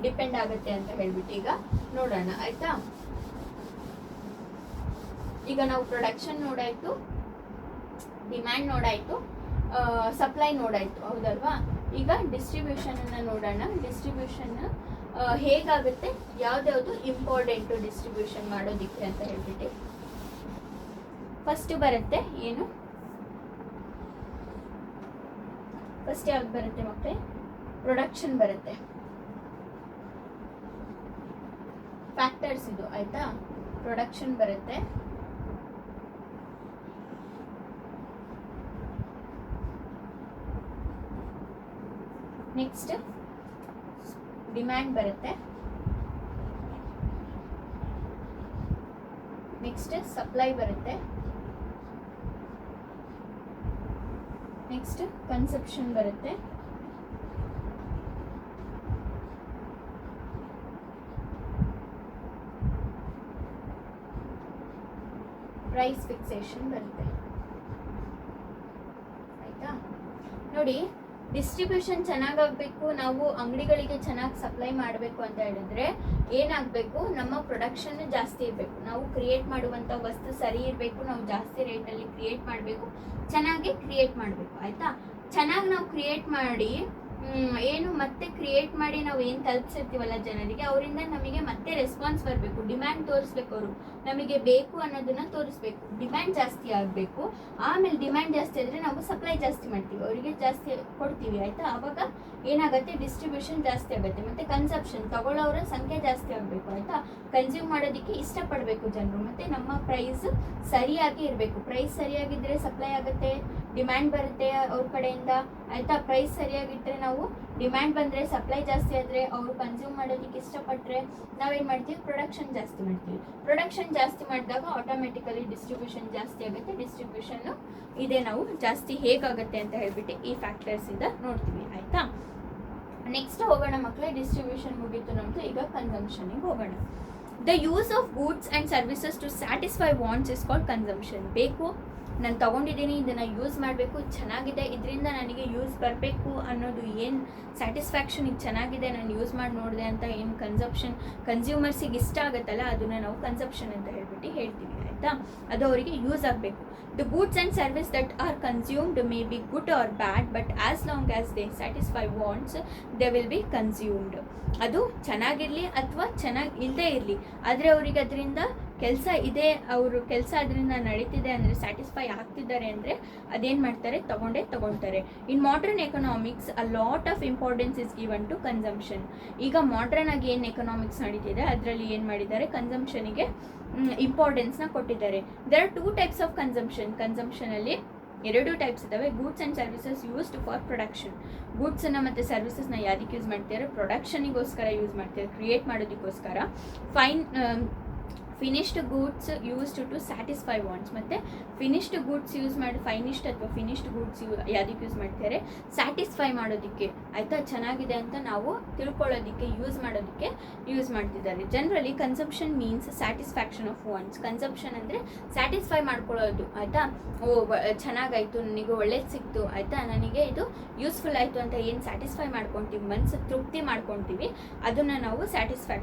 [SPEAKER 1] ಡಿಪೆಂಡ್ ಆಗುತ್ತೆ ಅಂತ ಹೇಳ್ಬಿಟ್ಟು ಈಗ ನೋಡೋಣ, ಆಯಿತಾ? ಈಗ ನಾವು ಪ್ರೊಡಕ್ಷನ್ ನೋಡಾಯಿತು, ಡಿಮ್ಯಾಂಡ್ ನೋಡಾಯಿತು, ಸಪ್ಲೈ ನೋಡಾಯಿತು, ಹೌದಲ್ವಾ? ಈಗ ಡಿಸ್ಟ್ರಿಬ್ಯೂಷನನ್ನು ನೋಡೋಣ. ಡಿಸ್ಟ್ರಿಬ್ಯೂಷನ್ ಹೇಗಾಗುತ್ತೆ, ಯಾವ್ದ್ಯಾವುದು ಇಂಪಾರ್ಟೆಂಟು ಡಿಸ್ಟ್ರಿಬ್ಯೂಷನ್ ಮಾಡೋದಕ್ಕೆ ಅಂತ ಹೇಳ್ಬಿಟ್ಟು. ಫಸ್ಟ್ ಬರುತ್ತೆ ಏನು, ಫಸ್ಟ್ ಯಾವ್ದು ಬರುತ್ತೆ ಮಕ್ಕಳೇ, ಪ್ರೊಡಕ್ಷನ್ ಬರುತ್ತೆ. ಫ್ಯಾಕ್ಟರ್ಸ್ ಇದು, ಆಯ್ತಾ? ಪ್ರೊಡಕ್ಷನ್ ಬರುತ್ತೆ, ನೆಕ್ಸ್ಟ್ ಡಿಮ್ಯಾಂಡ್ ಬರುತ್ತೆ, ನೆಕ್ಸ್ಟ್ ಸಪ್ಲೈ ಬರುತ್ತೆ, ನೆಕ್ಸ್ಟ್ ಕನ್ಸಂಪ್ಷನ್ ಬರುತ್ತೆ, ಪ್ರೈಸ್ ಫಿಕ್ಸೇಷನ್ ಬರುತ್ತೆ, ಆಯ್ತಾ? ನೋಡಿ, ಡಿಸ್ಟ್ರಿಬ್ಯೂಷನ್ ಚೆನ್ನಾಗಾಗಬೇಕು, ನಾವು ಅಂಗಡಿಗಳಿಗೆ ಚೆನ್ನಾಗಿ ಸಪ್ಲೈ ಮಾಡಬೇಕು ಅಂತ ಹೇಳಿದ್ರೆ ಏನಾಗಬೇಕು, ನಮ್ಮ ಪ್ರೊಡಕ್ಷನ್ ಜಾಸ್ತಿ ಇರಬೇಕು, ನಾವು ಕ್ರಿಯೇಟ್ ಮಾಡುವಂಥ ವಸ್ತು ಸರಿ ಇರಬೇಕು, ನಾವು ಜಾಸ್ತಿ ರೇಟಲ್ಲಿ ಕ್ರಿಯೇಟ್ ಮಾಡಬೇಕು, ಚೆನ್ನಾಗಿ ಕ್ರಿಯೇಟ್ ಮಾಡಬೇಕು, ಆಯಿತಾ? ಚೆನ್ನಾಗಿ ನಾವು ಕ್ರಿಯೇಟ್ ಮಾಡಿ ಏನು ಮತ್ತೆ ಕ್ರಿಯೇಟ್ ಮಾಡಿ ನಾವು ಏನು ತಲುಪಿಸಿರ್ತೀವಲ್ಲ ಜನರಿಗೆ, ಅವರಿಂದ ನಮಗೆ ಮತ್ತೆ ರೆಸ್ಪಾನ್ಸ್ ಬರಬೇಕು, ಡಿಮ್ಯಾಂಡ್ ತೋರಿಸ್ಬೇಕು. ಅವರು ನಮಗೆ ಬೇಕು ಅನ್ನೋದನ್ನ ತೋರಿಸ್ಬೇಕು, ಡಿಮ್ಯಾಂಡ್ ಜಾಸ್ತಿ ಆಗಬೇಕು. ಆಮೇಲೆ ಡಿಮ್ಯಾಂಡ್ ಜಾಸ್ತಿ ಆದರೆ ನಾವು ಸಪ್ಲೈ ಜಾಸ್ತಿ ಮಾಡ್ತೀವಿ, ಅವರಿಗೆ ಜಾಸ್ತಿ ಕೊಡ್ತೀವಿ ಆಯಿತಾ. ಆವಾಗ ಏನಾಗುತ್ತೆ, ಡಿಸ್ಟ್ರಿಬ್ಯೂಷನ್ ಜಾಸ್ತಿ ಆಗುತ್ತೆ, ಮತ್ತು ಕನ್ಸಪ್ಷನ್ ತಗೊಳ್ಳೋರ ಸಂಖ್ಯೆ ಜಾಸ್ತಿ ಆಗಬೇಕು ಆಯಿತಾ. ಕನ್ಸ್ಯೂಮ್ ಮಾಡೋದಕ್ಕೆ ಇಷ್ಟಪಡಬೇಕು ಜನರು, ಮತ್ತು ನಮ್ಮ ಪ್ರೈಸ್ ಸರಿಯಾಗಿ ಇರಬೇಕು. ಪ್ರೈಸ್ ಸರಿಯಾಗಿದ್ದರೆ ಸಪ್ಲೈ ಆಗುತ್ತೆ, ಡಿಮ್ಯಾಂಡ್ ಬರುತ್ತೆ ಅವ್ರ ಕಡೆಯಿಂದ ಆಯಿತಾ. ಪ್ರೈಸ್ ಸರಿಯಾಗಿಟ್ಟರೆ ನಾವು, ಡಿಮ್ಯಾಂಡ್ ಬಂದರೆ ಸಪ್ಲೈ ಜಾಸ್ತಿ ಆದರೆ ಅವರು ಕನ್ಸ್ಯೂಮ್ ಮಾಡೋದಕ್ಕೆ ಇಷ್ಟಪಟ್ಟರೆ ನಾವೇನು ಮಾಡ್ತೀವಿ, ಪ್ರೊಡಕ್ಷನ್ ಜಾಸ್ತಿ ಮಾಡ್ತೀವಿ. ಪ್ರೊಡಕ್ಷನ್ ಜಾಸ್ತಿ ಮಾಡಿದಾಗ ಆಟೋಮೆಟಿಕಲಿ ಡಿಸ್ಟ್ರಿಬ್ಯೂಷನ್ ಜಾಸ್ತಿ ಆಗುತ್ತೆ. ಡಿಸ್ಟ್ರಿಬ್ಯೂಷನ್ನು ಇದೆ ನಾವು ಜಾಸ್ತಿ ಹೇಗಾಗುತ್ತೆ ಅಂತ ಹೇಳ್ಬಿಟ್ಟು ಈ ಫ್ಯಾಕ್ಟರ್ಸಿಂದ ನೋಡ್ತೀವಿ ಆಯಿತಾ. ನೆಕ್ಸ್ಟ್ ಹೋಗೋಣ ಮಕ್ಕಳೇ, ಡಿಸ್ಟ್ರಿಬ್ಯೂಷನ್ ಮುಗೀತು ನಮ್ಮದು, ಈಗ ಕನ್ಸಂಪ್ಷನಿಗೆ ಹೋಗೋಣ. The use of goods and services to satisfy wants is called consumption. ಬೇಕು, ನಾನು ತೊಗೊಂಡಿದ್ದೀನಿ, ಇದನ್ನು ಯೂಸ್ ಮಾಡಬೇಕು, ಚೆನ್ನಾಗಿದೆ, ಇದರಿಂದ ನನಗೆ ಯೂಸ್ ಬರಬೇಕು ಅನ್ನೋದು ಏನು ಸ್ಯಾಟಿಸ್ಫ್ಯಾಕ್ಷನ್, ಇದು ಚೆನ್ನಾಗಿದೆ ನಾನು ಯೂಸ್ ಮಾಡಿ ನೋಡಿದೆ ಅಂತ ಏನು ಕನ್ಸ್ಯೂಮರ್ಸಿಗೆ ಇಷ್ಟ ಆಗುತ್ತಲ್ಲ, ಅದನ್ನು ನಾವು ಕನ್ಸಂಪ್ಷನ್ ಅಂತ ಹೇಳ್ತೀವಿ ಆಯಿತಾ. ಅದು ಅವರಿಗೆ ಯೂಸ್ ಆಗಬೇಕು. The goods and service that are consumed may be good or bad, but as long as they satisfy wants they will be consumed. ಅದು ಚೆನ್ನಾಗಿರಲಿ ಅಥವಾ ಚೆನ್ನಾಗಿ ಇಲ್ಲದೇ ಇರಲಿ, ಆದರೆ ಅವರಿಗೆ ಅದರಿಂದ ಕೆಲಸ ಇದೆ, ಅವರು ಕೆಲಸ ಅದರಿಂದ ನಡೀತಿದೆ ಅಂದರೆ, ಸ್ಯಾಟಿಸ್ಫೈ ಆಗ್ತಿದ್ದಾರೆ ಅಂದರೆ ಅದೇನು ಮಾಡ್ತಾರೆ, ತಗೊಳ್ತಾರೆ. In modern economics a lot of importance is given to consumption. ಈಗ ಮಾಡರ್ನ್ ಆಗಿ ಏನು ಎಕನಾಮಿಕ್ಸ್ ನಡೀತಿದೆ ಅದರಲ್ಲಿ ಏನು ಮಾಡಿದ್ದಾರೆ, ಕನ್ಸಂಪ್ಷನಿಗೆ ಇಂಪಾರ್ಟೆನ್ಸ್ನ ಕೊಟ್ಟಿದ್ದಾರೆ. ದೇರ್ ಆರ್ 2 ಟೈಪ್ಸ್ ಆಫ್ ಕನ್ಸಂಪ್ಷನಲ್ಲಿ 2 ಟೈಪ್ಸ್ ಇದ್ದಾವೆ. Goods and services used for production. ಗೂಡ್ಸನ್ನು ಮತ್ತು ಸರ್ವಿಸಸ್ನ ಯಾವುದಕ್ಕೆ ಯೂಸ್ ಮಾಡ್ತಾರೆ, ಪ್ರೊಡಕ್ಷನಿಗೋಸ್ಕರ ಯೂಸ್ ಮಾಡ್ತಾರೆ, ಕ್ರಿಯೇಟ್ ಮಾಡೋದಕ್ಕೋಸ್ಕರ. Finished goods used to satisfy wants. ಮತ್ತು ಫಿನಿಶ್ಡ್ ಗೂಡ್ಸ್ ಯೂಸ್ ಮಾಡಿ, ಫಿನಿಶ್ಡ್ ಗೂಡ್ಸ್ ಯಾವುದಕ್ಕೆ ಯೂಸ್ ಮಾಡ್ತಾರೆ, ಸ್ಯಾಟಿಸ್ಫೈ ಮಾಡೋದಕ್ಕೆ ಆಯಿತಾ. ಚೆನ್ನಾಗಿದೆ ಅಂತ ನಾವು ತಿಳ್ಕೊಳ್ಳೋದಕ್ಕೆ, ಯೂಸ್ ಮಾಡೋದಕ್ಕೆ ಯೂಸ್ ಮಾಡ್ತಿದ್ದಾರೆ. Generally consumption means satisfaction of wants. Consumption ಅಂದರೆ ಸ್ಯಾಟಿಸ್ಫೈ ಮಾಡ್ಕೊಳ್ಳೋದು ಆಯಿತಾ. ಚೆನ್ನಾಗಾಯಿತು, ನನಗೆ ಒಳ್ಳೇದು ಸಿಕ್ತು ಆಯಿತಾ, ನನಗೆ ಇದು ಯೂಸ್ಫುಲ್ ಆಯಿತು ಅಂತ ಏನು ಸ್ಯಾಟಿಸ್ಫೈ ಮಾಡ್ಕೊತೀವಿ, ಮನಸ್ಸು ತೃಪ್ತಿ ಮಾಡ್ಕೊತೀವಿ, ಅದನ್ನು ನಾವು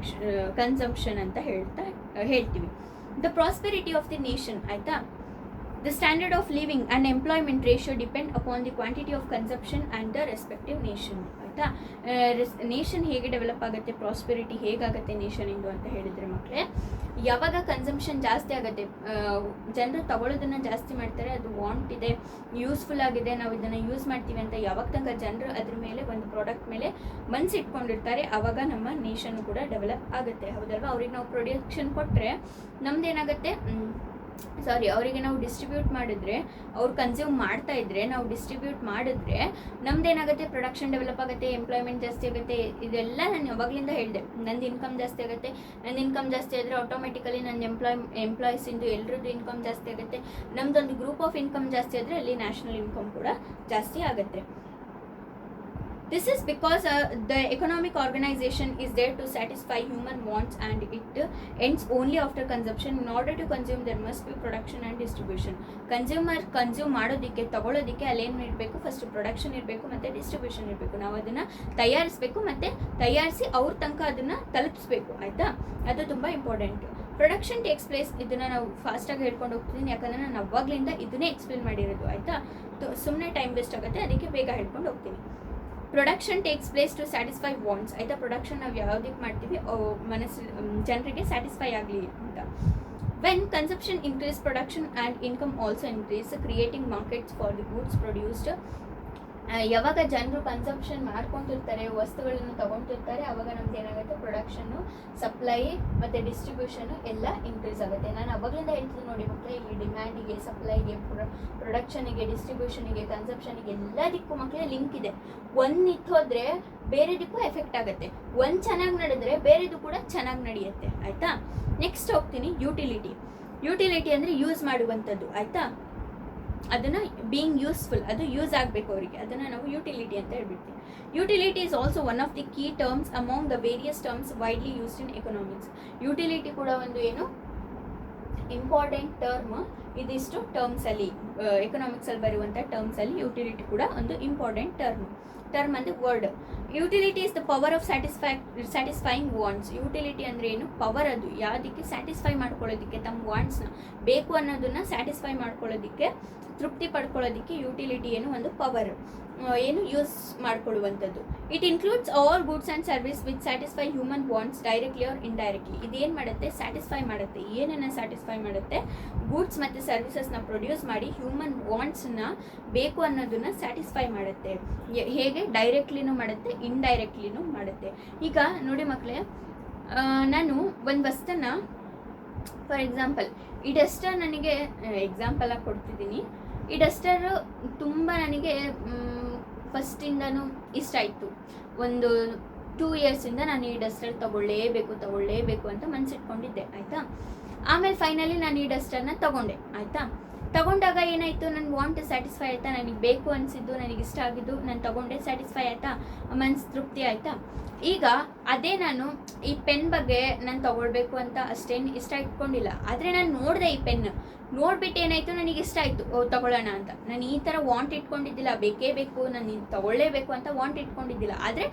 [SPEAKER 1] ಕನ್ಸಂಪ್ಷನ್ ಅಂತ ಹೇಳ್ತೀವಿ. The prosperity of the nation ಆಯಿತಾ. The standard of living and employment ratio depend upon the quantity of consumption and the respective nation ಆಯಿತಾ. ನೇಷನ್ ಹೇಗೆ ಡೆವಲಪ್ ಆಗುತ್ತೆ, ಪ್ರಾಸ್ಪೆರಿಟಿ ಹೇಗಾಗುತ್ತೆ ನೇಷನಿಂದು ಅಂತ ಹೇಳಿದರೆ ಮಕ್ಕಳೇ, ಯಾವಾಗ ಕನ್ಸಂಪ್ಷನ್ ಜಾಸ್ತಿ ಆಗುತ್ತೆ, ಜನರು ತಗೊಳ್ಳೋದನ್ನು ಜಾಸ್ತಿ ಮಾಡ್ತಾರೆ, ಅದು ವಾಂಟ್ ಇದೆ, ಯೂಸ್ಫುಲ್ ಆಗಿದೆ, ನಾವು ಇದನ್ನು ಯೂಸ್ ಮಾಡ್ತೀವಿ ಅಂತ ಯಾವಾಗ ತನಕ ಜನರು ಅದ್ರ ಮೇಲೆ, ಒಂದು ಪ್ರಾಡಕ್ಟ್ ಮೇಲೆ ಮನಸ್ಸು ಇಟ್ಕೊಂಡಿರ್ತಾರೆ, ಆವಾಗ ನಮ್ಮ ನೇಷನ್ ಕೂಡ ಡೆವಲಪ್ ಆಗುತ್ತೆ. ಹೌದಲ್ವಾ. ಅವ್ರಿಗೆ ನಾವು ಪ್ರೊಡಕ್ಷನ್ ಕೊಟ್ಟರೆ ನಮ್ದೇನಾಗುತ್ತೆ, ಅವರಿಗೆ ನಾವು ಡಿಸ್ಟ್ರಿಬ್ಯೂಟ್ ಮಾಡಿದ್ರೆ, ಅವ್ರು ಕನ್ಸ್ಯೂಮ್ ಮಾಡ್ತಾ ಇದ್ರೆ, ನಾವು ಡಿಸ್ಟ್ರಿಬ್ಯೂಟ್ ಮಾಡಿದ್ರೆ ನಮ್ದೇನಾಗುತ್ತೆ, ಪ್ರೊಡಕ್ಷನ್ ಡೆವಲಪ್ ಆಗುತ್ತೆ, ಎಂಪ್ಲಾಯ್ಮೆಂಟ್ ಜಾಸ್ತಿ ಆಗುತ್ತೆ. ಇದೆಲ್ಲ ನಾನು ಯಾವಾಗಲಿಂದ ಹೇಳಿದೆ, ನಂದು ಇನ್ಕಮ್ ಜಾಸ್ತಿ ಆಗುತ್ತೆ. ನನ್ನ ಇನ್ಕಮ್ ಜಾಸ್ತಿ ಆದರೆ ಆಟೋಮೆಟಿಕಲಿ ನನ್ನ ಎಂಪ್ಲಾಯೀಸಿಂದು ಎಲ್ಲರದ್ದು ಇನ್ಕಮ್ ಜಾಸ್ತಿ ಆಗುತ್ತೆ. ನಮ್ಮದೊಂದು ಗ್ರೂಪ್ ಆಫ್ ಇನ್ಕಮ್ ಜಾಸ್ತಿ ಆದರೆ ಅಲ್ಲಿ ನ್ಯಾಷನಲ್ ಇನ್ಕಮ್ ಕೂಡ ಜಾಸ್ತಿ ಆಗುತ್ತೆ. This is because the economic organization is there to satisfy human wants and it ends only after consumption. In order to consume there must be production and distribution. Consume ಮಾಡೋದಕ್ಕೆ, ತಗೊಳ್ಳೋದಕ್ಕೆ ಅಲ್ಲೇನು ಇರಬೇಕು, first production ಇರಬೇಕು ಮತ್ತು distribution ಇರಬೇಕು. ನಾವು ಅದನ್ನು ತಯಾರಿಸಬೇಕು ಮತ್ತು ತಯಾರಿಸಿ ಅವ್ರ ತನಕ ಅದನ್ನು ತಲುಪಿಸ್ಬೇಕು ಆಯಿತಾ. ಅದು ತುಂಬ ಇಂಪಾರ್ಟೆಂಟ್. ಪ್ರೊಡಕ್ಷನ್ ಟೇಕ್ಸ್ ಪ್ಲೇಸ್, ಇದನ್ನು ನಾವು ಫಾಸ್ಟಾಗಿ ಹೇಳ್ಕೊಂಡು ಹೋಗ್ತಿದ್ದೀನಿ, ಯಾಕಂದರೆ ನಾನು ಅವಾಗಲಿಂದ ಇದನ್ನೇ ಎಕ್ಸ್ಪ್ಲೇನ್ ಮಾಡಿರೋದು ಆಯಿತಾ. ಸುಮ್ಮನೆ ಟೈಮ್ ವೇಸ್ಟ್ ಆಗುತ್ತೆ, ಅದಕ್ಕೆ ಬೇಗ ಹೇಳ್ಕೊಂಡು ಹೋಗ್ತೀನಿ. Production takes place to satisfy wants ಆಯಿತಾ. ಪ್ರೊಡಕ್ಷನ್ ನಾವು ಯಾವುದಕ್ಕೆ ಮಾಡ್ತೀವಿ, ಮನಸ್ಸು ಜನರಿಗೆ ಸ್ಯಾಟಿಸ್ಫೈ ಆಗಲಿ ಅಂತ. When consumption increase, production and income also increase, creating markets for the goods produced. ಯಾವಾಗ ಜನರು ಕನ್ಸಂಪ್ಷನ್ ಮಾಡ್ಕೊತಿರ್ತಾರೆ, ವಸ್ತುಗಳನ್ನು ತೊಗೊತಿರ್ತಾರೆ, ಆವಾಗ ನಮ್ದು ಏನಾಗುತ್ತೆ, ಪ್ರೊಡಕ್ಷನ್ನು, ಸಪ್ಲೈ ಮತ್ತು ಡಿಸ್ಟ್ರಿಬ್ಯೂಷನು ಎಲ್ಲ ಇನ್ಕ್ರೀಸ್ ಆಗುತ್ತೆ. ನಾನು ಅವಾಗಲಿಂದ ಹೇಳ್ತೀನಿ ನೋಡಿ ಮಕ್ಕಳೇ, ಈ ಡಿಮ್ಯಾಂಡಿಗೆ, ಸಪ್ಲೈಗೆ, ಪ್ರೊಡಕ್ಷನಿಗೆ, ಡಿಸ್ಟ್ರಿಬ್ಯೂಷನಿಗೆ, ಕನ್ಸಂಪ್ಷನಿಗೆ ಎಲ್ಲದಕ್ಕೂ ಮಕ್ಕಳೇ ಲಿಂಕ್ ಇದೆ. ಒಂದು ನಿಂತೋದ್ರೆ ಬೇರೆದಕ್ಕೂ ಎಫೆಕ್ಟ್ ಆಗುತ್ತೆ, ಒಂದು ಚೆನ್ನಾಗಿ ನಡೆದ್ರೆ ಬೇರೆದು ಕೂಡ ಚೆನ್ನಾಗಿ ನಡೆಯುತ್ತೆ ಆಯಿತಾ. ನೆಕ್ಸ್ಟ್ ಹೋಗ್ತೀನಿ, ಯುಟಿಲಿಟಿ ಅಂದರೆ ಯೂಸ್ ಮಾಡುವಂಥದ್ದು ಆಯಿತಾ. ಅದನ್ನು ಬೀಯಿಂಗ್ ಯೂಸ್ಫುಲ್, ಅದು ಯೂಸ್ ಆಗಬೇಕು ಅವರಿಗೆ, ಅದನ್ನು ನಾವು ಯುಟಿಲಿಟಿ ಅಂತ ಹೇಳ್ಬಿಡ್ತೀವಿ. Utility is also one of the key terms among the various terms widely used in economics. Utility ಕೂಡ ಒಂದು ಏನು ಇಂಪಾರ್ಟೆಂಟ್ ಟರ್ಮ್. ಇದಿಷ್ಟು ಟರ್ಮ್ಸಲ್ಲಿ, ಎಕನಾಮಿಕ್ಸಲ್ಲಿ ಬರುವಂಥ ಟರ್ಮ್ಸಲ್ಲಿ ಯುಟಿಲಿಟಿ ಕೂಡ ಒಂದು ಇಂಪಾರ್ಟೆಂಟ್ ಟರ್ಮ್ ಅಂದರೆ word. Utility is the power of satisfying wants. Utility ಅಂದರೆ ಏನು, ಪವರ್. ಅದು ಯಾವುದಕ್ಕೆ, ಸ್ಯಾಟಿಸ್ಫೈ ಮಾಡ್ಕೊಳ್ಳೋದಕ್ಕೆ, ತಮ್ಮ ವಾಂಟ್ಸ್ನ, ಬೇಕು ಅನ್ನೋದನ್ನು ಸ್ಯಾಟಿಸ್ಫೈ ಮಾಡ್ಕೊಳ್ಳೋದಕ್ಕೆ ತೃಪ್ತಿ ಪಡ್ಕೊಳ್ಳೋದಕ್ಕೆ ಯುಟಿಲಿಟಿ ಏನು ಒಂದು ಪವರ್ ಏನು ಯೂಸ್ ಮಾಡ್ಕೊಳ್ಳುವಂಥದ್ದು. It includes all goods and service which satisfy human wants directly or indirectly. ಇದೇನು ಮಾಡುತ್ತೆ, ಸ್ಯಾಟಿಸ್ಫೈ ಮಾಡುತ್ತೆ. ಏನನ್ನು ಸ್ಯಾಟಿಸ್ಫೈ ಮಾಡುತ್ತೆ, ಗೂಡ್ಸ್ ಮತ್ತು ಸರ್ವಿಸಸ್ನ ಪ್ರೊಡ್ಯೂಸ್ ಮಾಡಿ ಹ್ಯೂಮನ್ ವಾಂಟ್ಸ್ನ ಬೇಕು ಅನ್ನೋದನ್ನ ಸ್ಯಾಟಿಸ್ಫೈ ಮಾಡುತ್ತೆ. ಹೇಗೆ, ಡೈರೆಕ್ಟ್ಲಿನೂ ಮಾಡುತ್ತೆ, ಇಂಡೈರೆಕ್ಟ್ಲಿನೂ ಮಾಡುತ್ತೆ. ಈಗ ನೋಡಿ ಮಕ್ಕಳೇ, ನಾನು ಒಂದು ವಸ್ತುನ ಫಾರ್ ಎಕ್ಸಾಂಪಲ್ ಈ ಡಸ್ಟರ್ ನನಗೆ ಎಕ್ಸಾಂಪಲಾಗಿ ಕೊಡ್ತಿದ್ದೀನಿ. ಈ ಡಸ್ಟರ್ ತುಂಬ ನನಗೆ ಫಸ್ಟಿಂದನೂ ಇಷ್ಟ ಆಯಿತು. ಒಂದು 2 ಇಯರ್ಸಿಂದ ನಾನು ಈ ಡಸ್ಟರ್ ತಗೊಳ್ಳೇಬೇಕು ಅಂತ ಮನಸ್ಸಿಟ್ಕೊಂಡಿದ್ದೆ, ಆಯಿತಾ. ಆಮೇಲೆ ಫೈನಲಿ ನಾನು ಈ ಡಸ್ಟರ್ನ ತಗೊಂಡೆ, ಆಯಿತಾ. ತಗೊಂಡಾಗ ಏನಾಯಿತು, ನನ್ನ ವಾಂಟ್ ಸ್ಯಾಟಿಸ್ಫೈ ಆಯಿತಾ, ನನಗೆ ಬೇಕು ಅನಿಸಿದ್ದು, ನನಗೆ ಇಷ್ಟ ಆಗಿದ್ದು ನಾನು ತಗೊಂಡೆ, ಸ್ಯಾಟಿಸ್ಫೈ ಆಯಿತಾ, ಮನಸ್ಸು ತೃಪ್ತಿ ಆಯಿತಾ. ಈಗ ಅದೇ ನಾನು ಈ ಪೆನ್ ಬಗ್ಗೆ ನಾನು ತಗೊಳ್ಬೇಕು ಅಂತ ಅಷ್ಟೇನು ಇಷ್ಟ ಇಟ್ಕೊಂಡಿಲ್ಲ. ಆದರೆ ನಾನು ನೋಡಿದೆ, ಈ ಪೆನ್ ನೋಡ್ಬಿಟ್ಟು ಏನಾಯಿತು, ನನಗೆ ಇಷ್ಟ ಆಯಿತು, ತಗೊಳ್ಳೋಣ ಅಂತ. ನಾನು ಈ ಥರ ವಾಂಟ್ ಇಟ್ಕೊಂಡಿದ್ದಿಲ್ಲ, ಬೇಕೇ ಬೇಕು, ನಾನು ಇದು ತಗೊಳ್ಳೇಬೇಕು ಅಂತ ವಾಂಟ್ ಇಟ್ಕೊಂಡಿದ್ದಿಲ್ಲ. ಆದರೆ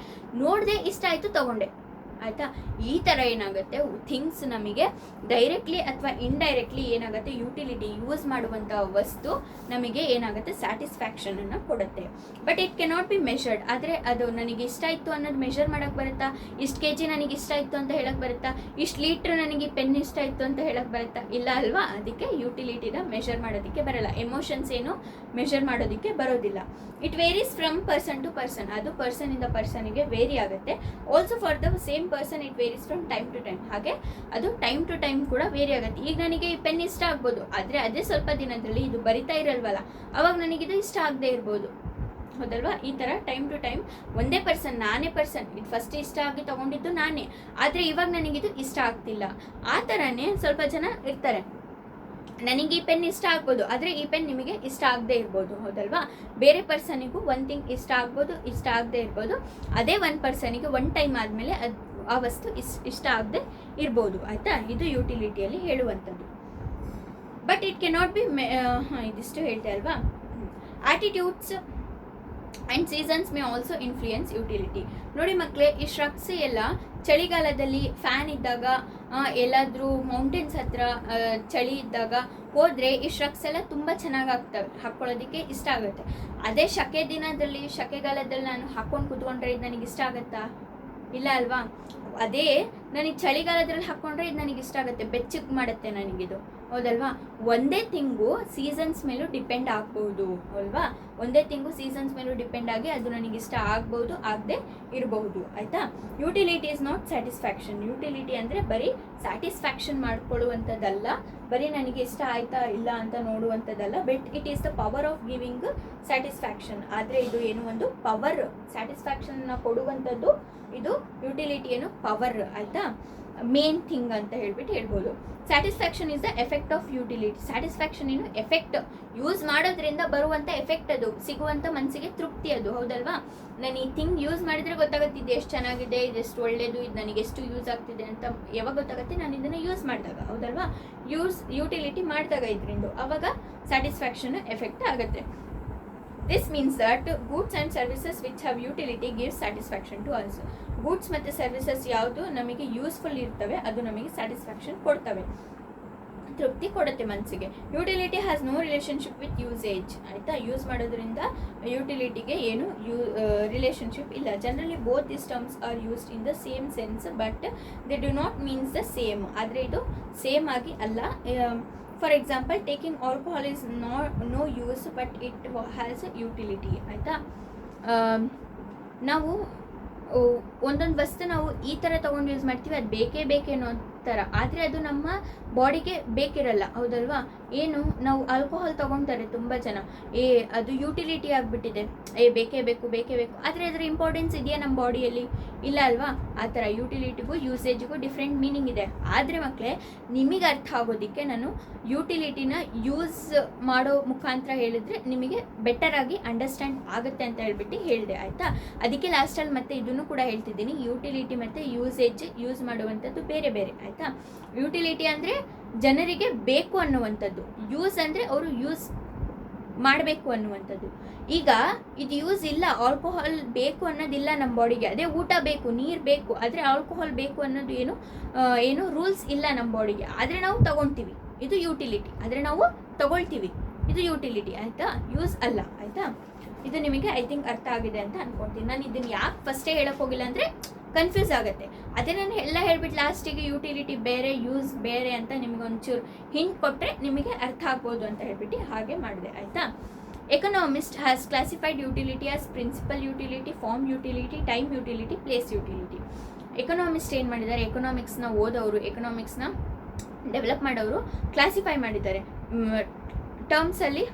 [SPEAKER 1] ನೋಡಿದೆ, ಇಷ್ಟ ಆಯಿತು, ತಗೊಂಡೆ, ಆಯಿತಾ. ಈ ಥರ ಏನಾಗುತ್ತೆ, ಥಿಂಗ್ಸ್ ನಮಗೆ ಡೈರೆಕ್ಟ್ಲಿ ಅಥವಾ ಇಂಡೈರೆಕ್ಟ್ಲಿ ಏನಾಗುತ್ತೆ, ಯುಟಿಲಿಟಿ ಯೂಸ್ ಮಾಡುವಂಥ ವಸ್ತು ನಮಗೆ ಏನಾಗುತ್ತೆ, ಸ್ಯಾಟಿಸ್ಫ್ಯಾಕ್ಷನನ್ನು ಕೊಡುತ್ತೆ. But it cannot be measured. ಆದರೆ ಅದು ನನಗೆ ಇಷ್ಟ ಇತ್ತು ಅನ್ನೋದು ಮೆಷರ್ ಮಾಡೋಕ್ಕೆ ಬರುತ್ತಾ? ಇಷ್ಟು kg ನನಗೆ ಇಷ್ಟ ಇತ್ತು ಅಂತ ಹೇಳಕ್ಕೆ ಬರುತ್ತಾ? ಇಷ್ಟು ಲೀಟ್ರ್ ನನಗೆ ಪೆನ್ ಇಷ್ಟ ಇತ್ತು ಅಂತ ಹೇಳಕ್ಕೆ ಬರುತ್ತಾ? ಇಲ್ಲ ಅಲ್ವಾ. ಅದಕ್ಕೆ ಯುಟಿಲಿಟಿನ ಮೆಷರ್ ಮಾಡೋದಕ್ಕೆ ಬರಲ್ಲ. ಎಮೋಷನ್ಸ್ ಏನು ಮೆಷರ್ ಮಾಡೋದಕ್ಕೆ ಬರೋದಿಲ್ಲ. It varies from person to person. ಅದು ಪರ್ಸನಿಂದ ಪರ್ಸನಿಗೆ ವೇರಿ ಆಗುತ್ತೆ. Also for the same person it varies from time to time. ಹಾಗೆ ಅದು ಟೈಮ್ ಟು ಟೈಮ್ ಕೂಡ ವೇರಿ ಆಗುತ್ತೆ. ಈಗ ನನಗೆ ಈ ಪೆನ್ ಇಷ್ಟ ಆಗ್ಬೋದು, ಆದರೆ ಅದೇ ಸ್ವಲ್ಪ ದಿನದಲ್ಲಿ ಇದು ಬರಿತಾ ಇರಲ್ವಲ್ಲ, ಅವಾಗ ನನಗಿದು ಇಷ್ಟ ಆಗದೆ ಇರ್ಬೋದು, ಹೌದಲ್ವಾ. ಈ ಥರ ಟೈಮ್ ಟು ಟೈಮ್ ಒಂದೇ ಪರ್ಸನ್, ನಾನೇ ಪರ್ಸನ್, ಇದು ಫಸ್ಟ್ ಇಷ್ಟ ಆಗಿ ತೊಗೊಂಡಿದ್ದು ನಾನೇ, ಆದರೆ ಇವಾಗ ನನಗಿದು ಇಷ್ಟ ಆಗ್ತಿಲ್ಲ. ಆ ಥರನೇ ಸ್ವಲ್ಪ ಜನ ಇರ್ತಾರೆ. ನನಗೆ ಈ ಪೆನ್ ಇಷ್ಟ ಆಗ್ಬೋದು, ಆದರೆ ಈ ಪೆನ್ ನಿಮಗೆ ಇಷ್ಟ ಆಗದೆ ಇರ್ಬೋದು, ಹೌದಲ್ವಾ. ಬೇರೆ ಪರ್ಸನಿಗೂ ಒಂದು ಥಿಂಗ್ ಇಷ್ಟ ಆಗ್ಬೋದು, ಇಷ್ಟ ಆಗದೆ ಇರ್ಬೋದು. ಅದೇ ಒಂದು ಪರ್ಸನಿಗೆ ಒನ್ ಟೈಮ್ ಆದಮೇಲೆ ಆ ವಸ್ತು ಇಷ್ಟ ಆಗದೆ ಇರ್ಬೋದು, ಆಯಿತಾ. ಇದು ಯುಟಿಲಿಟಿಯಲ್ಲಿ ಹೇಳುವಂಥದ್ದು. ಬಟ್ ಇಟ್ ಕೆನಾಟ್ ಬಿ ಇದಿಷ್ಟು ಹೇಳ್ತೆ ಅಲ್ವಾ. Attitudes and seasons May also influence utility. ನೋಡಿ ಮಕ್ಕಳೇ, ಈ ಶ್ರಗ್ಸ್ ಎಲ್ಲ ಚಳಿಗಾಲದಲ್ಲಿ ಫ್ಯಾನ್ ಇದ್ದಾಗ, ಎಲ್ಲಾದರೂ ಮೌಂಟೇನ್ಸ್ ಹತ್ರ ಚಳಿ ಇದ್ದಾಗ ಹೋದರೆ ಈ ಶ್ರಗ್ಸ್ ಎಲ್ಲ ತುಂಬ ಚೆನ್ನಾಗಿ ಆಗ್ತವೆ, ಹಾಕ್ಕೊಳ್ಳೋದಕ್ಕೆ ಇಷ್ಟ ಆಗುತ್ತೆ. ಅದೇ ಶೆಕೆಗಾಲದಲ್ಲಿ ನಾನು ಹಾಕ್ಕೊಂಡು ಕೂತ್ಕೊಂಡ್ರೆ ಇದು ನನಗೆ ಇಷ್ಟ ಆಗುತ್ತಾ? ಇಲ್ಲ ಅಲ್ವಾ. ಅದೇ ನನಗೆ ಚಳಿಗಾಲದಲ್ಲಿ ಹಾಕ್ಕೊಂಡ್ರೆ ಇದು ನನಗೆ ಇಷ್ಟ ಆಗುತ್ತೆ, ಬೆಚ್ಚಗೆ ಮಾಡುತ್ತೆ ನನಗಿದು, ಹೌದಲ್ವಾ. ಒಂದೇ ತಿಂಗು ಸೀಸನ್ಸ್ ಮೇಲೂ ಡಿಪೆಂಡ್ ಆಗ್ಬೋದು, ಅಲ್ವಾ. ಒಂದೇ ತಿಂಗು ಸೀಸನ್ಸ್ ಮೇಲೂ ಡಿಪೆಂಡ್ ಆಗಿ ಅದು ನನಗೆ ಇಷ್ಟ ಆಗ್ಬೋದು, ಆಗದೆ ಇರಬಹುದು, ಆಯಿತಾ. Utility is not satisfaction. Utility ಅಂದರೆ ಬರೀ ಸ್ಯಾಟಿಸ್ಫ್ಯಾಕ್ಷನ್ ಮಾಡ್ಕೊಳ್ಳುವಂಥದ್ದಲ್ಲ, ಬರೀ ನನಗೆ ಇಷ್ಟ ಆಯ್ತಾ ಇಲ್ಲ ಅಂತ ನೋಡುವಂಥದ್ದಲ್ಲ. But it is the power of giving satisfaction. ಆದರೆ ಇದು ಏನು ಒಂದು ಪವರ್, ಸ್ಯಾಟಿಸ್ಫ್ಯಾಕ್ಷನ್ನ ಕೊಡುವಂಥದ್ದು ಇದು ಯುಟಿಲಿಟಿ ಏನು ಪವರ್, ಆಯಿತಾ. ಮೇನ್ ಥಿಂಗ್ ಅಂತ ಹೇಳ್ಬೋದು. Satisfaction is the effect of utility. Satisfaction ಏನು ಎಫೆಕ್ಟ್, ಯೂಸ್ ಮಾಡೋದ್ರಿಂದ ಬರುವಂಥ ಎಫೆಕ್ಟ್, ಅದು ಸಿಗುವಂಥ ಮನಸ್ಸಿಗೆ ತೃಪ್ತಿ, ಅದು ಹೌದಲ್ವಾ. ನಾನು ಈ ಥಿಂಗ್ ಯೂಸ್ ಮಾಡಿದರೆ ಗೊತ್ತಾಗುತ್ತೆ, ಇದು ಎಷ್ಟು ಚೆನ್ನಾಗಿದೆ, ಇದು ಎಷ್ಟು ಒಳ್ಳೆಯದು, ಇದು ನನಗೆ ಎಷ್ಟು ಯೂಸ್ ಆಗ್ತಿದೆ ಅಂತ ಯಾವಾಗ ಗೊತ್ತಾಗುತ್ತೆ, ನಾನು ಇದನ್ನು ಯೂಸ್ ಮಾಡಿದಾಗ, ಹೌದಲ್ವಾ. ಯುಟಿಲಿಟಿ ಮಾಡಿದಾಗ ಇದರಿಂದ ಆವಾಗ ಸ್ಯಾಟಿಸ್ಫ್ಯಾಕ್ಷನ್ ಎಫೆಕ್ಟ್ ಆಗುತ್ತೆ. This means that goods and services which have utility gives satisfaction to us. ಗೂಡ್ಸ್ ಮತ್ತು ಸರ್ವಿಸಸ್ ಯಾವುದು ನಮಗೆ ಯೂಸ್ಫುಲ್ ಇರ್ತವೆ ಅದು ನಮಗೆ ಸ್ಯಾಟಿಸ್ಫ್ಯಾಕ್ಷನ್ ಕೊಡ್ತವೆ, ತೃಪ್ತಿ ಕೊಡುತ್ತೆ ಮನಸ್ಸಿಗೆ. Utility has no relationship with usage, ಆಯಿತಾ. ಯೂಸ್ ಮಾಡೋದ್ರಿಂದ ಯುಟಿಲಿಟಿಗೆ ಏನು ರಿಲೇಷನ್ಶಿಪ್ ಇಲ್ಲ. Generally both this terms are used in the same sense but they do not means the same. ಆದರೆ ಇದು ಸೇಮ್ ಆಗಿ ಅಲ್ಲ. For example, taking alcohol is no use but it has utility, ಆಯಿತಾ. ನಾವು ಒಂದೊಂದು ವಸ್ತು ನಾವು ಈ ಥರ ತೊಗೊಂಡು ಯೂಸ್ ಮಾಡ್ತೀವಿ, ಅದು ಬೇಕೇ ಅನ್ನೋ ಥರ, ಆದರೆ ಅದು ನಮ್ಮ ಬಾಡಿಗೆ ಬೇಕಿರಲ್ಲ, ಹೌದಲ್ವಾ. ಏನು ನಾವು ಆಲ್ಕೋಹಾಲ್ ತೊಗೊಳ್ತಾರೆ ತುಂಬ ಜನ, ಅದು ಯುಟಿಲಿಟಿ ಆಗಿಬಿಟ್ಟಿದೆ, ಬೇಕೇ ಬೇಕು, ಆದರೆ ಅದರ ಇಂಪಾರ್ಟೆನ್ಸ್ ಇದೆಯಾ ನಮ್ಮ ಬಾಡಿಯಲ್ಲಿ? ಇಲ್ಲ ಅಲ್ವಾ. ಆ ಥರ ಯುಟಿಲಿಟಿಗೂ ಯೂಸೇಜಿಗೂ ಡಿಫ್ರೆಂಟ್ ಮೀನಿಂಗ್ ಇದೆ. ಆದರೆ ಮಕ್ಕಳೇ, ನಿಮಗೆ ಅರ್ಥ ಆಗೋದಕ್ಕೆ ನಾನು ಯುಟಿಲಿಟಿನ ಯೂಸ್ ಮಾಡೋ ಮುಖಾಂತರ ಹೇಳಿದರೆ ನಿಮಗೆ ಬೆಟರಾಗಿ ಅಂಡರ್ಸ್ಟ್ಯಾಂಡ್ ಆಗುತ್ತೆ ಅಂತ ಹೇಳ್ಬಿಟ್ಟು ಹೇಳಿದೆ, ಆಯಿತಾ. ಅದಕ್ಕೆ ಲಾಸ್ಟಲ್ಲಿ ಮತ್ತೆ ಇದನ್ನು ಕೂಡ ಹೇಳ್ತಿದ್ದೀನಿ, ಯುಟಿಲಿಟಿ ಮತ್ತು ಯೂಸ್ ಮಾಡುವಂಥದ್ದು ಬೇರೆ ಬೇರೆ, ಆಯಿತಾ. ಯುಟಿಲಿಟಿ ಅಂದರೆ ಜನರಿಗೆ ಬೇಕು ಅನ್ನುವಂಥದ್ದು, ಯೂಸ್ ಅಂದರೆ ಅವರು ಯೂಸ್ ಮಾಡಬೇಕು ಅನ್ನುವಂಥದ್ದು. ಈಗ ಇದು ಯೂಸ್ ಇಲ್ಲ, ಆಲ್ಕೋಹಾಲ್ ಬೇಕು ಅನ್ನೋದಿಲ್ಲ ನಮ್ಮ ಬಾಡಿಗೆ, ಅದೇ ಊಟ ಬೇಕು, ನೀರು ಬೇಕು, ಆದರೆ ಆಲ್ಕೋಹಾಲ್ ಬೇಕು ಅನ್ನೋದು ಏನು ರೂಲ್ಸ್ ಇಲ್ಲ ನಮ್ಮ ಬಾಡಿಗೆ, ಆದರೆ ನಾವು ತಗೊಳ್ತೀವಿ. ಇದು ಯುಟಿಲಿಟಿ, ಆದರೆ ನಾವು ತಗೊಳ್ತೀವಿ, ಇದು ಯುಟಿಲಿಟಿ ಆಯಿತಾ, ಯೂಸ್ ಅಲ್ಲ ಆಯಿತಾ. ಇದು ನಿಮಗೆ ಐ ಥಿಂಕ್ ಅರ್ಥ ಆಗಿದೆ ಅಂತ ಅನ್ಕೊಳ್ತೀನಿ. ನಾನು ಇದನ್ನು ಯಾಕೆ ಫಸ್ಟೇ ಹೇಳೋಕೆ ಹೋಗಿಲ್ಲ ಅಂದರೆ ಕನ್ಫ್ಯೂಸ್ ಆಗುತ್ತೆ. ಅದೇ ನಾನು ಎಲ್ಲ ಹೇಳ್ಬಿಟ್ಟು ಲಾಸ್ಟಿಗೆ ಯುಟಿಲಿಟಿ ಬೇರೆ ಯೂಸ್ ಬೇರೆ ಅಂತ ನಿಮಗೆ ಒಂಚೂರು ಹಿಂಟ್ ಕೊಟ್ಟರೆ ನಿಮಗೆ ಅರ್ಥ ಆಗ್ಬೋದು ಅಂತ ಹೇಳ್ಬಿಟ್ಟು ಹಾಗೆ ಮಾಡಿದೆ ಆಯಿತಾ. Economist has classified utility as principal utility, form utility, time utility, place utility. Economist ಏನು ಮಾಡಿದ್ದಾರೆ, ಎಕನಾಮಿಕ್ಸ್ನ ಓದೋರು, ಎಕನಾಮಿಕ್ಸ್ನ ಡೆವಲಪ್ ಮಾಡೋರು ಕ್ಲಾಸಿಫೈ ಮಾಡಿದ್ದಾರೆ. ಟರ್ಮ್ಸಲ್ಲಿ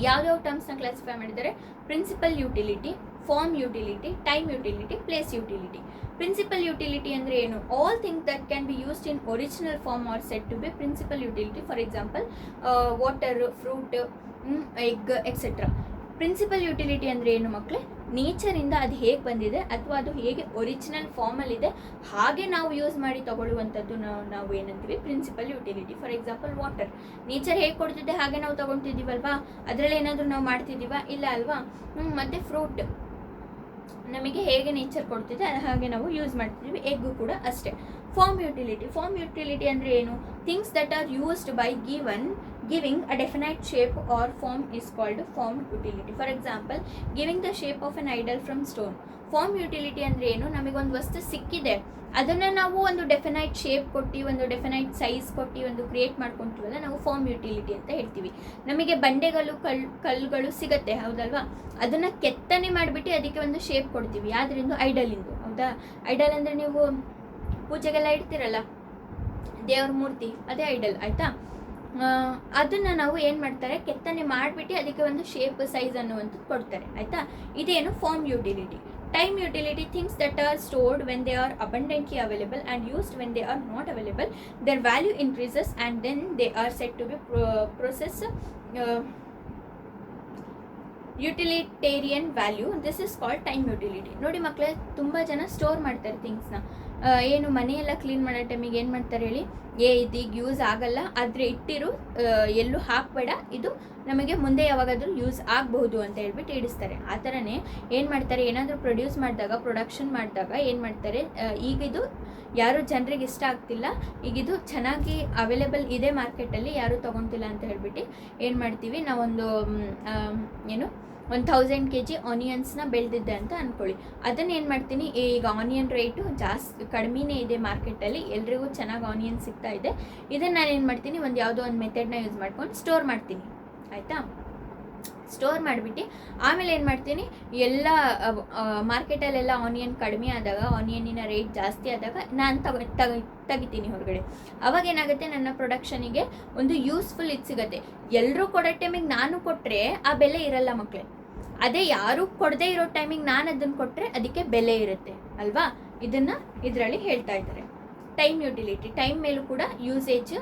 [SPEAKER 1] ಯಾವ್ಯಾವ ಟರ್ಮ್ಸ್ನ ಕ್ಲಾಸಿಫೈ ಮಾಡಿದ್ದಾರೆ, principal utility, form utility, time utility, place utility. Principal utility ಅಂದರೆ ಏನು, all things that can be used in original form or set to be principal utility. For example water, fruit, egg etcetera. Principal utility ಅಂದರೆ ಏನು ಮಕ್ಕಳೇ, ನೇಚರಿಂದ ಅದು ಹೇಗೆ ಬಂದಿದೆ ಅಥವಾ ಅದು ಹೇಗೆ ಒರಿಜಿನಲ್ ಫಾರ್ಮಲ್ಲಿದೆ ಹಾಗೆ ನಾವು ಯೂಸ್ ಮಾಡಿ ತಗೊಳ್ಳುವಂಥದ್ದು ನಾವು ಏನಂತೀವಿ principal utility. For example water, nature ಹೇಗೆ ಕೊಡ್ತಿದ್ದೆ ಹಾಗೆ ನಾವು ತೊಗೊಳ್ತಿದ್ದೀವಲ್ವಾ, ಅದರಲ್ಲಿ ಏನಾದರೂ ನಾವು ಮಾಡ್ತಿದ್ದೀವ, ಇಲ್ಲ ಅಲ್ವಾ. ಮತ್ತು ಫ್ರೂಟ್ ನಮಗೆ ಹೇಗೆ ನೇಚರ್ ಕೊಡ್ತಿದೆ ಹಾಗೆ ನಾವು ಯೂಸ್ ಮಾಡ್ತಿದ್ದೀವಿ. ಎಗ್ಗು ಕೂಡ ಅಷ್ಟೇ. ಫಾರ್ಮ್ ಯುಟಿಲಿಟಿ, ಫಾರ್ಮ್ ಯುಟಿಲಿಟಿ ಅಂದರೆ ಏನು, things that are used by giving a definite shape or form is called form utility. For example, giving the shape of an idol from stone. Form utility ಅಂದರೆ ಏನು, ನಮಗೊಂದು ವಸ್ತು ಸಿಕ್ಕಿದೆ, ಅದನ್ನು ನಾವು ಒಂದು ಡೆಫಿನೈಟ್ ಶೇಪ್ ಕೊಟ್ಟು, ಒಂದು ಡೆಫಿನೈಟ್ ಸೈಜ್ ಕೊಟ್ಟು ಒಂದು ಕ್ರಿಯೇಟ್ ಮಾಡ್ಕೊತೀವಲ್ಲ, ನಾವು ಫಾರ್ಮ್ ಯುಟಿಲಿಟಿ ಅಂತ ಹೇಳ್ತೀವಿ. ನಮಗೆ ಬಂಡೆಗಳು ಕಲ್ಲುಗಳು ಸಿಗುತ್ತೆ ಹೌದಲ್ವಾ, ಅದನ್ನು ಕೆತ್ತನೆ ಮಾಡಿಬಿಟ್ಟು ಅದಕ್ಕೆ ಒಂದು ಶೇಪ್ ಕೊಡ್ತೀವಿ, ಆದ್ದರಿಂದ ಐಡಲಿಂದು ಹೌದಾ. ಐಡಲ್ ಅಂದರೆ ನೀವು ಪೂಜೆಗೆಲ್ಲ ಇಡ್ತೀರಲ್ಲ ದೇವ್ರ ಮೂರ್ತಿ, ಅದೇ ಐಡಲ್ ಆಯಿತಾ. ಅದನ್ನು ನಾವು ಏನು ಮಾಡ್ತಾರೆ, ಕೆತ್ತನೆ ಮಾಡಿಬಿಟ್ಟು ಅದಕ್ಕೆ ಒಂದು ಶೇಪ್ ಸೈಜ್ ಅನ್ನುವಂಥದ್ದು ಕೊಡ್ತಾರೆ ಆಯಿತಾ. ಇದೇನು form utility. Time utility, things that are stored when they are abundantly available and used when they are not available. Their value increases and then they are set to be process utilitarian value. This is called time utility. ನೋಡಿ ಮಕ್ಕಳೇ, ತುಂಬ ಜನ store ಮಾಡ್ತಾರೆ ಥಿಂಗ್ಸ್ನ. ಏನು ಮನೆಯೆಲ್ಲ clean ಮಾಡೋ ಟೈಮಿಗೆ ಏನು ಮಾಡ್ತಾರೆ ಹೇಳಿ, ಇದೀಗ ಯೂಸ್ ಆಗಲ್ಲ ಆದರೆ ಇಟ್ಟಿರು, ಎಲ್ಲೂ ಹಾಕಬೇಡ, ಇದು ನಮಗೆ ಮುಂದೆ ಯಾವಾಗಾದರೂ ಯೂಸ್ ಆಗಬಹುದು ಅಂತ ಹೇಳ್ಬಿಟ್ಟು ಇಡಿಸ್ತಾರೆ. ಆ ಥರನೇ ಏನು ಮಾಡ್ತಾರೆ, ಏನಾದರೂ ಪ್ರೊಡಕ್ಷನ್ ಮಾಡಿದಾಗ ಏನು ಮಾಡ್ತಾರೆ, ಈಗಿದು ಯಾರು ಜನರಿಗೆ ಇಷ್ಟ ಆಗ್ತಿಲ್ಲ, ಈಗಿದು ಚೆನ್ನಾಗಿ ಅವೈಲೇಬಲ್ ಇದೆ ಮಾರ್ಕೆಟಲ್ಲಿ, ಯಾರೂ ತೊಗೊತಿಲ್ಲ ಅಂತ ಹೇಳ್ಬಿಟ್ಟು ಏನು ಮಾಡ್ತೀವಿ, ನಾವೊಂದು 1000 kg ಆನಿಯನ್ಸ್ನ ಬೆಳೆದಿದ್ದೆ ಅಂತ ಅಂದ್ಕೊಳ್ಳಿ. ಅದನ್ನು ಏನು ಮಾಡ್ತೀನಿ, ಈಗ ಆನಿಯನ್ ರೇಟು ಕಡಿಮೆನೇ ಇದೆ ಮಾರ್ಕೆಟಲ್ಲಿ, ಎಲ್ರಿಗೂ ಚೆನ್ನಾಗಿ ಆನಿಯನ್ ಸಿಗ್ತಾ ಇದೆ, ಇದನ್ನು ನಾನು ಏನು ಮಾಡ್ತೀನಿ, ಯಾವುದೋ ಒಂದು ಮೆಥಡ್ನ ಯೂಸ್ ಮಾಡ್ಕೊಂಡು ಸ್ಟೋರ್ ಮಾಡ್ತೀನಿ ಆಯಿತಾ. ಸ್ಟೋರ್ ಮಾಡಿಬಿಟ್ಟು ಆಮೇಲೆ ಏನು ಮಾಡ್ತೀನಿ, ಎಲ್ಲ ಮಾರ್ಕೆಟಲ್ಲೆಲ್ಲ ಆನಿಯನ್ ಕಡಿಮೆ ಆದಾಗ, ಆನಿಯನ್ನಿನ ರೇಟ್ ಜಾಸ್ತಿ ಆದಾಗ ನಾನು ತೆಗಿತೀನಿ ಹೊರಗಡೆ. ಅವಾಗ ಏನಾಗುತ್ತೆ, ನನ್ನ ಪ್ರೊಡಕ್ಷನಿಗೆ ಒಂದು ಯೂಸ್ಫುಲ್ ಇದು ಸಿಗುತ್ತೆ. ಎಲ್ಲರೂ ಕೊಡೋ ಟೈಮಿಗೆ ನಾನು ಕೊಟ್ಟರೆ ಆ ಬೆಲೆ ಇರಲ್ಲ ಮಕ್ಕಳೇ. ಅದೇ ಯಾರೂ ಕೊಡದೇ ಇರೋ ಟೈಮಿಗೆ ನಾನು ಅದನ್ನು ಕೊಟ್ಟರೆ ಅದಕ್ಕೆ ಬೆಲೆ ಇರುತ್ತೆ ಅಲ್ವಾ. ಇದರಲ್ಲಿ ಹೇಳ್ತಾ ಇದ್ದಾರೆ. ಟೈಮ್ ಯುಟಿಲಿಟಿ, ಟೈಮ್ ಮೇಲೂ ಕೂಡ ಯೂಸೇಜ್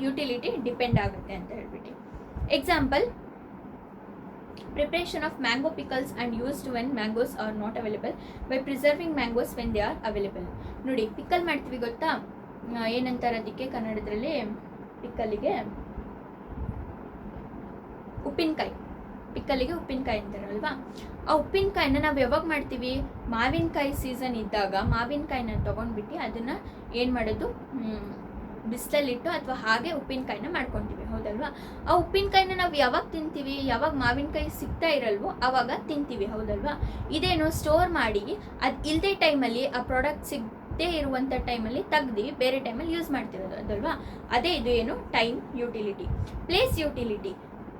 [SPEAKER 1] ಯುಟಿಲಿಟಿ ಡಿಪೆಂಡ್ ಆಗುತ್ತೆ ಅಂತ ಹೇಳ್ಬಿಟ್ಟು. Example, preparation of mango pickles and used when mangoes are not available by preserving mangoes when they are available. ನೋಡಿ, ಪಿಕಲ್ ಮಾಡ್ತೀವಿ ಗೊತ್ತಾ, ಏನಂತಾರೆ ಅದಕ್ಕೆ ಕನ್ನಡದಲ್ಲಿ, ಪಿಕ್ಕಲ್ಲಿಗೆ ಉಪ್ಪಿನಕಾಯಿ, ಪಿಕ್ಕಲ್ಲಿಗೆ ಉಪ್ಪಿನಕಾಯಿ ಅಂತಾರಲ್ವಾ. ಆ ಉಪ್ಪಿನಕಾಯಿನ ನಾವು ಯಾವಾಗ ಮಾಡ್ತೀವಿ, ಮಾವಿನಕಾಯಿ ಸೀಸನ್ ಇದ್ದಾಗ ಮಾವಿನಕಾಯಿನ ತೊಗೊಂಡ್ಬಿಟ್ಟು ಅದನ್ನು ಏನು ಮಾಡೋದು, ಬಿಸಿಲಲ್ಲಿಟ್ಟು ಅಥವಾ ಹಾಗೆ ಉಪ್ಪಿನಕಾಯಿನ ಮಾಡ್ಕೊತೀವಿ ಹೌದಲ್ವಾ. ಆ ಉಪ್ಪಿನಕಾಯಿನ ನಾವು ಯಾವಾಗ ತಿಂತೀವಿ, ಯಾವಾಗ ಮಾವಿನಕಾಯಿ ಸಿಗ್ತಾ ಇರಲ್ವೋ ಆವಾಗ ತಿಂತೀವಿ ಹೌದಲ್ವಾ. ಇದೇನು ಸ್ಟೋರ್ ಮಾಡಿ ಅದು ಇಲ್ಲದೆ ಟೈಮಲ್ಲಿ, ಆ ಪ್ರಾಡಕ್ಟ್ ಸಿಗದೇ ಇರುವಂಥ ಟೈಮಲ್ಲಿ ತೆಗ್ದು ಬೇರೆ ಟೈಮಲ್ಲಿ ಯೂಸ್ ಮಾಡ್ತಿರೋದು ಅದಲ್ವಾ. ಅದೇ ಇದು ಏನು time utility. Place utility,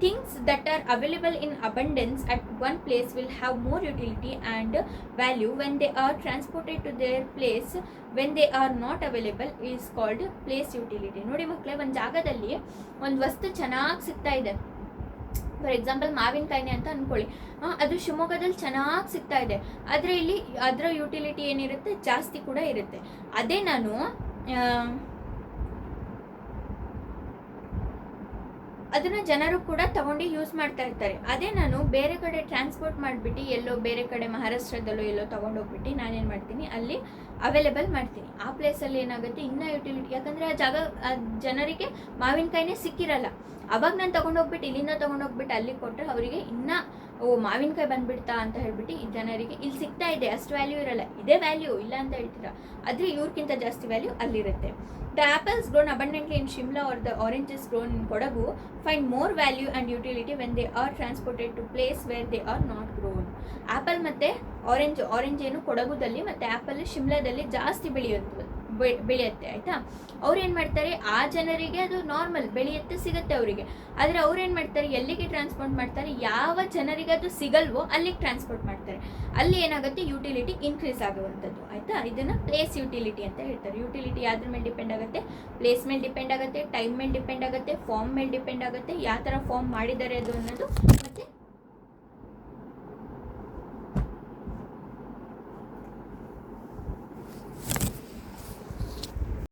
[SPEAKER 1] things that are available in abundance at one place will have more utility and value when they are transported to their place when they are not available is called place utility. ನೋಡಿ ಮಕ್ಕಳೇ, ಒಂದು ಜಾಗದಲ್ಲಿ ಒಂದು ವಸ್ತು ಚೆನ್ನಾಗಿ ಸಿಗ್ತಾ ಇದೆ, for example ಮಾವಿನಕಾಯಿನೇ ಅಂತ ಅಂದ್ಕೊಳ್ಳಿ, ಅದು ಶಿವಮೊಗ್ಗದಲ್ಲಿ ಚೆನ್ನಾಗಿ ಸಿಗ್ತಾ ಇದೆ, ಆದರೆ ಇಲ್ಲಿ ಅದರ ಯುಟಿಲಿಟಿ ಏನಿರುತ್ತೆ ಜಾಸ್ತಿ ಕೂಡ ಇರುತ್ತೆ. ಅದೇ ನಾನು ಅದನ್ನು ಜನರು ಕೂಡ ತಗೊಂಡು ಯೂಸ್ ಮಾಡ್ತಾ ಇರ್ತಾರೆ. ಅದೇ ನಾನು ಬೇರೆ ಕಡೆ ಟ್ರಾನ್ಸ್ಪೋರ್ಟ್ ಮಾಡಿಬಿಟ್ಟು ಎಲ್ಲೋ ಬೇರೆ ಕಡೆ ಮಹಾರಾಷ್ಟ್ರದಲ್ಲೋ ಎಲ್ಲೋ ತೊಗೊಂಡೋಗ್ಬಿಟ್ಟು ನಾನೇನು ಮಾಡ್ತೀನಿ, ಅಲ್ಲಿ ಅವೈಲೇಬಲ್ ಮಾಡ್ತೀನಿ. ಆ ಪ್ಲೇಸಲ್ಲಿ ಏನಾಗುತ್ತೆ, ಇನ್ನೂ ಯುಟಿಲಿಟಿ, ಯಾಕಂದರೆ ಆ ಜನರಿಗೆ ಮಾವಿನಕಾಯಿನೇ ಸಿಕ್ಕಿರಲ್ಲ. ಅವಾಗ ನಾನು ತೊಗೊಂಡೋಗ್ಬಿಟ್ಟು ಇಲ್ಲಿಂದ ತೊಗೊಂಡೋಗ್ಬಿಟ್ಟು ಅಲ್ಲಿ ಕೊಟ್ಟರೆ ಅವರಿಗೆ ಇನ್ನೂ ಮಾವಿನಕಾಯಿ ಬಂದುಬಿಡ್ತಾ ಅಂತ ಹೇಳ್ಬಿಟ್ಟು ಈ ಜನರಿಗೆ ಇಲ್ಲಿ ಸಿಗ್ತಾ ಇದೆ, ಅಷ್ಟು ವ್ಯಾಲ್ಯೂ ಇರಲ್ಲ. ಇದೇ ವ್ಯಾಲ್ಯೂ ಇಲ್ಲ ಅಂತ ಹೇಳ್ತೀರಾ, ಆದರೆ ಇವ್ರಿಗಿಂತ ಜಾಸ್ತಿ value ಅಲ್ಲಿರುತ್ತೆ. The apples grown abundantly in Shimla or the oranges grown in Kodagu find more value and utility when they are transported to place where they are not grown. Apple ಮತ್ತು orange ಏನು ಕೊಡಗುದಲ್ಲಿ ಮತ್ತು apple ಶಿಮ್ಲಾದಲ್ಲಿ ಜಾಸ್ತಿ ಬೆಳೆಯುತ್ತೆ ಆಯಿತಾ. ಅವ್ರು ಏನು ಮಾಡ್ತಾರೆ, ಆ ಜನರಿಗೆ ಅದು ನಾರ್ಮಲ್ ಬೆಳೆಯುತ್ತೆ, ಸಿಗುತ್ತೆ ಅವರಿಗೆ. ಆದರೆ ಅವ್ರು ಏನು ಮಾಡ್ತಾರೆ, ಎಲ್ಲಿಗೆ ಟ್ರಾನ್ಸ್ಪೋರ್ಟ್ ಮಾಡ್ತಾರೆ, ಯಾವ ಜನರಿಗೆ ಅದು ಸಿಗಲ್ವೋ ಅಲ್ಲಿಗೆ ಟ್ರಾನ್ಸ್ಪೋರ್ಟ್ ಮಾಡ್ತಾರೆ. ಅಲ್ಲಿ ಏನಾಗುತ್ತೆ, ಯುಟಿಲಿಟಿ ಇನ್ಕ್ರೀಸ್ ಆಗುವಂಥದ್ದು ಆಯಿತಾ. ಇದನ್ನು ಪ್ಲೇಸ್ ಯುಟಿಲಿಟಿ ಅಂತ ಹೇಳ್ತಾರೆ. ಯುಟಿಲಿಟಿ ಯಾವ್ದ್ರ ಮೇಲೆ ಡಿಪೆಂಡ್ ಆಗುತ್ತೆ, ಪ್ಲೇಸ್ ಮೇಲೆ ಡಿಪೆಂಡ್ ಆಗುತ್ತೆ, ಟೈಮ್ ಮೇಲೆ ಡಿಪೆಂಡ್ ಆಗುತ್ತೆ, ಫಾರ್ಮ್ ಮೇಲೆ ಡಿಪೆಂಡ್ ಆಗುತ್ತೆ, ಯಾವ ಥರ ಫಾರ್ಮ್ ಮಾಡಿದ್ದಾರೆ ಅದು ಅನ್ನೋದು, ಮತ್ತು